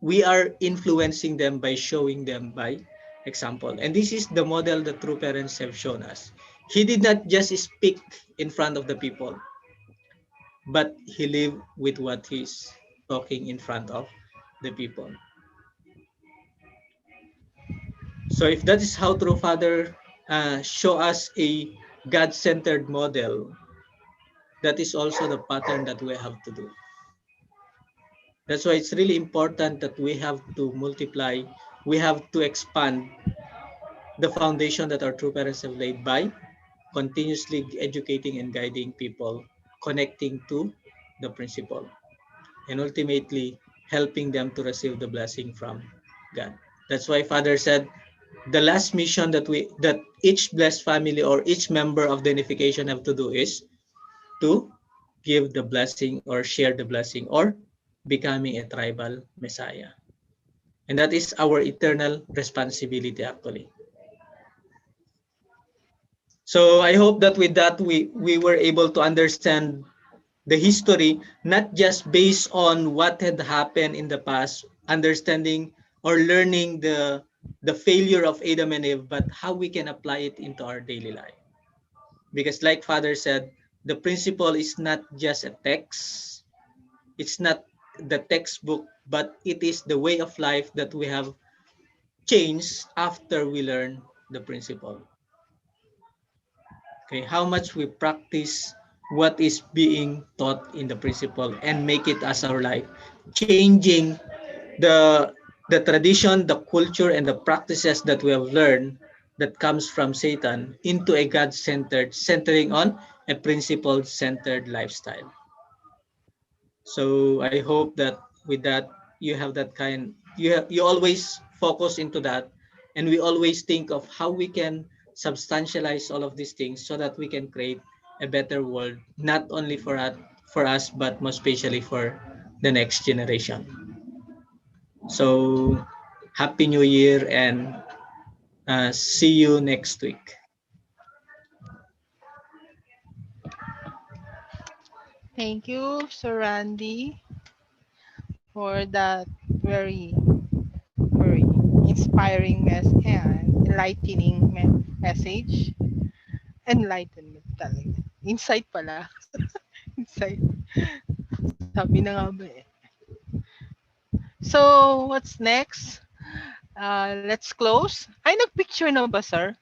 we are influencing them by showing them by example. And this is the model that true parents have shown us. He did not just speak in front of the people, but he lived with what he's talking in front of the people. So if that is how true Father show us a God-centered model, that is also the pattern that we have to do. That's why it's really important that we have to multiply, we have to expand the foundation that our true parents have laid by continuously educating and guiding people, connecting to the principle, and ultimately helping them to receive the blessing from God. That's why Father said, the last mission that each blessed family or each member of the unification have to do is to give the blessing or share the blessing or becoming a tribal Messiah. And that is our eternal responsibility actually. So I hope that with that we were able to understand the history, not just based on what had happened in the past, understanding or learning the failure of Adam and Eve, but how we can apply it into our daily life. Because like Father said, the principle is not just a text, it's not the textbook, but it is the way of life that we have changed after we learn the principle. Okay, how much we practice what is being taught in the principle and make it as our life, changing the tradition, the culture, and the practices that we have learned that comes from Satan into a God-centered, centering on a principle-centered lifestyle. So I hope that with that you have that kind, you always focus into that, and we always think of how we can substantialize all of these things so that we can create a better world, not only for us, but most especially for the next generation. So Happy New Year, and see you next week. Thank you, Sir Randy, for that very, very inspiring and enlightening message. Enlightenment talaga. Insight pala. Insight. Sabi na nga ba eh. So, what's next? Let's close. Ay, nagpicture na ba, sir?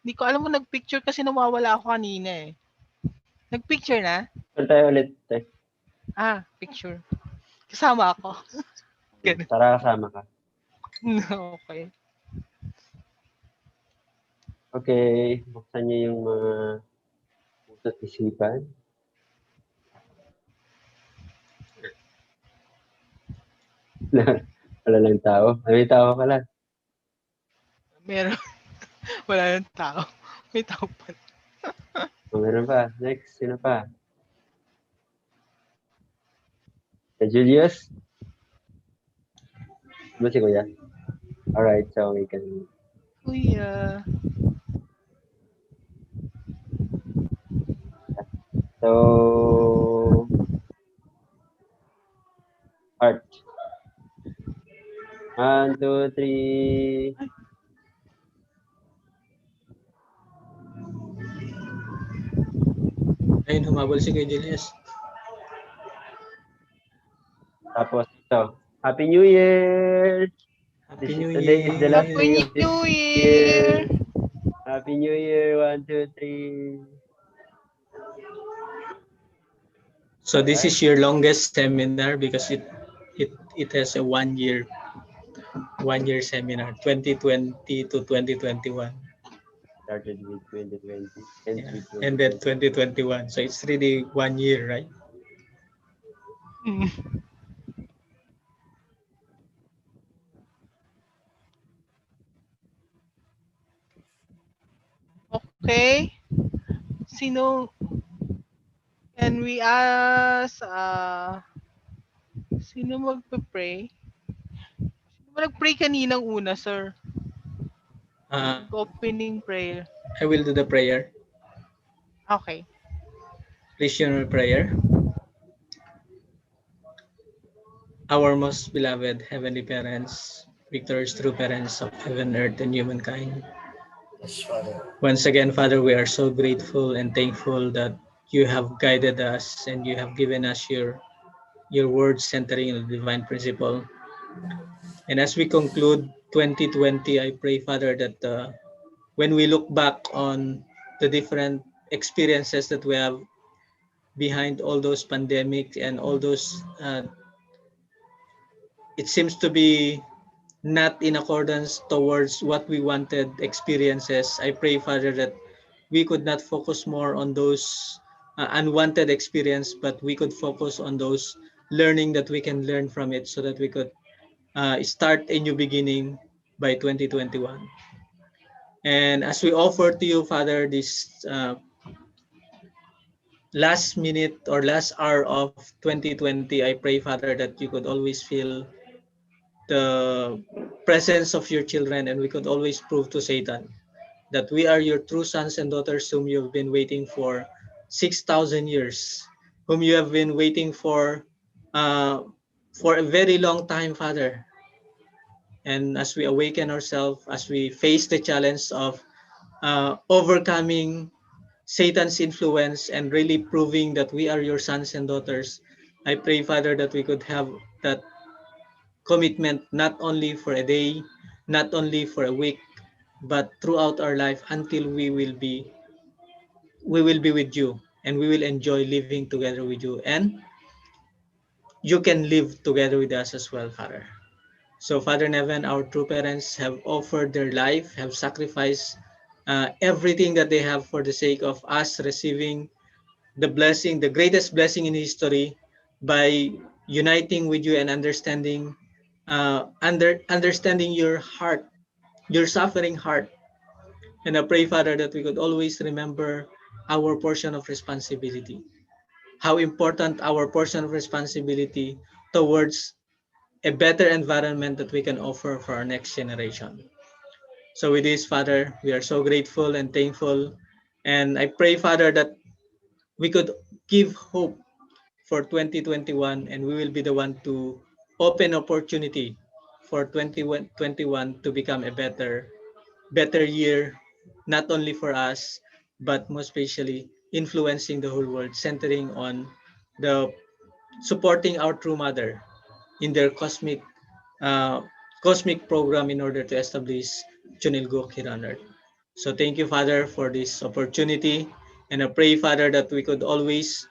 Hindi ko alam kung nagpicture kasi nawawala ako kanina eh. Nagpicture na? Saan tayo ulit? Picture. Kasama ako. Ganun. Tara, kasama ka. Okay. Okay, buksan niyo yung mga puso't isipan. Wala lang tao. May tao pala. Meron. Wala ng tao. May tao pala. Meron pa. Next, sino pa? Julius? Ba si Kuya? Alright, so we can... Kuya. So... Art. 1, 2, 3... Ayun, humabol si Kuya Julius. Tapos ito. Happy New Year! Happy New Today is the last Happy day of this New Year! Happy New Year! 1, 2, 3... So this is your longest seminar because it has a 1 year seminar, 2020 to 2021. Started with 2020 and then 2021. So it's really 1 year, right? Okay. Sino? Can we ask, sino magpe-pray? Sino ba nag-pray kaninang una, sir? Opening prayer. I will do the prayer. Okay. Christian prayer. Our most beloved heavenly parents, victorious true parents of heaven, earth, and humankind. Yes, Father. Once again, Father, we are so grateful and thankful that you have guided us and you have given us your words centering on the divine principle. And as we conclude 2020, I pray, Father, that when we look back on the different experiences that we have behind all those pandemics and all those, it seems to be not in accordance towards what we wanted experiences. I pray, Father, that we could not focus more on those unwanted experience, but we could focus on those learning that we can learn from it so that we could start a new beginning by 2021. And as we offer to you, Father, this last minute or last hour of 2020, I pray, Father, that you could always feel the presence of your children, and we could always prove to Satan that we are your true sons and daughters whom you have been waiting for 6,000 years, whom you have been waiting for a very long time, Father. And as we awaken ourselves, as we face the challenge of overcoming Satan's influence and really proving that we are your sons and daughters, I pray, Father, that we could have that commitment not only for a day, not only for a week, but throughout our life until we will be with you and we will enjoy living together with you, and you can live together with us as well, Father. So, Father in heaven, our true parents have offered their life, have sacrificed everything that they have for the sake of us receiving the blessing, the greatest blessing in history, by uniting with you and understanding understanding your heart, your suffering heart. And I pray, Father, that we could always remember our portion of responsibility, how important our portion of responsibility towards a better environment that we can offer for our next generation. So with this, Father, we are so grateful and thankful. And I pray, Father, that we could give hope for 2021, and we will be the one to open opportunity for 2021 to become a better year, not only for us, but most especially influencing the whole world, centering on the supporting our true mother in their uh, cosmic program in order to establish Chunilgok here on earth. So thank you, Father, for this opportunity. And I pray, Father, that we could always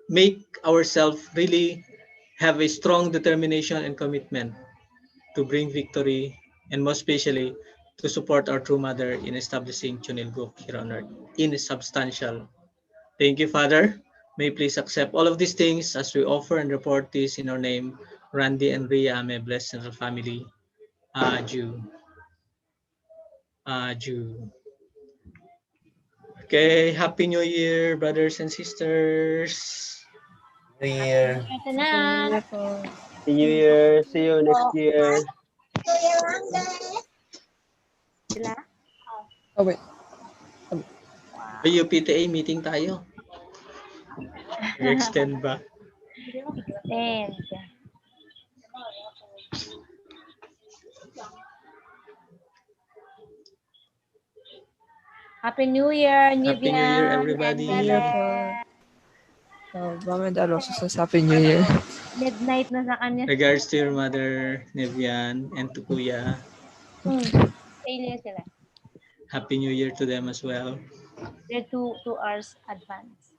make ourselves really have a strong determination and commitment to bring victory, and most especially to support our true mother in establishing Chunilgok here on earth in a substantial. Thank you, Father. May you please accept all of these things as we offer and report this in our name. Randy and Ria, may bless the family. Aju. Aju. Okay, Happy New Year, brothers and sisters. New Year. Ito na. Happy New Year. See you next year. Sila? Oh, wait. Ay, UPTA meeting tayo. Extend ba? Extend. Happy New Year, Nivian. Happy New Year, everybody. And Mother. Mom and Dad also says Happy New Year. Midnight na sa kanya. Regards to your mother, Nevian, and to Kuya. Alien sila. Happy New Year to them as well. They're 2 hours advance.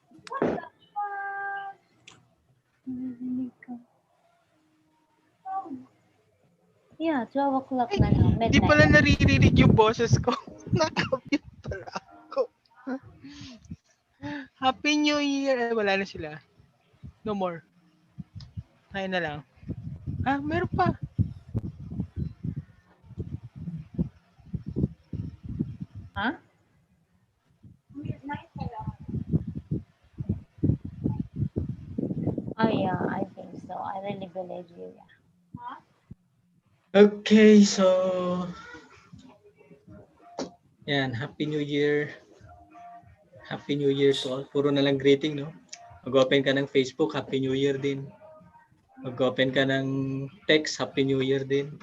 Yeah, 12 o'clock na now. Midnight. Hindi pala naririnig yung boses ko. Nakapit pala ako. Happy New Year. Wala na sila. No more. Tayo na lang. Meron pa. Huh? Oh yeah, I think so. I really believe you. Yeah. Okay, so yan, Happy New Year. Happy New Year to all. Puro na lang greeting, no? Mag-open ka ng Facebook, Happy New Year din. Mag-open ka ng text, Happy New Year din.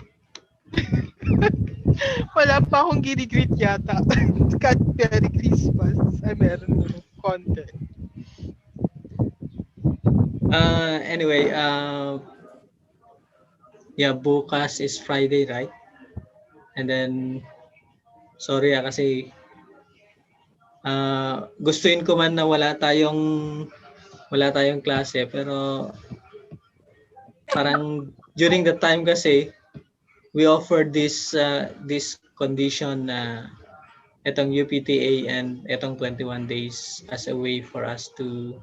Wala pa akong gini-greet yata. Merry Christmas. Ay, meron. content. Anyway, yeah, bukas is Friday, right? And then, sorry kasi gustuin ko man na wala tayong klase, pero parang during the time kasi we offered this condition na itong UPTA and itong 21 days as a way for us to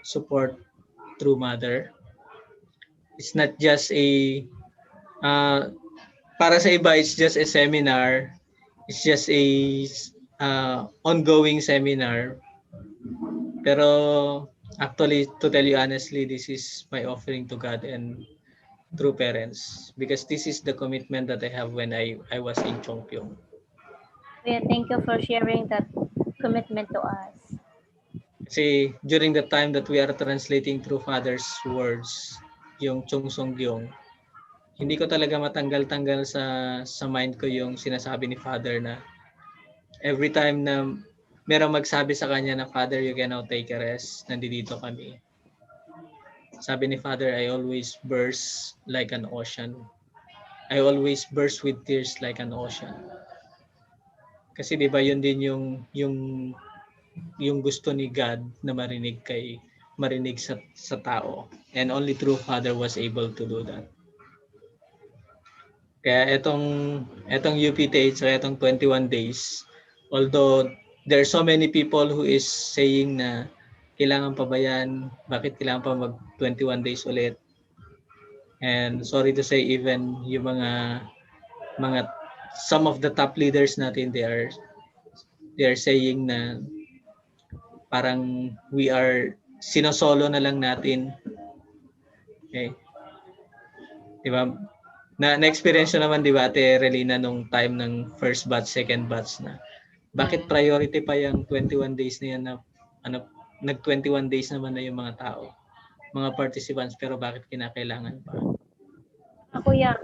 support True Mother. It's not just para sa iba, it's just a seminar. It's just a ongoing seminar. Pero actually, to tell you honestly, this is my offering to God and True Parents, because this is the commitment that I have when I was in Chongpyong. Yeah, thank you for sharing that commitment to us. Kasi during the time that we are translating True Father's words, yung Chung Song Gyong, hindi ko talaga matanggal-tanggal sa mind ko yung sinasabi ni Father na every time na merong magsabi sa kanya na, Father, you can now take a rest, nandito kami. Sabi ni Father, I always burst like an ocean. I always burst with tears like an ocean. Kasi 'di ba yun din yung gusto ni God na marinig sa tao, and only True Father was able to do that. Kaya etong UPTH, so etong 21 days, although there are so many people who is saying na kailangan pa ba yan, bakit kailangan pa mag 21 days ulit, and sorry to say, even yung mga some of the top leaders natin, they are saying na parang we are sinosolo na lang natin. Okay. Di ba? Na-experience naman, di ba, Ate Relina, nung time ng first batch, second batch na. Bakit priority pa yung 21 days na yan na nag-21 days naman na yung mga tao, mga participants, pero bakit kinakailangan pa? Kuya,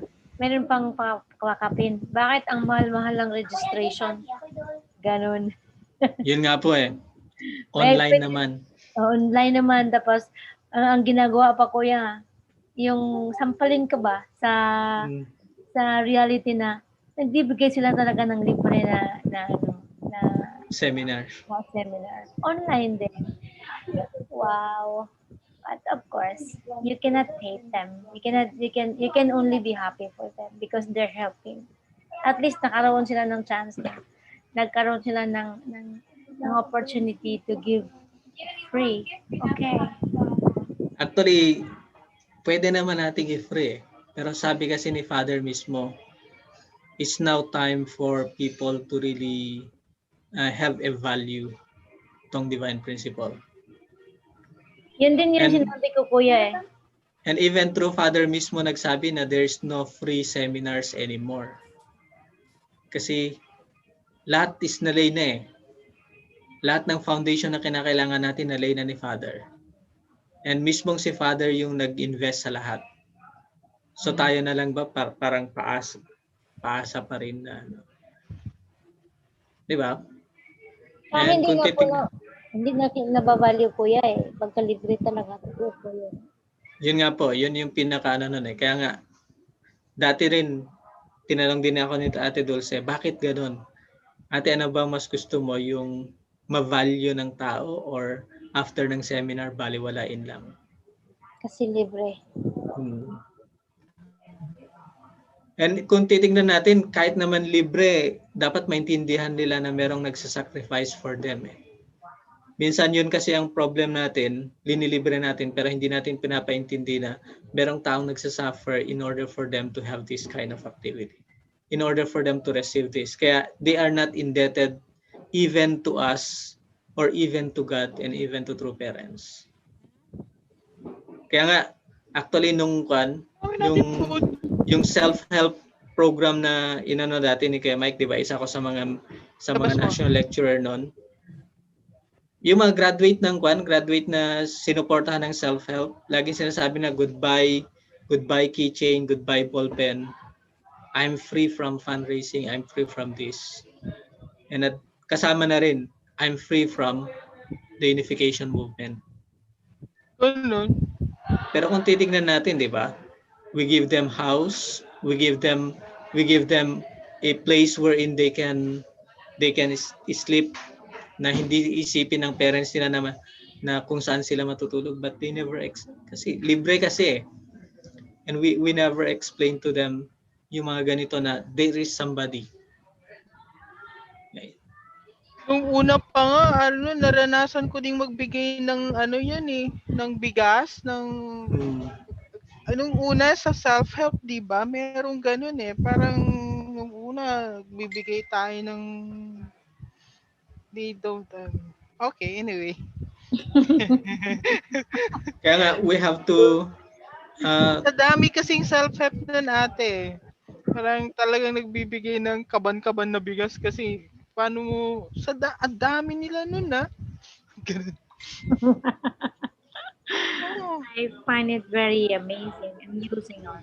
meron pang pakakapin. Bakit ang mahal-mahal ng registration? Ganon. Yun nga po eh. Online naman. Online naman. Tapos, ang ginagawa pa, kuya, yung sampalin ka ba sa reality na nagbibigay sila talaga ng libre na seminar. Seminar. Online din. Wow. But of course, you cannot hate them. You can only be happy for them because they're helping. At least nagkaroon sila ng chance nagkaroon sila ng opportunity to give free. Okay. Actually, pwede naman nating i-free. Pero sabi kasi ni Father mismo, it's now time for people to really have a value tong divine principle. Yun din yung sinabi ko, kuya eh. And even True Father mismo nagsabi na there's no free seminars anymore. Kasi lahat is nalay na eh. Lahat ng foundation na kinakailangan natin nalay na ni Father. And mismong si Father yung nag-invest sa lahat. So tayo na lang ba parang paasa pa rin na di ba? Hindi na nabavalue, kuya eh. Pagka-libre talaga. Yun nga po, yun yung pinaka-ano nun eh. Kaya nga, dati rin, tinanong din ako nito Ate Dulce, bakit ganun? Ate, ano ba mas gusto mo? Yung ma-value ng tao or after ng seminar, baliwalain lang? Kasi libre. And kung titingnan natin, kahit naman libre, dapat maintindihan nila na merong nagsasacrifice for them eh. Minsan yun kasi ang problem natin, linilibre natin pero hindi natin pinapaintindi na merong taong nagsasuffer in order for them to have this kind of activity. In order for them to receive this. Kaya they are not indebted even to us or even to God and even to True Parents. Kaya nga, actually yung self-help program na inano dati ni Kuya Mike, di ba? Isa ko sa mga national lecturer noon. Yung mga graduate na sinuportahan ng self-help, laging sinasabi na goodbye keychain, goodbye ballpen. I'm free from fundraising, I'm free from this. And kasama na rin, I'm free from the unification movement. Ganun. Pero kung titignan natin, di ba? We give them house, we give them a place wherein they can sleep, na hindi isipin ng parents nila na kung saan sila matutulog, but they never kasi libre kasi and we never explain to them yung mga ganito na there is somebody. Okay. Nung una pa nga, naranasan ko ding magbigay ng yan ng bigas, Anong una sa self-help, di ba? Merong ganun Parang nung una, bibigay tayo ng they don't okay, anyway. Kaya nga, we have to sa dami kasing self-help na ate. Parang talagang nagbibigay ng kaban-kaban na bigas kasi paano mo ang dami nila nun Ganun. I find it very amazing, amusing on.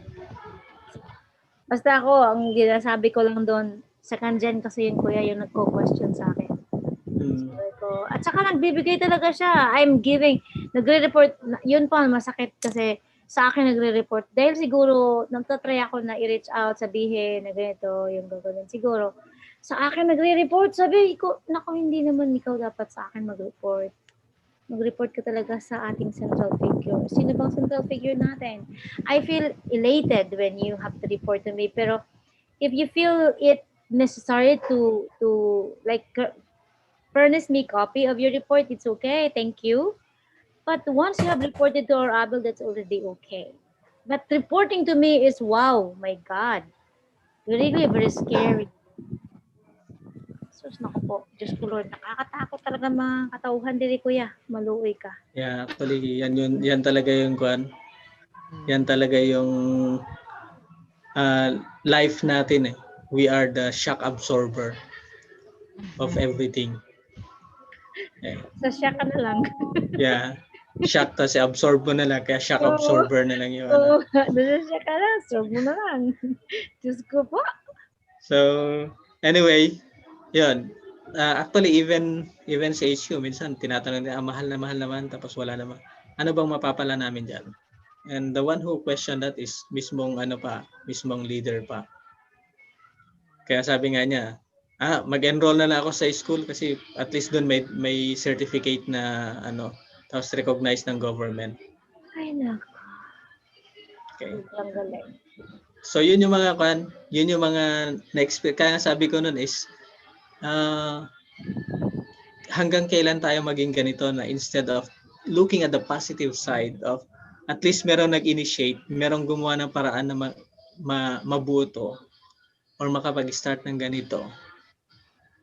Basta ako, ang ginasabi ko lang doon, second gen kasi yung kuya yung nagko-question sa akin. So, at saka nagbibigay talaga siya. Nagre-report, yun pa masakit kasi sa akin nagre-report. Dahil siguro, nagtatry ako na i-reach out, sabihin na ganito, yung gagawin. Siguro, sa akin nagre-report, sabi ko, naku, hindi naman ikaw dapat sa akin mag-report. Mag-report ka talaga sa ating central figure. Sino bang central figure natin? I feel elated when you have to report to me. Pero if you feel it necessary to like furnish me copy of your report, it's okay. Thank you. But once you have reported to our ABEL, that's already okay. But reporting to me is, wow, my God. Really very scary. Sus, naku po. Diyos ko Lord, nakakatakot talaga mga katauhan diri kuya. Maluoy ka. Yeah, actually, yan talaga yung kwan. Yan talaga yung life natin We are the shock absorber of everything. Sa siya ka na lang. Yeah. Shock kasi absorb mo na lang, kaya shock absorber na lang yun. Sa siya ka lang, absorb mo na lang. Diyos ko po. So, anyway, yun. Actually, even sa HQ, minsan tinatanong nila, mahal naman, tapos wala naman. Ano bang mapapala namin dyan? And the one who questioned that is mismong leader pa. Kaya sabi nga niya, mag-enroll na lang ako sa school kasi at least doon may certificate na tapos recognized ng government. Ay, nako. Okay. Ang galing. So yun yung mga na-experience. Kaya sabi ko nun is hanggang kailan tayo maging ganito na instead of looking at the positive side of at least merong nag-initiate, merong gumawa ng paraan na mabuto or makapag-start ng ganito.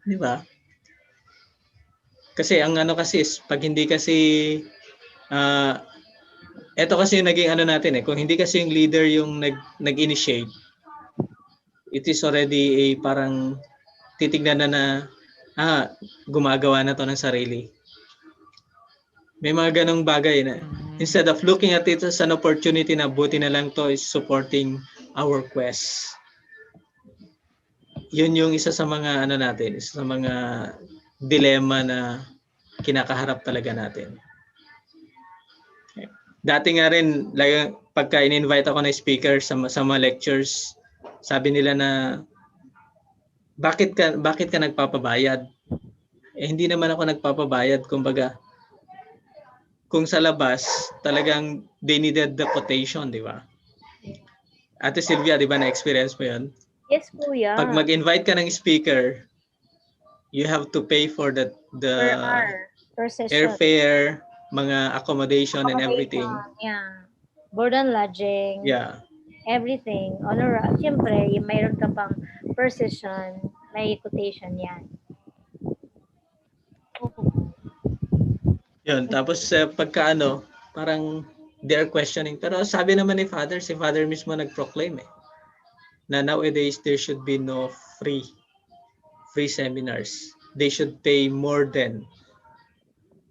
Di ba? Kasi ang kasi is pag hindi kasi ito kasi yung naging natin kung hindi kasi yung leader yung nag-initiate, it is already parang titignan na gumagawa na to ng sarili. May mga ganong bagay na instead of looking at it as an opportunity na buti na lang to is supporting our quest. Yun yung isa sa mga natin, isa sa mga dilemma na kinakaharap talaga natin. Okay. Dati nga rin, pagka in-invite ako na speaker sa mga lectures, sabi nila na bakit ka nagpapabayad? Hindi naman ako nagpapabayad, kumbaga kung sa labas talagang they needed the quotation, di ba? Ate Sylvia, di ba na-experience mo 'yon? Yes, kuya. Pag mag-invite ka ng speaker, you have to pay for the airfare, mga accommodation and everything. Yeah. Board and lodging. Yeah. Everything. Siyempre, mayroon ka pang per session, may quotation yan. Yun, tapos pagka parang they're questioning. Pero sabi naman si Father mismo nag-proclaim na nowadays there should be no free seminars. They should pay more than.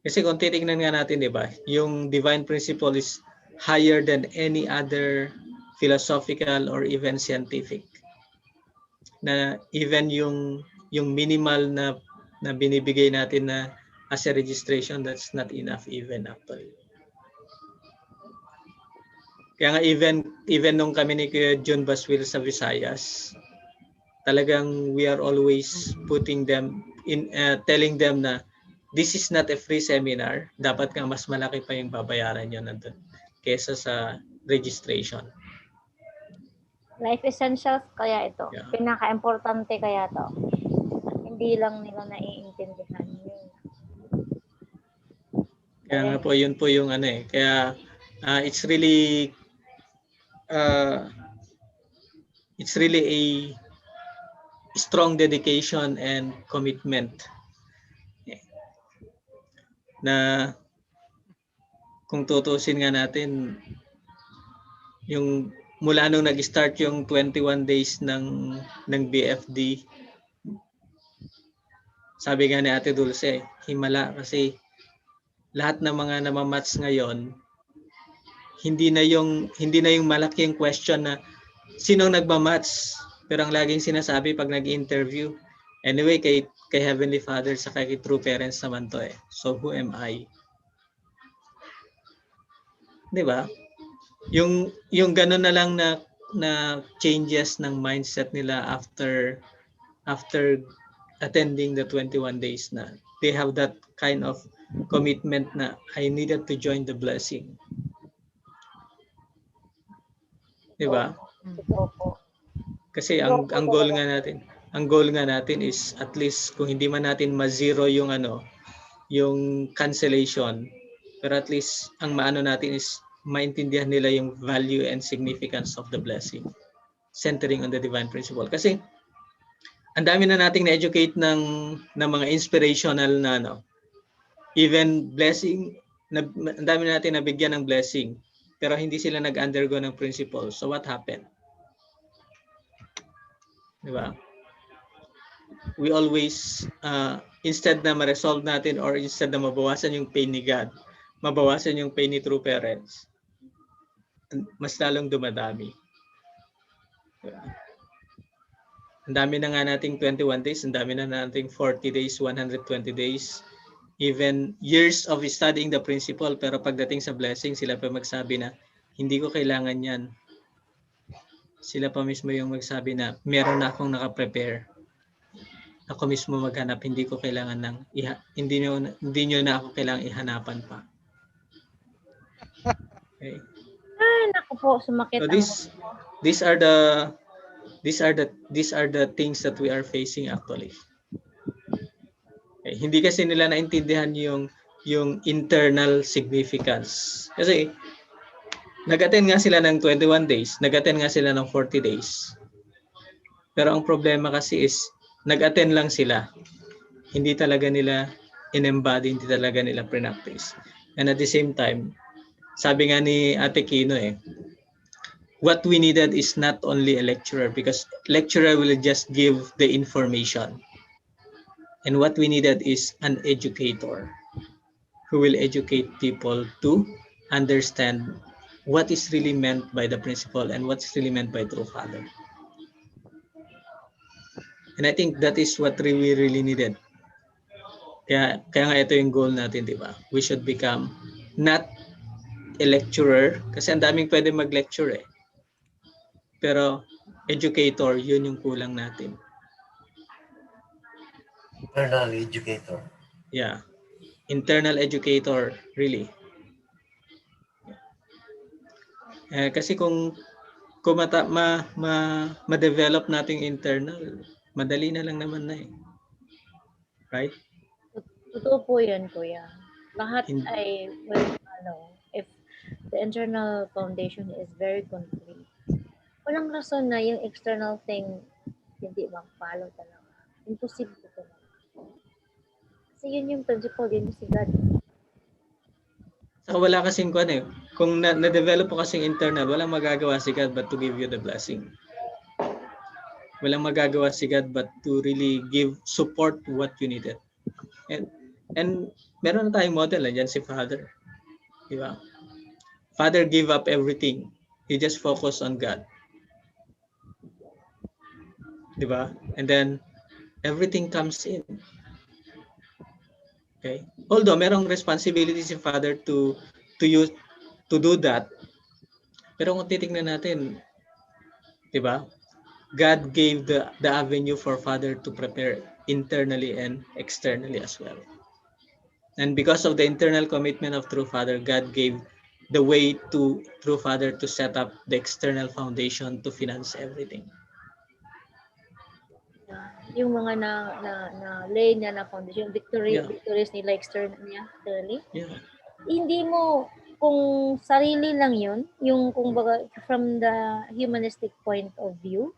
Kasi kung titingnan nga natin, di ba, yung divine principle is higher than any other philosophical or even scientific. Na even yung minimal na binibigay natin na as a registration, that's not enough even actually. Kaya nga even nung kami ni Kuya John Baswil sa Visayas, talagang we are always putting them in, telling them na this is not a free seminar. Dapat nga mas malaki pa yung babayaran nyo nandun kesa sa registration. Life essentials kaya ito. Yeah. Pinaka-importante kaya to. Hindi lang nila naiintindihan yun. Kaya nga po, yun po yung ano eh. Kaya it's really a strong dedication and commitment na kung tutusin nga natin yung mula nung nag-start yung 21 days ng BFD, sabi nga ni Ate Dulce, himala kasi lahat ng mga namamats ngayon, hindi na yung malaking question na sinong nagmamats, pero ang laging sinasabi pag nag-interview, anyway kay Heavenly Father sa kay True Parents naman to eh. So who am I? 'Di ba? Yung gano'n na lang na changes ng mindset nila after attending the 21 days na they have that kind of commitment na I needed to join the blessing. 'Di ba? Kasi ang goal nga natin is at least kung hindi man natin ma-zero yung yung cancellation, pero at least ang maano natin is maintindihan nila yung value and significance of the blessing, centering on the divine principle. Kasi ang dami na nating na-educate ng mga inspirational na even blessing, ang dami na natin nabigyan ng blessing, pero hindi sila nag-undergo ng principle. So what happened? Diba? We always, instead na ma-resolve natin or instead na mabawasan yung pain ni God, mabawasan yung pain ni True Parents, mas lalong dumadami. Diba? Ang dami na nga nating 21 days, ang dami na nating 40 days, 120 days, even years of studying the principle, pero pagdating sa blessing, sila pa magsabi na, hindi ko kailangan yan. Sila pa mismo yung magsabi na, meron na akong nakaprepare. Ako mismo maghanap, hindi ko kailangan hindi nyo na ako kailangan ihanapan pa. Okay. Ay, naku po, sumakit. So these are the things that we are facing actually. Okay. Hindi kasi nila naintindihan yung internal significance. Kasi nag-attend nga sila ng 21 days, nag-attend nga sila ng 40 days. Pero ang problema kasi is nag-attend lang sila. Hindi talaga nila in-embody, hindi talaga nila practice. And at the same time, sabi nga ni Ate Kino what we needed is not only a lecturer, because lecturer will just give the information. And what we needed is an educator who will educate people to understand what is really meant by the principle and what's really meant by True Father. And I think that is what we really needed. Kaya nga ito yung goal natin, di ba? We should become not a lecturer, kasi ang daming pwede mag-lecture eh. Pero educator, yun yung kulang natin. Internal educator. Yeah. Internal educator, really. Kasi kung ma-develop natin internal, madali na lang naman na eh. Right? Totoo po yun, Kuya. Lahat ay, if the internal foundation is very complete, walang rason na yung external thing hindi mag-follow talaga. Imposible talaga. Kasi yun yung principle, yun yung si God. So wala kasing kung na-develop mo kasing internal, walang magagawa si God but to give you the blessing. Walang magagawa si God but to really give support to what you needed. And meron na tayong model, dyan si Father. Di ba? Father gave up everything. He just focused on God. Di ba? And then everything comes in. Okay? Although merong responsibility si father to use to do that, pero kung titingnan natin, 'di ba? God gave the avenue for father to prepare internally and externally as well. And because of the internal commitment of true father, God gave the way to true father to set up the external foundation to finance everything. Yung mga na lay niya na foundation, Yeah. victories nila external niya, externally. Yeah. Hindi mo, kung sarili lang yun, yung kung baga, from the humanistic point of view,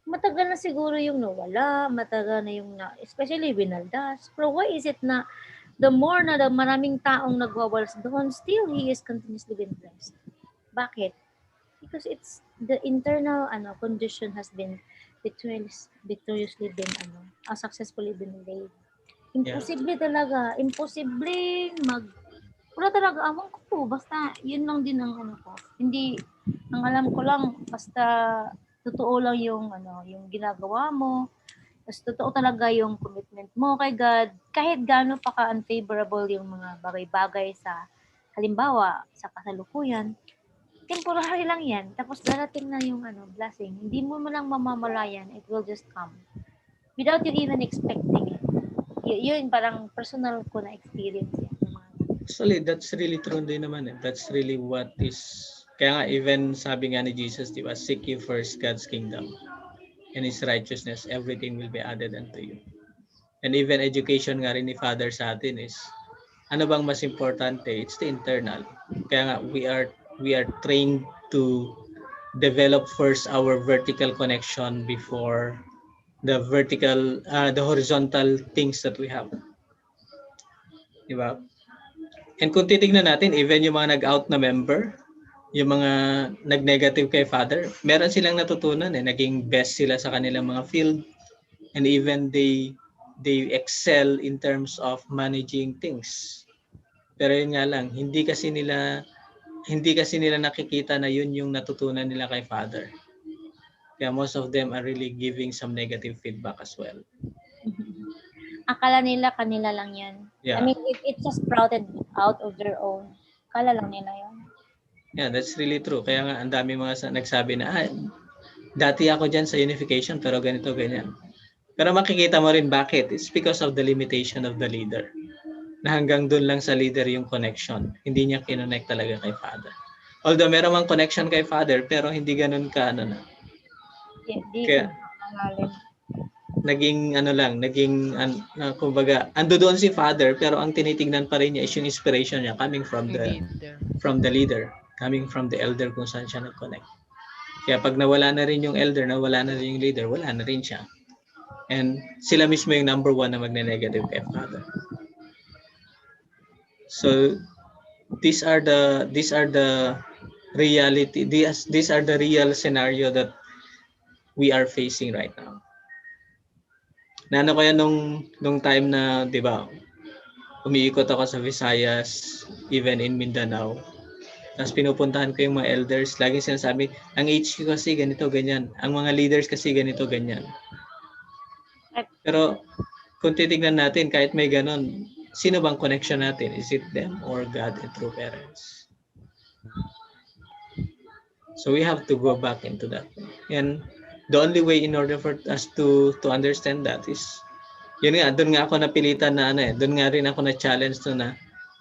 matagal na siguro yung nawala, matagal na yung especially winaldas. Pero why is it na the more na maraming taong nagwawalas doon, still he is continuously being blessed? Bakit? Because it's the internal condition has been victoriously been successfully been laid. Imposible talaga, imposible wala talaga, amang ko po, basta yun lang din ang ko. Hindi, ang alam ko lang, basta totoo lang yung yung ginagawa mo, tapos totoo talaga yung commitment mo kay God, kahit gaano pa ka-unfavorable yung mga bagay-bagay sa, halimbawa, sa kasalukuyan, temporary lang yan. Tapos darating na yung blessing. Hindi mo lang mamamalayan. It will just come. Without you even expecting it. Yun parang personal ko na experience yan. Actually, that's really true din naman eh. That's really what is, kaya nga even sabi nga ni Jesus, di ba, seek you first God's kingdom and His righteousness, everything will be added unto you. And even education nga rin ni Father sa atin is, ano bang mas importante? It's the internal. Kaya nga, we are trained to develop first our vertical connection before the horizontal things that we have. Diba? And kung titignan natin, even yung mga nag-out na member, yung mga nag-negative kay Father, meron silang natutunan eh. Naging best sila sa kanilang mga field. And even they excel in terms of managing things. Pero yun nga lang, hindi kasi nila nakikita na yun yung natutunan nila kay Father. Kaya most of them are really giving some negative feedback as well. Akala nila kanila lang yan. Yeah. I mean, it's just sprouted out of their own. Akala lang nila yan. Yeah, that's really true. Kaya nga, ang dami mga nagsabi na, dati ako dyan sa unification, pero ganito, ganyan. Pero makikita mo rin bakit. It's because of the limitation of the leader. Na hanggang doon lang sa leader yung connection. Hindi niya kinonect talaga kay Father. Although meron mang connection kay Father, pero hindi ganun ka, kaya, naging kumbaga, ando doon si Father, pero ang tinitingnan pa rin niya is yung inspiration niya coming from the leader, coming from the elder kung saan siya nag-connect. Kaya pag nawala na rin yung elder, nawala na rin yung leader, wala na rin siya. And sila mismo yung number one na magne-negative kay Father. So these are the reality, these are the real scenario that we are facing right now. Naano ko yan nung time na, di ba, umiikot ako sa Visayas, even in Mindanao. Tapos pinupuntahan ko yung mga elders, laging sinasabi, ang HQ kasi ganito, ganyan. Ang mga leaders kasi ganito, ganyan. Pero kung titignan natin, kahit may ganon, sino bang connection natin? Is it them or God and true parents? So we have to go back into that. And the only way in order for us to understand that is, yun nga, doon nga ako napilitan na doon nga rin ako na-challenge na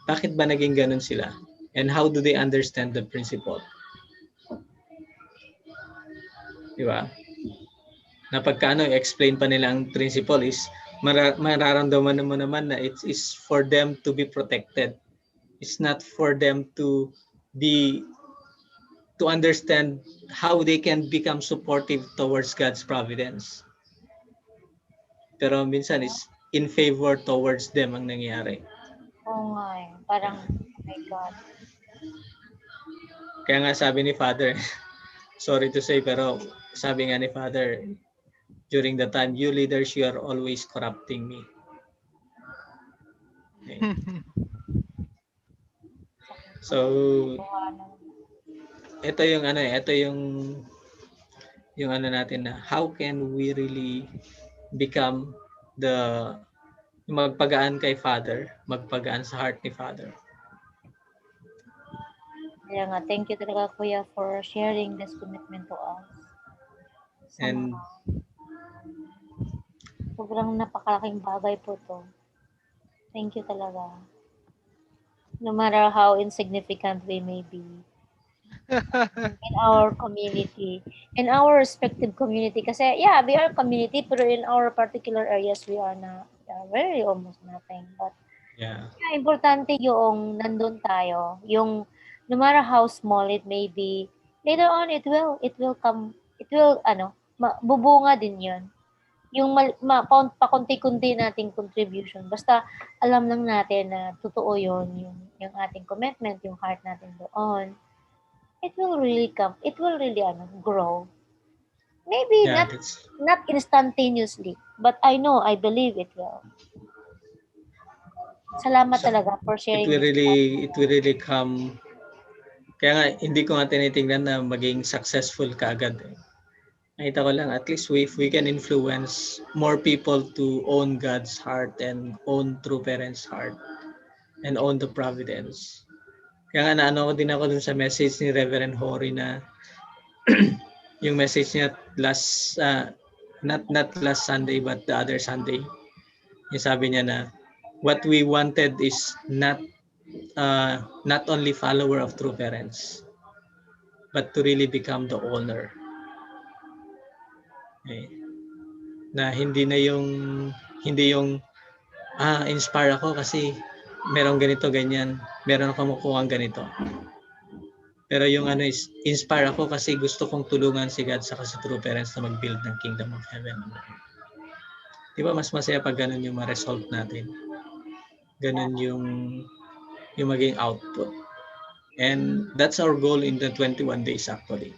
bakit ba naging ganun sila? And how do they understand the principle? Diba? Na pagka explain pa nila ang principle is, mararamdaman mo naman na it is for them to be protected. It's not for them to understand how they can become supportive towards God's providence. Pero minsan is in favor towards them ang nangyayari. Oo nga eh. Parang, oh my God. Kaya nga sabi ni Father, sorry to say, pero sabi nga ni Father, during the time, you leaders, you are always corrupting me. Okay. So, ito yung yung ano, yung natin na how can we really become Yung magpagaan kay Father, magpagaan sa heart ni Father. Kaya nga, thank you talaga Kuya for sharing this commitment to us. And Sobrang napakalaking bagay po to. Thank you talaga. No matter how insignificant we may be in our community, in our respective community. Kasi yeah, we are community, pero in our particular areas, we are very almost nothing. But yeah, importante yung nandun tayo, yung no matter how small it may be, later on it will come, bubunga din yun. Yung pakunti-kunti nating contribution. Basta alam lang natin na totoo yun, yung ating commitment, yung heart natin doon. It will really come. It will really grow. Maybe yeah, not instantaneously, but I believe it will. Salamat talaga for sharing. It will really come. Kaya nga, hindi ko nga tinitingnan na maging successful kaagad. Nakita ko lang, at least if we can influence more people to own God's heart and own True Parents' heart and own the providence. Kaya nga naano ko din ako dun sa message ni Reverend Hori na yung message niya not last Sunday but the other Sunday. Yung sabi niya na what we wanted is not only follower of True Parents but to really become the owner. Okay. Na hindi yung inspire ako kasi merong ganito ganyan, meron akong makuha ganito. Pero yung is inspire ako kasi gusto kong tulungan si God sa True Parents na mag-build ng Kingdom of Heaven. Di ba mas masaya pag ganun yung ma-result natin? Ganun yung maging output. And that's our goal in the 21 days actually.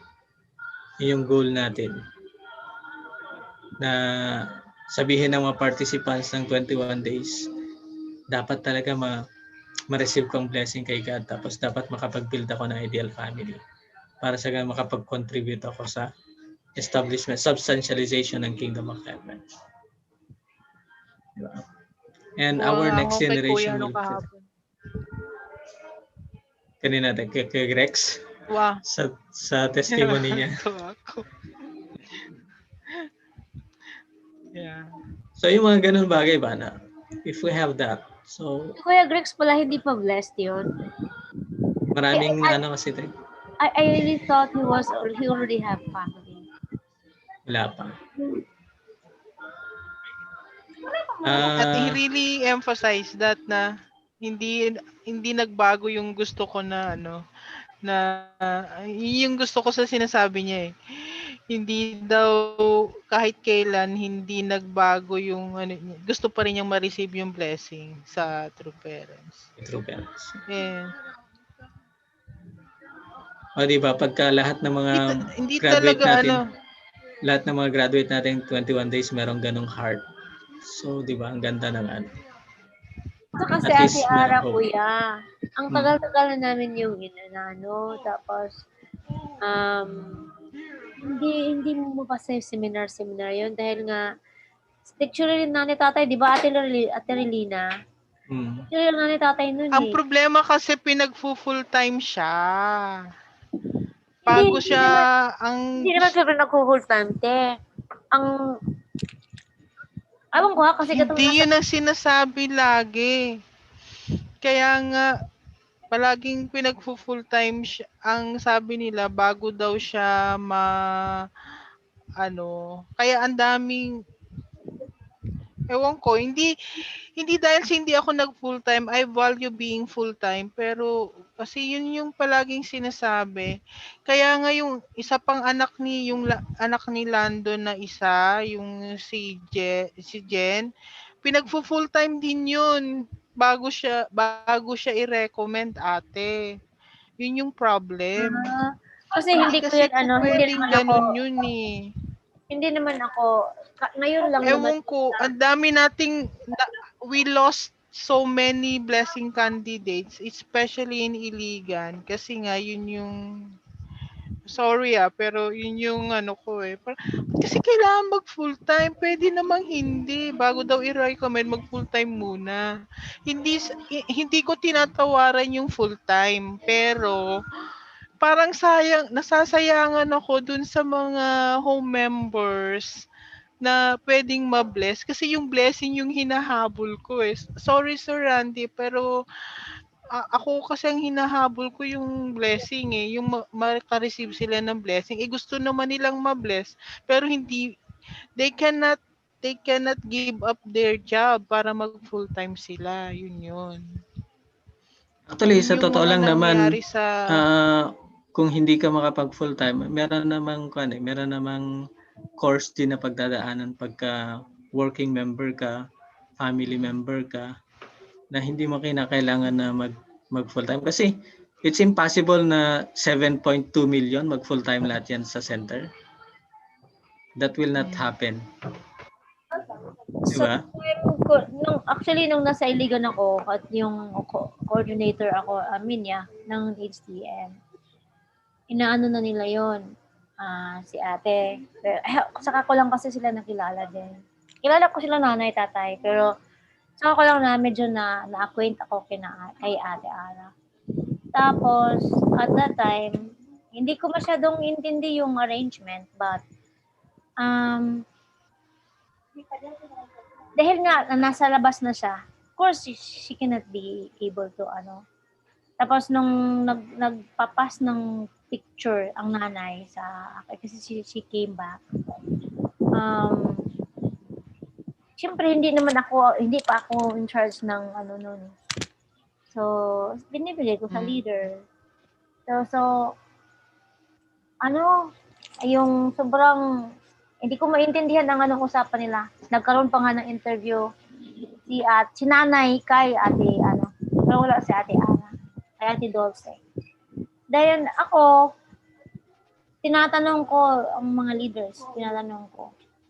Yung goal natin na sabihin ng mga participants ng 21 days, dapat talaga ma-receive kong blessing kay God, tapos dapat makapag-build ako ng ideal family para sa ganun makapag-contribute ako sa establishment, substantialization ng Kingdom of Heaven. Diba? And our next generation will kanina kay Rex. Wow. Sa testimony niya. Yeah. So yung mga ganun bagay ba na if we have that, so Kuya Grex pala hindi pa blessed yun. Maraming kasi tayo. I really thought he already have family. Wala pa. At he really emphasized that na hindi nagbago yung gusto ko na yung gusto ko sa sinasabi niya eh. Hindi daw kahit kailan hindi nagbago yung gusto pa rin niyang ma-receive yung blessing sa True Parents. True Parents. Yeah. O diba pagka lahat ng mga hindi graduate talaga natin, lahat ng mga graduate natin 21 days merong ganong heart. So diba ang ganda ng Ito kasi Ate Ara, Kuya, ang tagal-tagal na namin yung tapos hindi mo pa sa seminar yun dahil nga actually nanay tatay, di ba Ate Relina? Actually nanay tatay nun Ang problema kasi pinag-full time siya. Bago siya hindi naman siya nag-full time, te. Abang ko kasi hindi yun ang sinasabi lagi. Kaya nga palaging pinag-full time siya. Ang sabi nila bago daw siya kaya ang daming ewan ko, hindi dahil hindi ako nag full time, I value being full time, pero kasi yun yung palaging sinasabi. Kaya nga yung isa pang anak ni Landon na isa, yung si Jen, pinag-full time din yun bago siya i-recommend ate. Yun yung problem. Kasi hindi ko yan hindi naman yun eh. Hindi naman ako ngayon lang naman ko, ang dami nating we lost so many blessing candidates, especially in Iligan kasi nga yun yung Sorry pero yun yung ano ko eh. Kasi kailangan mag full time, pwede namang hindi. Bago daw i-recommend mag full time muna. Hindi ko tinatawaran yung full time, pero parang nasasayangan ako dun sa mga home members na pwedeng ma-bless kasi yung blessing yung hinahabol ko eh. Sorry Sir Randy, pero ako kasi ang hinahabol ko yung blessing eh, yung maka-receive sila ng blessing. Gusto naman nilang ma-bless, pero hindi, they cannot give up their job para mag full-time sila. Yun. Actually, Yun sa yung totoo mga lang naman, nangyari sa... kung hindi ka makapag full time, meron namang course din na pagdadaanan pagka working member ka, family member ka, na hindi mo kinakailangan na mag full time kasi it's impossible na 7.2 million mag full time lahat yan sa center. That will not happen. Diba? Nung nasa Iligan ako at yung coordinator ako, ng HTM, inaano na nila yon si ate. Pero, saka ko lang kasi sila nakilala din. Kilala ko sila nanay, tatay, pero saka ko lang na medyo na-acquaint ako kay ate Ara. Tapos, at that time, hindi ko masyadong intindi yung arrangement, but dahil nga nasa labas na siya, of course she cannot be able to Tapos nung nagpapas ng picture ang nanay sa akin kasi she came back. Siyempre hindi pa ako in charge ng noon. So, binibigay ko sa leader. So yung sobrang hindi ko maintindihan ang anong usapan nila. Nagkaroon pa nga ng interview si nanay kay ate pero wala si ate Ana, kay ate Dulce. Dahil ako, tinatanong ko ang mga leaders,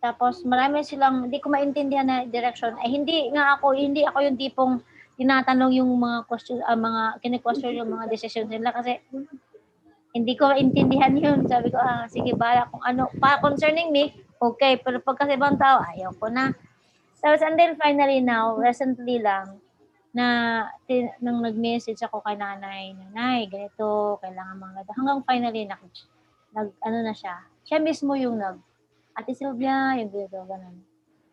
Tapos marami silang, hindi ko maintindihan na direction. Hindi ako yung tipong tinatanong yung mga question, mga kine-question yung mga decision nila kasi hindi ko maintindihan yun. Sabi ko, sige, bala kung ano. Concerning me, okay. Pero pagka sa ibang tao, ayaw ko na. Tapos, and then finally now, recently lang, nang nag-message ako kay nanay, ganito, kailangan mga ganito. Hanggang finally, na siya. Siya mismo yung Ate Sylvia, yung ganun.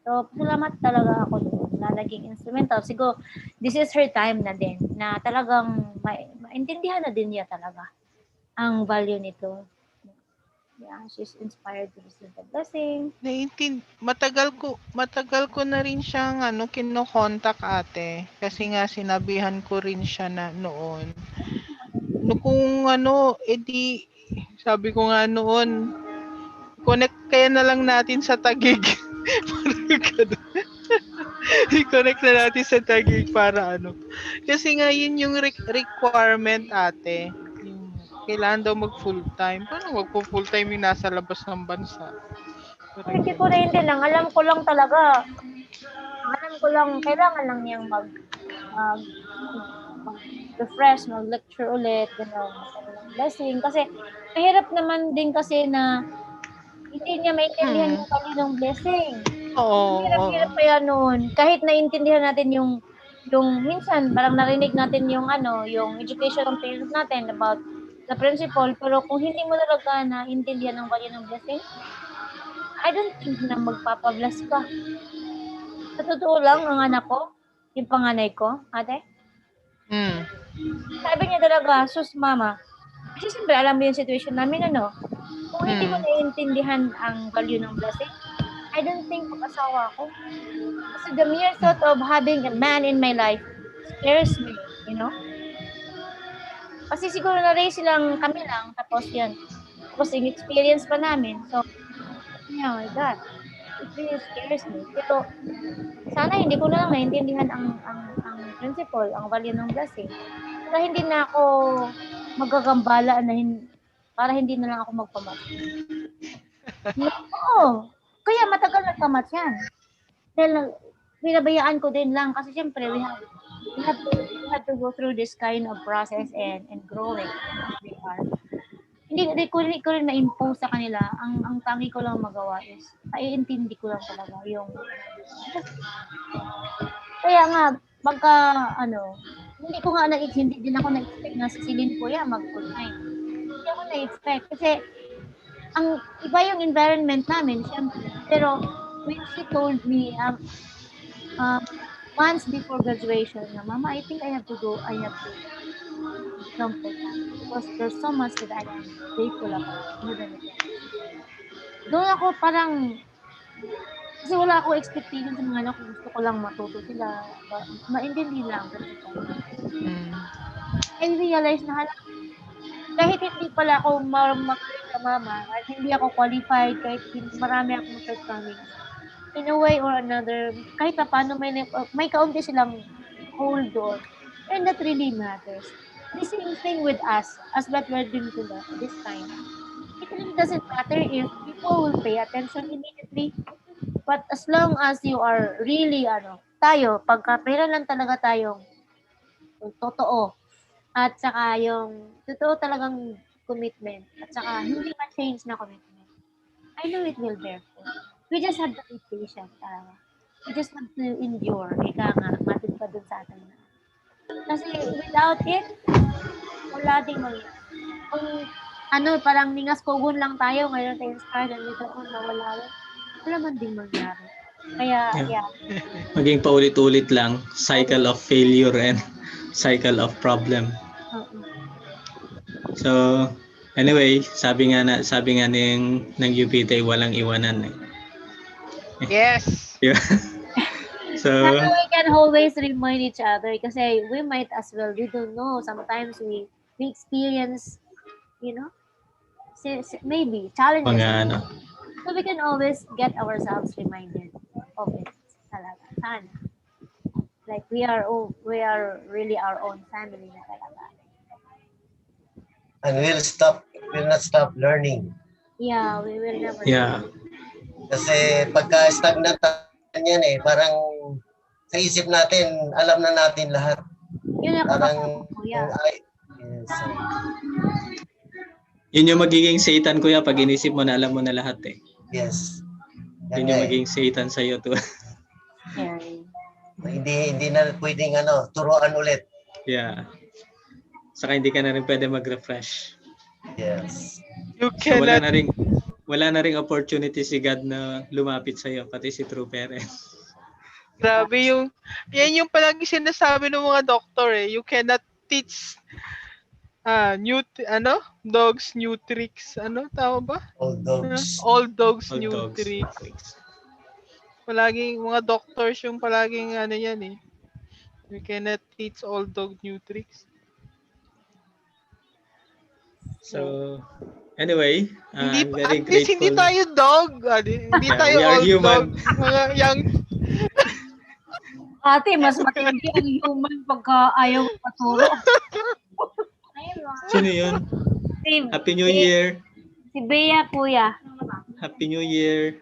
So, salamat talaga ako doon na naging instrumental. Siguro, this is her time na din, na talagang maintindihan na din niya talaga ang value nito. Yeah, she's inspired to receive the blessing. Matagal ko na rin siyang kino-contact ate kasi nga sinabihan ko rin siya na noon. Kung sabi ko nga noon, connect kaya na lang natin sa Taguig. I-connect na natin sa Taguig para Kasi nga yun yung requirement ate. Kailangan daw mag full time. Paano mag-full time yung nasa labas ng bansa? Hindi ko lang. Alam ko lang talaga. Kailangan lang niyang refresh, mag-lecture ulit, blessing. Kasi, mahirap naman din kasi na hindi niya maintindihan yung value ng blessing. Oo. Hirap pa yan noon. Kahit naintindihan natin yung minsan, parang narinig natin yung education ng parents natin about the principle, pero kung hindi mo talaga naintindihan ang value ng blessing, I don't think na magpapabless ka. Sa totoo lang, ang anak ko, yung panganay ko, ate, sabi niya talaga, sus mama, kasi siyempre alam mo yung situation namin, kung hindi mo naiintindihan ang value ng blessing, I don't think mag-asawa ako. Kasi the mere thought of having a man in my life scares me, Kasi siguro na-raise kami lang, tapos yan. Tapos yung experience pa namin. So, my God, it really scares me. Pero, sana hindi ko na lang naintindihan ang principle, ang value ng blessing. Para hindi na ako magagambala para hindi na lang ako magpamat. Oo. Kaya matagal nagpamat yan. Dahil binabayaan ko din lang kasi siyempre we have to go through this kind of process and growing as we are. hindi ko rin ma-impose sa kanila. Ang tangi ko lang magawa is, maiintindi ko lang talaga yung, kaya nga, pagka, hindi din ako na-expect na si Celine Kuya mag-full time. Hindi ako na-expect kasi, ang iba yung environment namin, syempre. Pero, when she told me, months before graduation, na, Mama, I think I have to become full-time because there's so much that I am grateful about more than it. Doon ako parang, kasi wala ako expectation sa mga anak ko, gusto ko lang matuto sila, maintindi lang. I realized na kahit hindi pala ako magaling na mama, kahit hindi ako qualified, kahit marami akong shortcomings, in a way or another, kahit pa paano may kaunti silang hold door, and that really matters. The same thing with us, as what we're doing this time. It really doesn't matter if people will pay attention immediately, but as long as you are really, tayo, pagka pera lang talaga tayong totoo, at saka yung totoo talagang commitment, at saka hindi ma-change na commitment, I know it will bear fruit. We just have to be patient talaga. We just have to endure. Ika nga, matid pa dun sa atin. Kasi without it, wala ding mangyari. Kung parang ningas kugon lang tayo, ngayon tayo start, and later on, nawala. Wala man ding mangyari. Kaya, yeah. Maging paulit-ulit lang, cycle of failure and cycle of problem. So, anyway, sabi nga ng UPT, walang iwanan eh. Yes. So, we can always remind each other kasi we might as well, we don't know, sometimes we experience, maybe challenges. mga So we can always get ourselves reminded of it. Talaga. Sana. Like we are really our own family na talaga. And we'll not stop learning. Yeah, we will never. Yeah. Kasi pagka stagnant yan parang sa isip natin, alam na natin lahat. Yun parang, yeah. Yes. Yun yung magiging Satan, kuya, pag inisip mo na alam mo na lahat eh. Yes. Yun yung magiging Satan sa'yo to. Yeah. Hindi na pwedeng turuan ulit. Yeah. Saka hindi ka na rin pwede mag-refresh. Yes. You So cannot. wala na ring opportunity si God na lumapit sa iyo, pati si true parents. Grabe yan yung palagi sinasabi ng mga doktor eh. You cannot teach dogs new tricks. Tama ba? Old dogs. Old dogs new tricks. Palaging mga doctors yung palaging yan eh. You cannot teach old dog new tricks. So, anyway, I'm very at least grateful. hindi tayo dog. Hindi tayo we are old human. dog. Mga young. Ate, mas matindi ang human pagka ayaw paturo. Sino yun? Happy New Year. Si Bea, kuya. Happy New Year.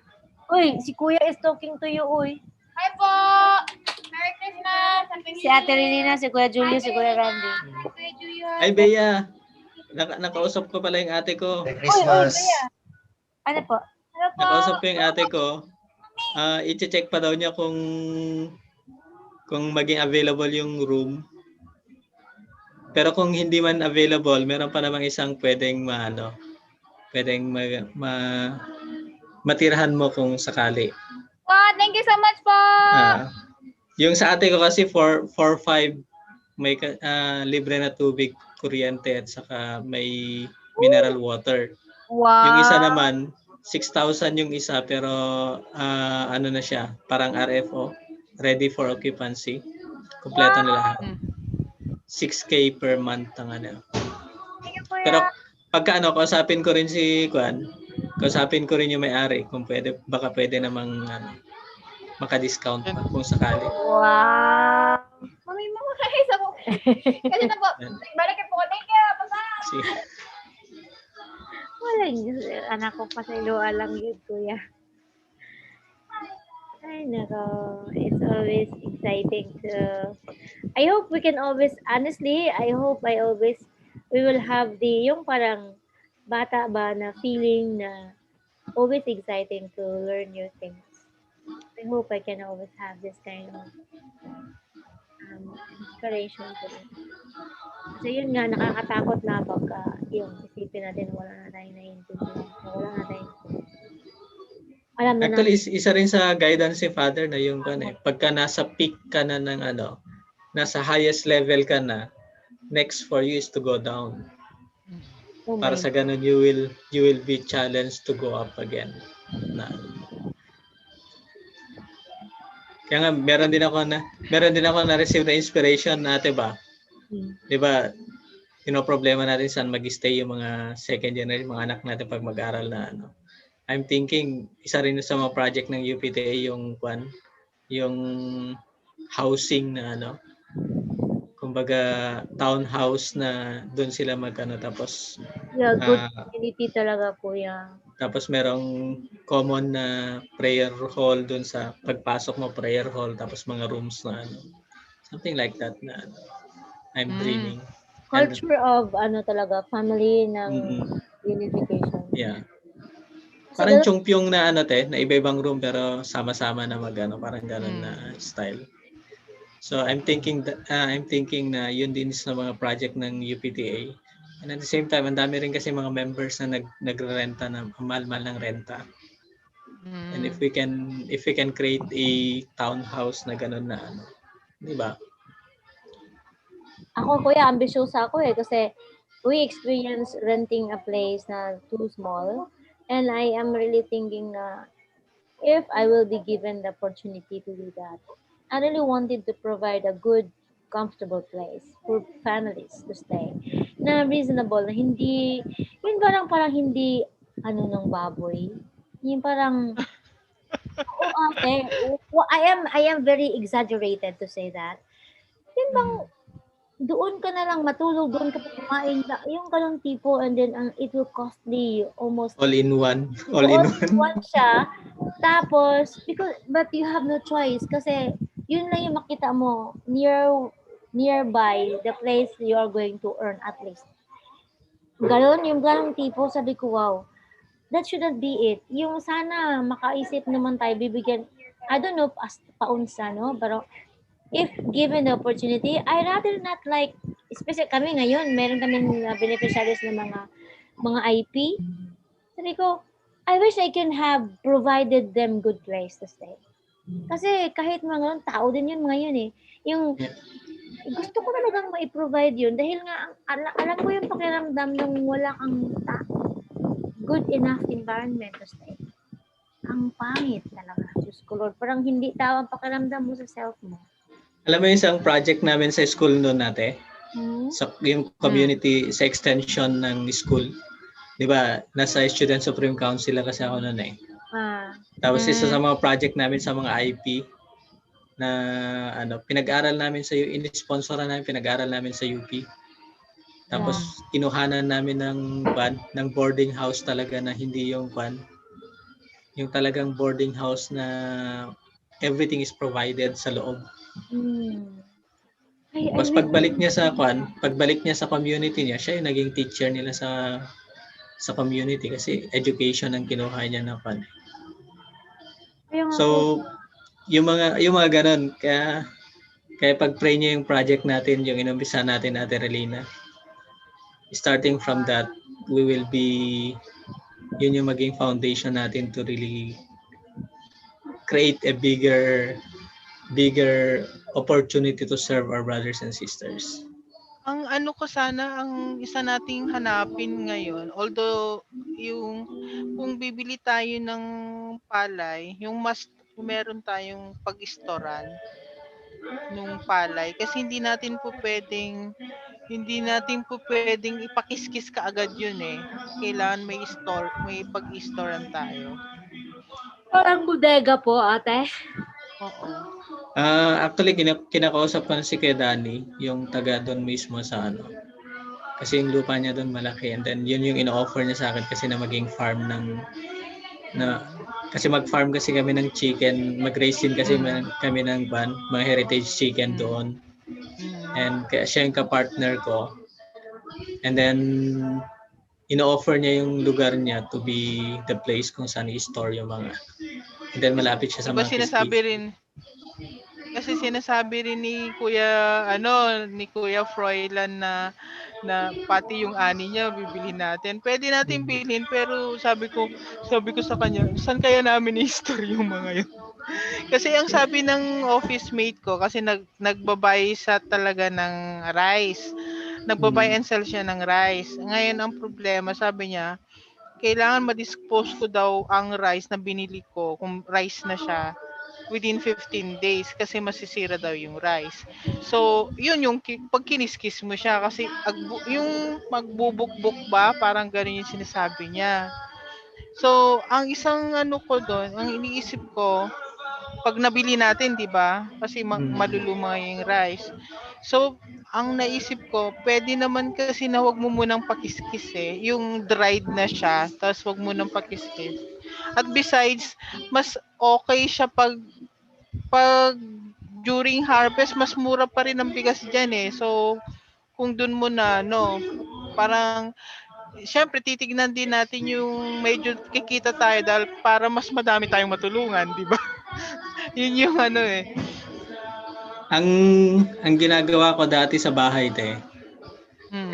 Uy, si kuya is talking to you, uy. Hi po! Merry Christmas! Happy New Si Ate Relina, si Kuya Julio, si Kuya Randy. Kuya Julio. Ay, Bea. Nakausap ko pala yung ate ko. Merry Christmas. Ano po? Nakausap ko yung ate ko. I-check pa daw niya kung maging available yung room. Pero kung hindi man available, meron pa namang isang pwedeng matirahan mo kung sakali. Wow, thank you so much po! Yung sa ate ko kasi 4-5 may libre na tubig, kuryente at saka may mineral water. Wow. Yung isa naman 6,000 yung isa pero na siya, parang RFO, ready for occupancy. Kumpleto na lahat. 6K per month ang Pero pagka kausapin ko rin kausapin ko rin yung may-ari kung baka pwede namang maka-discount pa kung sakali. Wow. Mami mo sa mo. Kasi na po, balik po. Thank you. Bye-bye. Wala yun. Anak ko pa sa iluwa lang yun, kuya. Ay, nako. It's always exciting to... I hope we can always, honestly, we will have yung parang bata ba na feeling na always exciting to learn new things. I hope I can always have this kind of inspiration to me. Kasi yun nga, nakakatakot na pagka yung isipin natin wala na tayong naiintindihan. Wala na tayong alam na Actually, natin. isa rin sa guidance ni Father na yung pagka nasa peak ka na ng nasa highest level ka na, next for you is to go down. Oh Para my sa ganun, you will be challenged to go up again. Kaya nga, meron din ako na-receive na inspiration na, ba? Di ba, problema natin saan mag-stay yung mga second generation, mga anak natin pag mag-aral na I'm thinking, isa rin sa mga project ng UPTA yung housing na kumbaga townhouse na doon sila tapos good community talaga kuya. Tapos merong common na prayer hall doon sa pagpasok mo, prayer hall, tapos mga rooms na something like that na I'm dreaming. Culture of talaga family ng unification. Yeah. Parang chungpyong na na iba-ibang room pero sama-sama na parang ganun na style. So I'm thinking na yun din sa mga project ng UPTA. And at the same time, ang dami rin kasi mga members na nagrerenta na mahal-mahal ng renta. And if we can create a townhouse na ganun na di ba? Ako kuya, ambisyosa ako kasi we experience renting a place na too small. And I am really thinking if I will be given the opportunity to do that, I really wanted to provide a good, comfortable place for families to stay. Na reasonable, na hindi, yun parang hindi, ng baboy. Yung parang, I am very exaggerated to say that. Yun bang, doon ka na lang matulog, doon ka pa kumain, yung ganong tipo, and then it will costly almost all in one siya. Tapos but you have no choice kasi yun lang yung makita mo nearby the place you are going to earn at least. Yung ganong tipo, sabi ko wow, that shouldn't be it. Yung sana makaisip naman tayo, bibigyan, I don't know as paunsa, no, pero if given the opportunity, I rather not like, especially kami ngayon, meron kaming beneficiaries ng mga IP. Sabi ko, I wish I can have provided them good place to stay. Kasi kahit mga tao din yun ngayon yung gusto ko talagang ma-provide yun dahil nga alam ko yung pakiramdam nung wala kang good enough environment to stay. Ang pangit talaga. Diyos ko Lord, parang hindi tao ang pakiramdam mo sa self mo. Alam mo yung isang project namin sa school noon natin? Sa yung community, sa extension ng school. Di ba? Nasa Student Supreme Council kasi ako noon Tapos isa sa mga project namin sa mga IP na pinag-aral namin sa in-sponsoran namin, pinag-aral namin sa UP. Tapos kinuhanan namin ng boarding house talaga na hindi yung yung talagang boarding house na everything is provided sa loob. Mas pagbalik niya sa community niya, siya yung naging teacher nila sa community kasi education ang kinuha niya na So, yung mga ganun, kaya pag-pray niyo yung project natin, yung inumpisa natin, Ate Relina, starting from that, we will be, yun yung maging foundation natin to really create a bigger opportunity to serve our brothers and sisters. Ang ang isa nating hanapin ngayon, although kung bibili tayo ng palay, meron tayong pag-storan nung palay kasi hindi natin po pwedeng ipakiskis kaagad yun Kailangan may pag-storan tayo. Parang bodega po, ate. Oo. Actually, kinakausap ko na si Kuya Danny, yung taga doon mismo sa Kasi yung lupa niya doon malaki. And then, yun yung ino-offer niya sa akin kasi na maging farm kasi mag-farm kasi kami ng chicken. Mag-raise din kasi kami ng mga heritage chicken doon. And kaya siya yung ka-partner ko. And then, ino-offer niya yung lugar niya to be the place kung saan i-store yung mga. And then malapit siya sa Diba mga sinasabi crispy. rin, kasi sinasabi rin ni Kuya Froilan na pati yung ani niya bibilhin natin. Pwede natin bilhin pero sabi ko sa kanya, saan kaya namin i-store yung mga yun? Kasi ang sabi ng office mate ko, kasi nagbabay siya talaga ng rice. Nagbabay and sell siya ng rice. Ngayon ang problema, sabi niya, kailangan ma-dispose ko daw ang rice na binili ko, kung rice na siya, within 15 days kasi masisira daw yung rice. So, yun yung pag kiniskis mo siya kasi yung magbubukbuk ba, parang ganun yung sinasabi niya. So, ang isang ano ko doon, ang iniisip ko, pag nabili natin, 'di ba? Kasi maluluma yung rice. So, ang naisip ko, pwede naman kasi na wag mo munang pakiskis yung dried na siya, tapos wag mo nang pakiskis. At besides, mas okay siya pag during harvest, mas mura pa rin ang bigas diyan So, kung dun mo na parang syempre titignan din natin yung medyo kikita tayo dahil para mas madami tayong matulungan, 'di ba? Yun yung Ang ginagawa ko dati sa bahay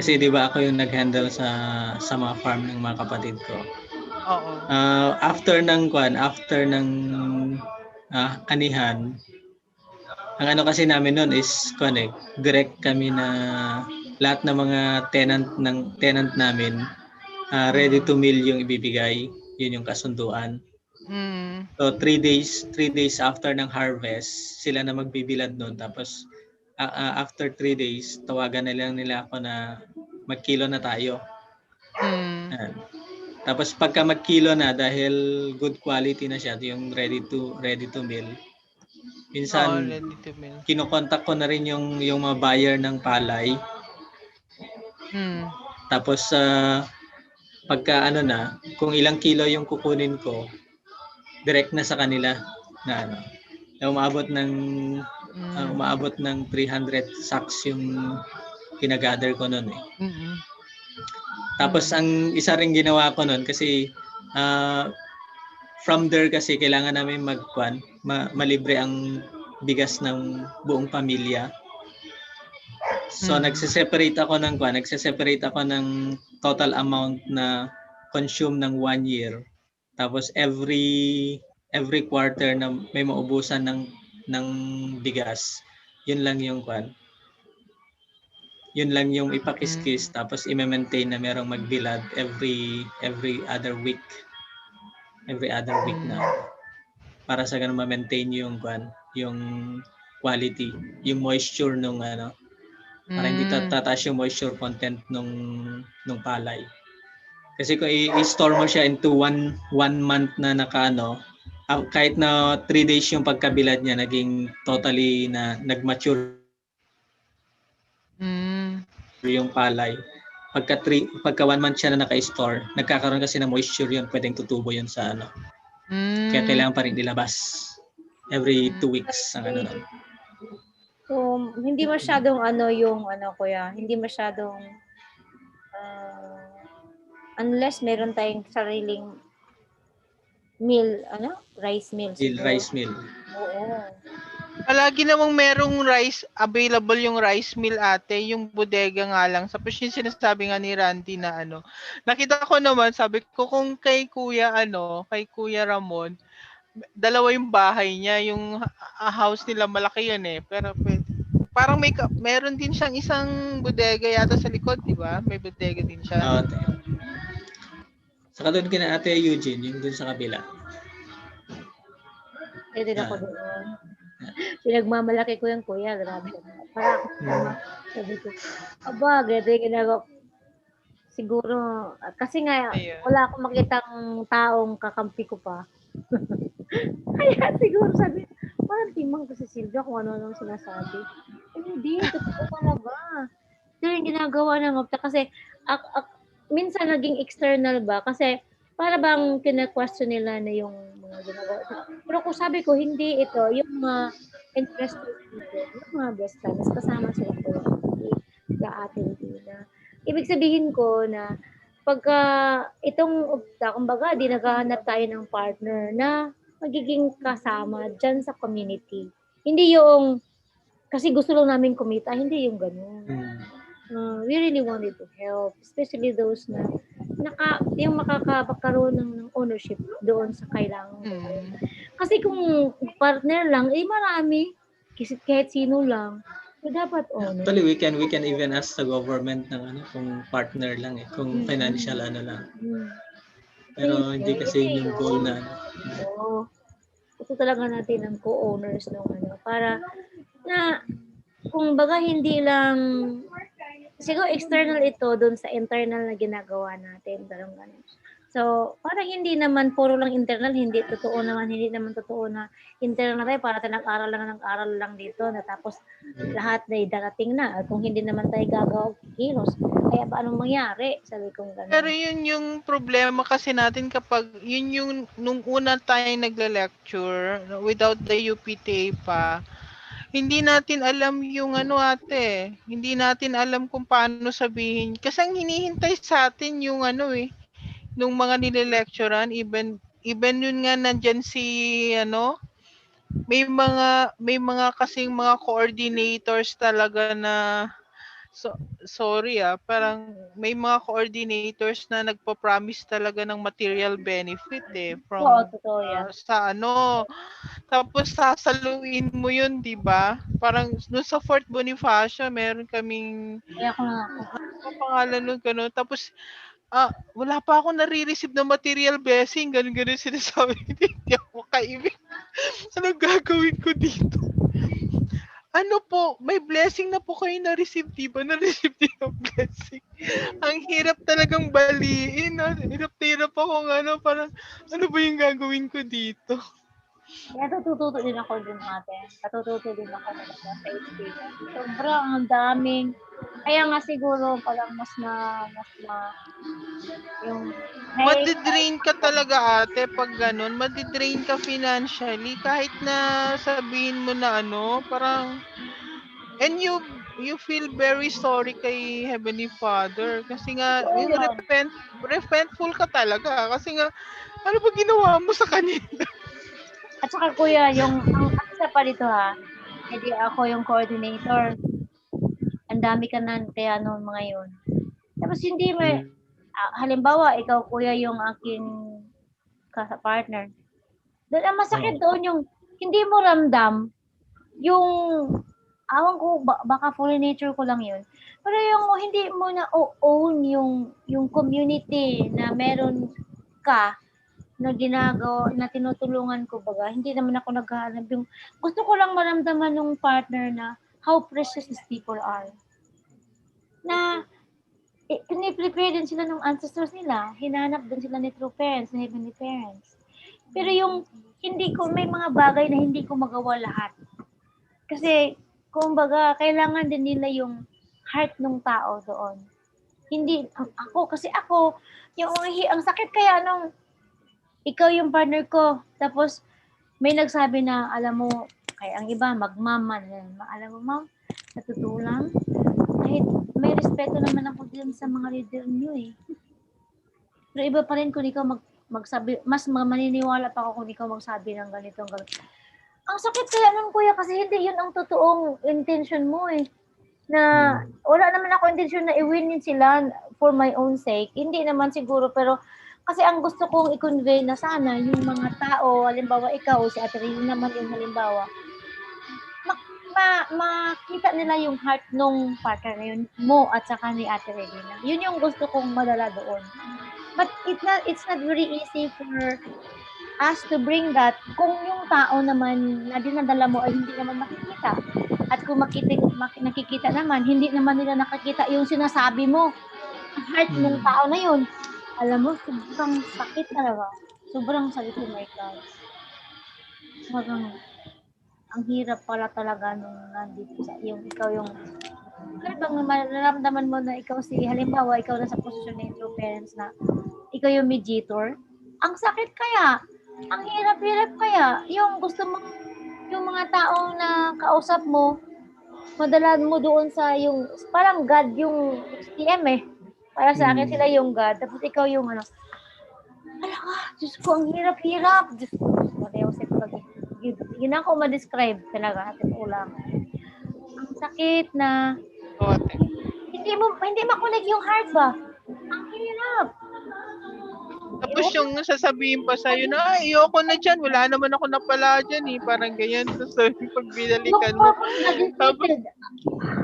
kasi 'di ba ako yung nag-handle sa mga farm ng mga kapatid ko. Oo. After ng anihan, ang ano kasi namin noon is direct kami na lahat ng mga tenant namin ready to mill yung ibibigay, yun yung kasunduan. So 3 days after ng harvest, sila na magbibilad noon, tapos after 3 days tawagan na lang nila ako na magkilo na tayo. Tapos pagka magkilo na, dahil good quality na siya, yung ready to mill, minsan kinokontak ko na rin yung mga buyer ng palay. Tapos pagka kung ilang kilo yung kukunin ko, direct na sa kanila na umaabot ng 300 sacks yung kinagather ko noon Tapos ang isa ring ginawa ko noon, kasi from there kasi kailangan namin malibre ang bigas ng buong pamilya. So nagse-separate ako ng total amount na consume ng 1 year. Tapos every quarter na may maubusan ng bigas, yun lang yung ipakiskis, tapos i-maintain na merong magbilad every other week na, para sa ganun ma-maintain yung quality, yung moisture nung para hindi tataas yung moisture content nung palay. Kasi kung i-store mo siya into one month na kahit na 3 days yung pagkabilad niya, naging totally na nag-mature yung palay. Pagka 1 month siya na naka-store, nagkakaroon kasi ng moisture yun, pwedeng tutubo yun sa Kaya kailangan pa rin ilabas every 2 weeks ang So, hindi masyadong kuya, hindi masyadong unless meron tayong sariling rice mill. Rice mill. Oo. Palagi namang merong available yung rice mill yung bodega nga lang. Tapos yung sinasabi nga ni Randy na nakita ko naman, sabi ko kung kay Kuya Ramon, dalawa yung bahay niya, yung house nila malaki yun pero parang meron din siyang isang bodega yata sa likod, di ba? May bodega din siya. Saka doon kina Ate Eugene, yung doon sa kabila. Din ako doon. Pinagmamalaki ko yung kuya, grabe. Parang sabi ko, ganda yung ginagawa. Siguro, kasi nga, wala akong makitang taong kakampi ko pa. Kaya siguro sabi, parang timang ko si Silvia kung ano-ano sinasabi. Hindi, totoo talaga. Ito yung ginagawa ng OPTA kasi minsan naging external ba? Kasi para bang kina-question nila na yung mga ginagawa. Pero kung sabi ko, hindi ito, yung mga interested people, yung mga best friends, kasama sila ko sa atin na. Ibig sabihin ko na pagka itong, kumbaga, di naghahanap tayo ng partner na magiging kasama dyan sa community. Hindi yung, kasi gusto lang namin kumita, hindi yung ganun. We really wanted to help, especially those na yung makakapagkaroon ng ownership doon sa kailangan. Kasi kung partner lang, marami, kahit sino lang. So, dapat owner. Actually, we can even ask the government ng kung partner lang kung financial lang. Pero hindi kasi yun yung goal na Oo. Gusto talaga natin ng co-owners ng para na kung baga hindi lang siguro external ito doon sa internal na ginagawa natin, parang ganun. So, parang hindi naman puro lang internal, hindi naman totoo na internal tayo para tayo nag-aral lang dito na tapos lahat na darating na. At kung hindi naman tayo gagawa kilos, kaya ba anong mangyari? Sabi kong ganun. Pero yun yung problema kasi natin kapag yun yung nung una tayo nagla-lecture without the UPTA pa, hindi natin alam yung ate. Hindi natin alam kung paano sabihin. Kasi ang hinihintay sa atin yung nung mga nile-lecturean, even yun nga nandyan si may mga kasing mga coordinators talaga na sorry parang may mga coordinators na nagpo-promise talaga ng material benefit from sa tapos sasaluin mo yun, di ba? Parang no sa Fort Bonifacio meron kaming pangalan nun ganun. Tapos wala pa ako nare-receive na material blessing, ganun sinasabi. Hindi ako kaibig. Anong gagawin ko dito? May blessing na po kayo na-receive, di ba? Na-receive din ang blessing. Ang hirap talagang baliin. Hirap ako parang ano ba yung gagawin ko dito? Kaya natututo din ako dun natin. Natututo din ako sa experience. Sobrang daming. Kaya nga siguro parang mas yung madidrain ka talaga ate pag ganun. Madidrain ka financially kahit na sabihin mo na parang and you feel very sorry kay Heavenly Father kasi nga yung repentful ka talaga kasi nga ano ba ginawa mo sa kanila? At saka kuya, ang isa pa dito hindi ako yung coordinator. Ang dami ka na kaya noon mga yun. Tapos hindi mo, halimbawa, ikaw kuya yung aking partner. Doon ang masakit doon yung hindi mo ramdam yung awan ko, baka full nature ko lang yun. Pero yung hindi mo na own yung community na meron ka na ginagawa, na tinutulungan ko baga, hindi naman ako naghahanap yung, gusto ko lang maramdaman ng partner na how precious these people are. Na, piniprepare din sila ng ancestors nila, hinanap din sila ni true parents, ni heavenly parents. Pero yung, may mga bagay na hindi ko magawa lahat. Kasi, kumbaga, kailangan din nila yung heart ng tao doon. Hindi, kasi ako, ang sakit kaya nung, ikaw yung partner ko, tapos may nagsabi na, alam mo, kaya ang iba, magmaman. Alam mo, ma'am, natutulang, kahit may respeto naman ako din sa mga leader niyo Pero iba pa rin kung ikaw magsabi, mas maniniwala pa ako kung ikaw magsabi ng ganito. Ang sakit kaya nun, kuya, kasi hindi yun ang totoong intention mo Na wala naman ako intention na i-winin sila for my own sake. Hindi naman siguro, pero kasi ang gusto kong i-convey na sana yung mga tao, halimbawa ikaw o si Ate Rina naman yung halimbawa, makita nila yung heart nung partner na yun, mo at saka ni Ate Rina. Yun yung gusto kong madala doon. But it's not very easy for us to bring that kung yung tao naman na dinadala mo ay hindi naman makikita. At kung nakikita naman, hindi naman nila nakikita yung sinasabi mo. Ang heart ng tao na yun. Alam mo, sobrang sakit talaga. Sobrang sakit, oh my God. Sobrang, ang hirap pala talaga nung nandito sa yung ikaw yung, bang nararamdaman mo na ikaw halimbawa, ikaw na sa posisyon ng true parents na ikaw yung mediator. Ang sakit kaya, ang hirap-hirap kaya, yung gusto mo, yung mga taong na kausap mo, madala mo doon sa yung, parang God yung HTM Para sa akin, sila yung God. Tapos ikaw yung ano, ala ka, Diyos ko, ang hirap-hirap. Diyos ko, yun ako ma-describe talaga. At ito lang. Ang sakit na, Oo, ate. hindi makunig yung heart ba? Ang hirap. Tapos yung sasabihin pa sa'yo na, ayoko na dyan, wala naman ako napala dyan eh. Parang ganyan. Tapos pag binalikan mo. Tapos,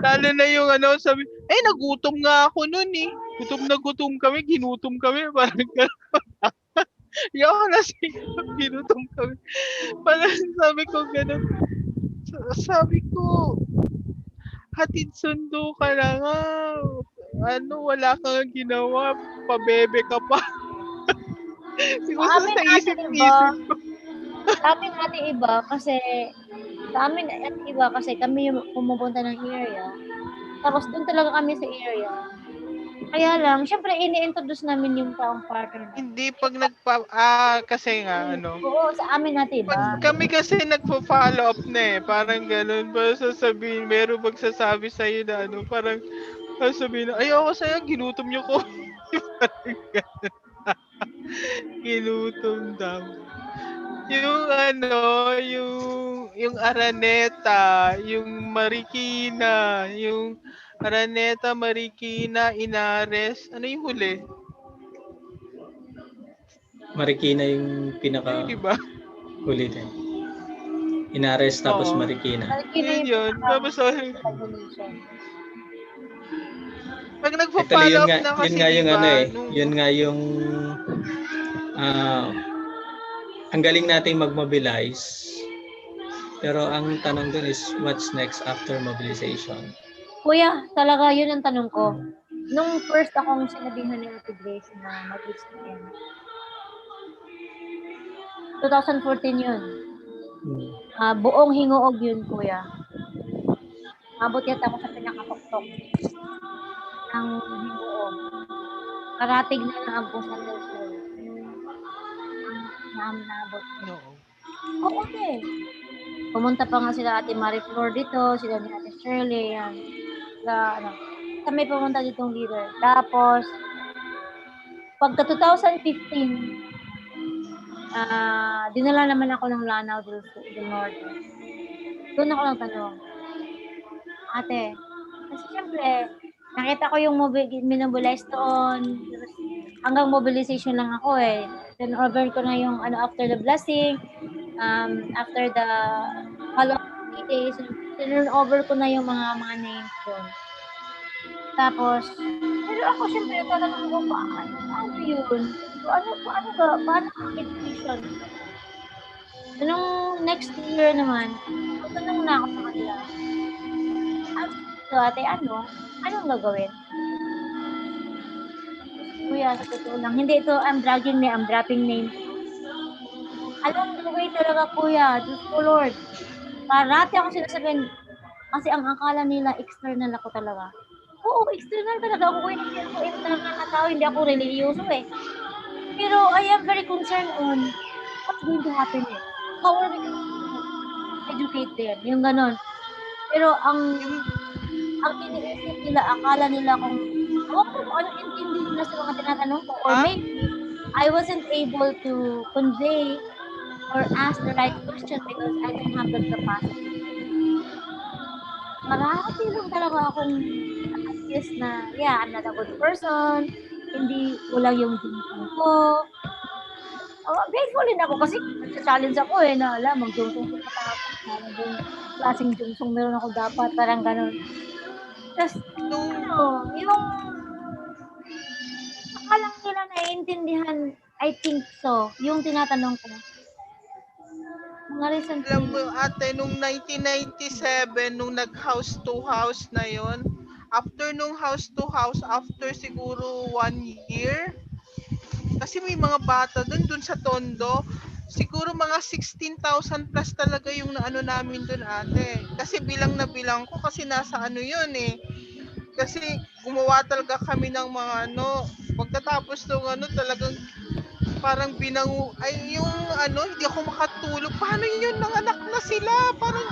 lalo na yung ano, sabi, nagutom nga ako nun eh. Gutom na gutom kami, ginutom kami. Parang gano'n. Ayoko na siya, ginutom kami. Parang sabi ko gano'n. Sabi ko, hatid sundo ka na nga. Ano, wala kang ginawa, pabebe ka pa. Siguro sa isip-isip ko. Sa amin natin iba kasi kami yung pumupunta ng area. Tapos doon talaga kami sa area. Kaya lang, syempre ini-introduce namin yung taong partner. Hindi pag kasi nga ano. Oo, sa amin natin iba. Pag kami kasi nagpo-follow up na eh. Parang ganun. Parang sasabihin, meron magsasabi sa'yo na ano. Parang sasabihin na, ayoko sa'yo, ginutom niyo ko. Parang ganun. Ginutom daw. Yung ano, yung Araneta, yung Marikina, yung Araneta, Marikina, Inares. Ano yung huli? Marikina yung pinaka Diba? huli din. Inares tapos Oo. Marikina. Yun. Tapos pag Actually, nagpo-follow up na kasi, yun nga yung diba, ano eh. Yun nga yung ang galing nating mag-mobilize. Pero ang tanong dun is, what's next after mobilization? Kuya, talaga yun ang tanong ko. Nung first akong sinabihan ni Ate Grace na mag-extend, 2014 yun. Buong hingoog yun, kuya. Abot yata ako sa pinakatuktok ng hingoog. Karatig na ang agpo sa Luzon. Naabot. Oo, okay. Pumunta pa nga sila Ate Marie Flor dito, sila ni Ate Shirley, yan. Kami pumunta ditong leader. Tapos, pagka 2015, dinala naman ako ng Lanao del Norte. Doon ako nagtanong, ate, kasi syempre, nakita ko yung minobilize doon. Hanggang mobilization lang ako eh. Then over ko na yung after the blessing, after the follow-up days, turn over ko na yung mga names doon. Tapos, pero ako syempre talagang ko, paano yun? Paano education? Nung next year naman, tanong na ako sa kanila. So, ate, anong gagawin? Kuya, sa totoo lang, hindi ito, I'm dropping names. Anong gagawin talaga, kuya? Diyos ko, Lord. Parati ako sinasabihin, kasi ang akala nila, external ako talaga. Oo, external talaga ako. Hindi ako internal na tao, hindi ako religyoso eh. Pero I am very concerned on what's going to happen eh. How are we going to educate them? Yung ganon. Pero ang iniisip nila, akala nila kung ano intindi nila sa mga tinatanong ko. Or maybe I wasn't able to convey or ask the right question because I don't have that capacity. Marami lang talaga akong na, I'm not a good person, hindi kulang yung jungsong ko. Grateful din ako kasi challenge ako eh, na alam, mag-jungsong ko patapos, yung klaseng jungsong meron ako dapat, parang ganun. Tapos, yung akalang nila naiintindihan, I think so, yung tinatanong ko. Mga recent. Alam mo, ate, nung 1997, nung nag-house to house na yon, after nung house to house, after siguro 1 year, kasi may mga bata dun sa Tondo, siguro mga 16,000 plus talaga yung naano namin dun, ate. Kasi bilang na bilang ko, kasi nasa yun eh. Kasi gumawa talaga kami ng mga pagkatapos nung talagang parang hindi ako makatulog. Paano yun? Nanganak na sila. Parang